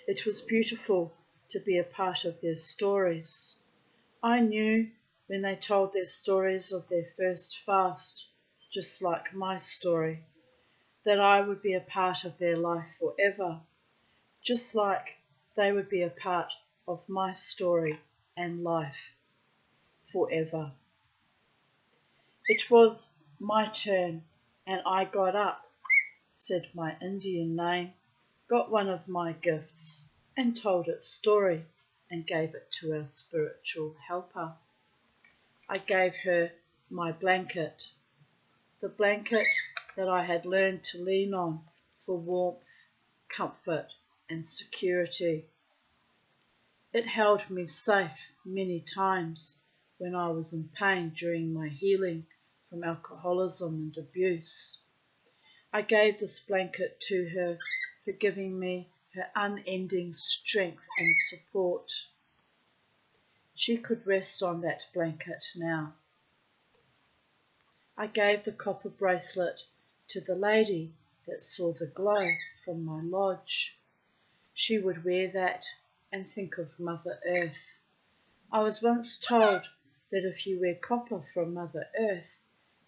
It was beautiful to be a part of their stories. I knew when they told their stories of their first fast, just like my story, that I would be a part of their life forever, just like they would be a part of my story and life forever. It was my turn, and I got up, said my Indian name, got one of my gifts, and told its story, and gave it to our spiritual helper. I gave her my blanket, the blanket that I had learned to lean on for warmth, comfort, and security. It held me safe many times when I was in pain during my healing from alcoholism and abuse. I gave this blanket to her for giving me her unending strength and support. She could rest on that blanket now. I gave the copper bracelet to the lady that saw the glow from my lodge. She would wear that and think of Mother Earth. I was once told that if you wear copper from Mother Earth,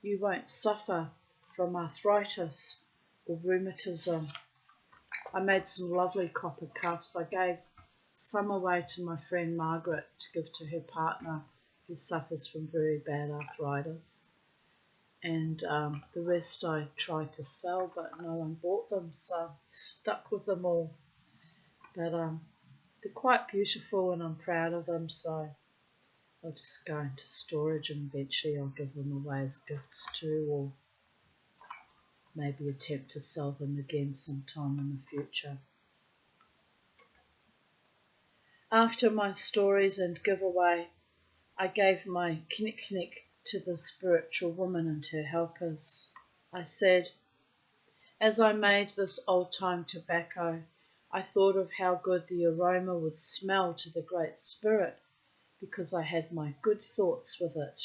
you won't suffer from arthritis or rheumatism. I made some lovely copper cuffs. I gave some away to my friend Margaret to give to her partner who suffers from very bad arthritis. And the rest I tried to sell, but no one bought them, so I stuck with them all. But they're quite beautiful and I'm proud of them, so I'll just go into storage and eventually I'll give them away as gifts too, or maybe attempt to sell them again sometime in the future. After my stories and giveaway, I gave my knick-knack to the spiritual woman and her helpers. I said, As I made this old-time tobacco, I thought of how good the aroma would smell to the Great Spirit, because I had my good thoughts with it.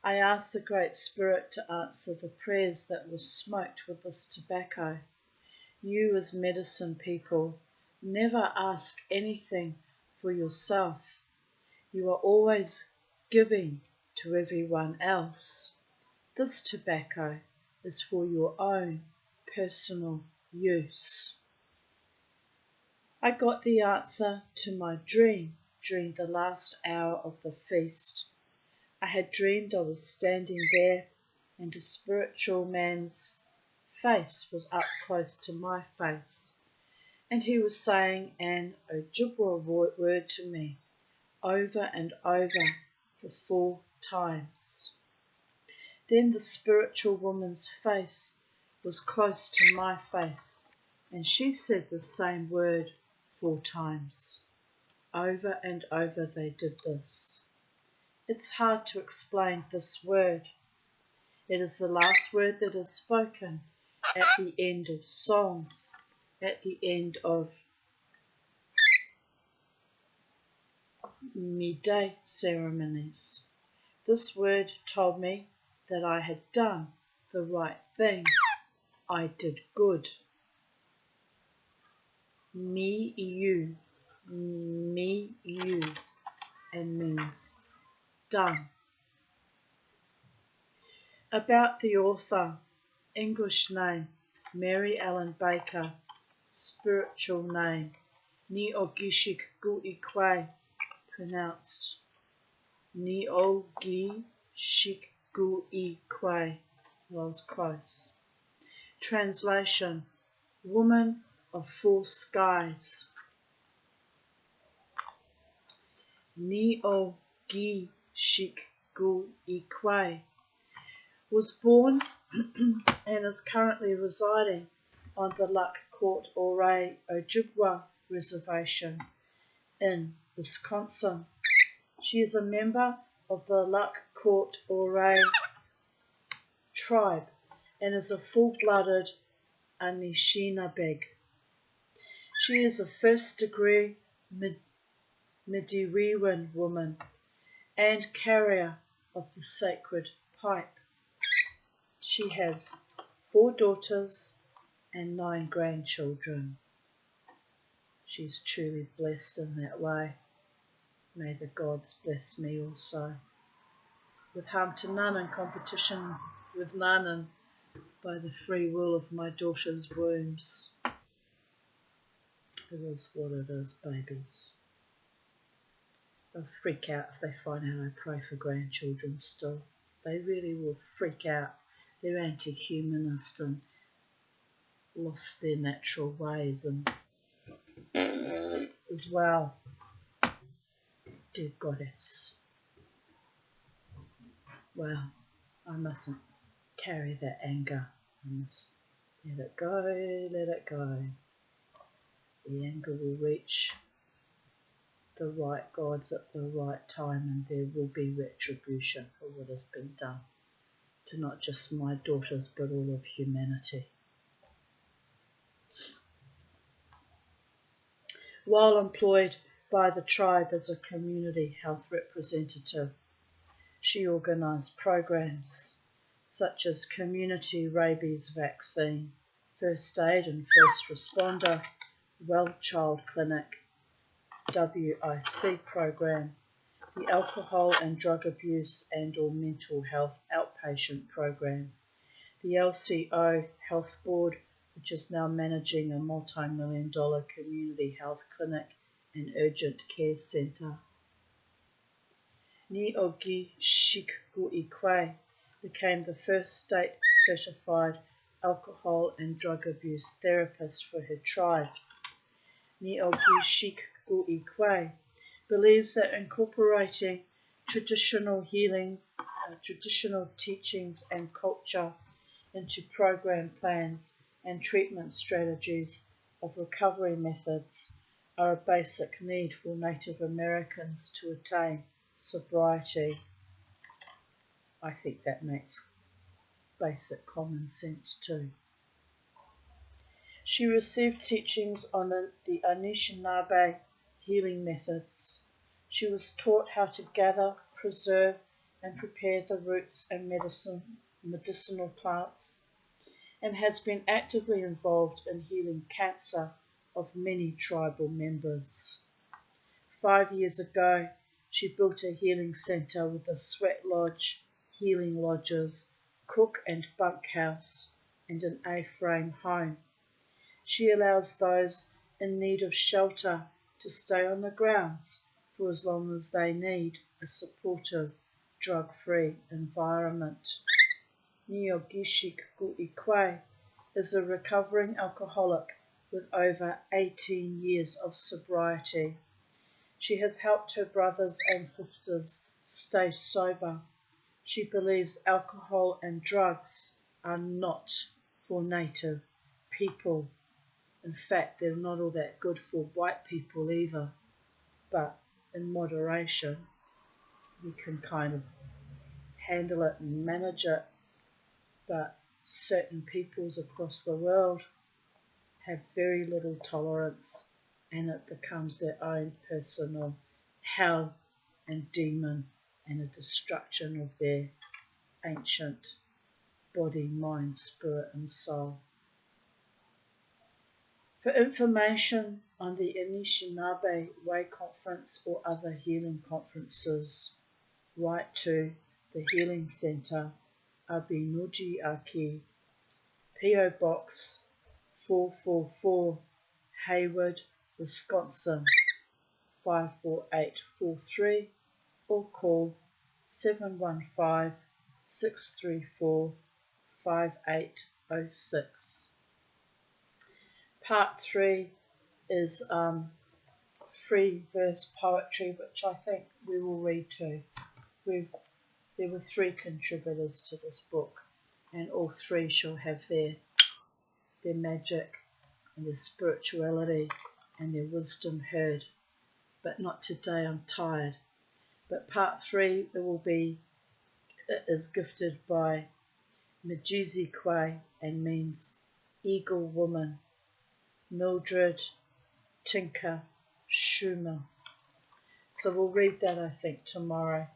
I asked the Great Spirit to answer the prayers that were smoked with this tobacco. You as medicine people never ask anything for yourself. You are always giving to everyone else. This tobacco is for your own personal use. I got the answer to my dream during the last hour of the feast. I had dreamed I was standing there and a spiritual man's face was up close to my face, and he was saying an Ojibwa word to me over and over for 4 times. Then the spiritual woman's face was close to my face, and she said the same word 4 times. Over and over they did this. It's hard to explain this word. It is the last word that is spoken at the end of songs, at the end of midday ceremonies. This word told me that I had done the right thing. I did good. Me, you, and means done. About the author, English name, Mary Ellen Baker, spiritual name, Neogishik Guikwe, pronounced Neogishik Guikwe, was close. Translation, Woman of 4 skies. Neogishik Guikwe was born and is currently residing on the Luck Court Ore Ojibwa Reservation in Wisconsin. She is a member of the Luck Court Ore tribe and is a full-blooded Anishinabeg. She is a first-degree Midiwiwin woman and carrier of the sacred pipe. She has 4 daughters and 9 grandchildren. She's truly blessed in that way. May the gods bless me also, with harm to none and competition with none, and by the free will of my daughter's wombs. It is what it is, babies. They'll freak out if they find out I pray for grandchildren still. They really will freak out. They're anti-humanist and lost their natural ways, and as well, dear goddess. Well, I mustn't carry that anger. I must let it go, let it go. The anger will reach the right gods at the right time, and there will be retribution for what has been done to not just my daughters but all of humanity. While employed by the tribe as a community health representative, she organised programs such as community rabies vaccine, first aid and first responder, well child clinic, WIC program, the alcohol and drug abuse and or mental health outpatient program, the LCO Health Board, which is now managing a multi-million-dollar community health clinic and urgent care centre. Neogishik became the first state-certified alcohol and drug abuse therapist for her tribe. Neogishik believes that incorporating traditional healing, traditional teachings and culture into program plans and treatment strategies of recovery methods are a basic need for Native Americans to attain sobriety. I think that makes basic common sense too. She received teachings on the Anishinaabe healing methods. She was taught how to gather, preserve, and prepare the roots and medicinal plants, and has been actively involved in healing cancer of many tribal members. 5 years ago, she built a healing centre with a sweat lodge, healing lodges, cook and bunkhouse, and an A-frame home. She allows those in need of shelter to stay on the grounds for as long as they need a supportive, drug-free environment. Nyogishik Guikwe is a recovering alcoholic with over 18 years of sobriety. She has helped her brothers and sisters stay sober. She believes alcohol and drugs are not for native people. In fact, they're not all that good for white people either. But in moderation, we can kind of handle it and manage it. But certain peoples across the world have very little tolerance, and it becomes their own personal hell and demon and a destruction of their ancient body, mind, spirit and soul. For information on the Anishinaabe Way Conference or other healing conferences, write to the Healing Centre, Abinuji Aki, P.O. Box 444, Hayward, Wisconsin 54843, or call 715-634-5806. Part 3 is free verse poetry, which I think we will read too. There were 3 contributors to this book, and all 3 shall have their magic and their spirituality and their wisdom heard. But not today, I'm tired. But part 3 is gifted by Majuzi Kwe and means Eagle Woman, Mildred Tinker Schumer. So we'll read that, I think, tomorrow.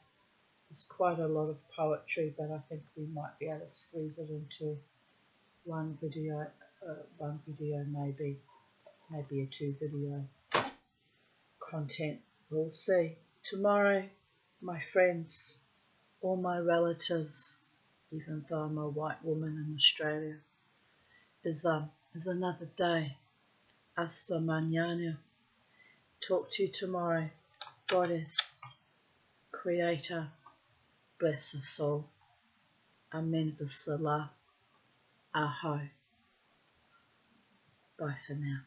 There's quite a lot of poetry, but I think we might be able to squeeze it into one video maybe a 2 video content. We'll see. Tomorrow, my friends, all my relatives, even though I'm a white woman in Australia, is another day. Hasta mañana. Talk to you tomorrow. Goddess, Creator, bless us all. Amen v'salah. Aho. Bye for now.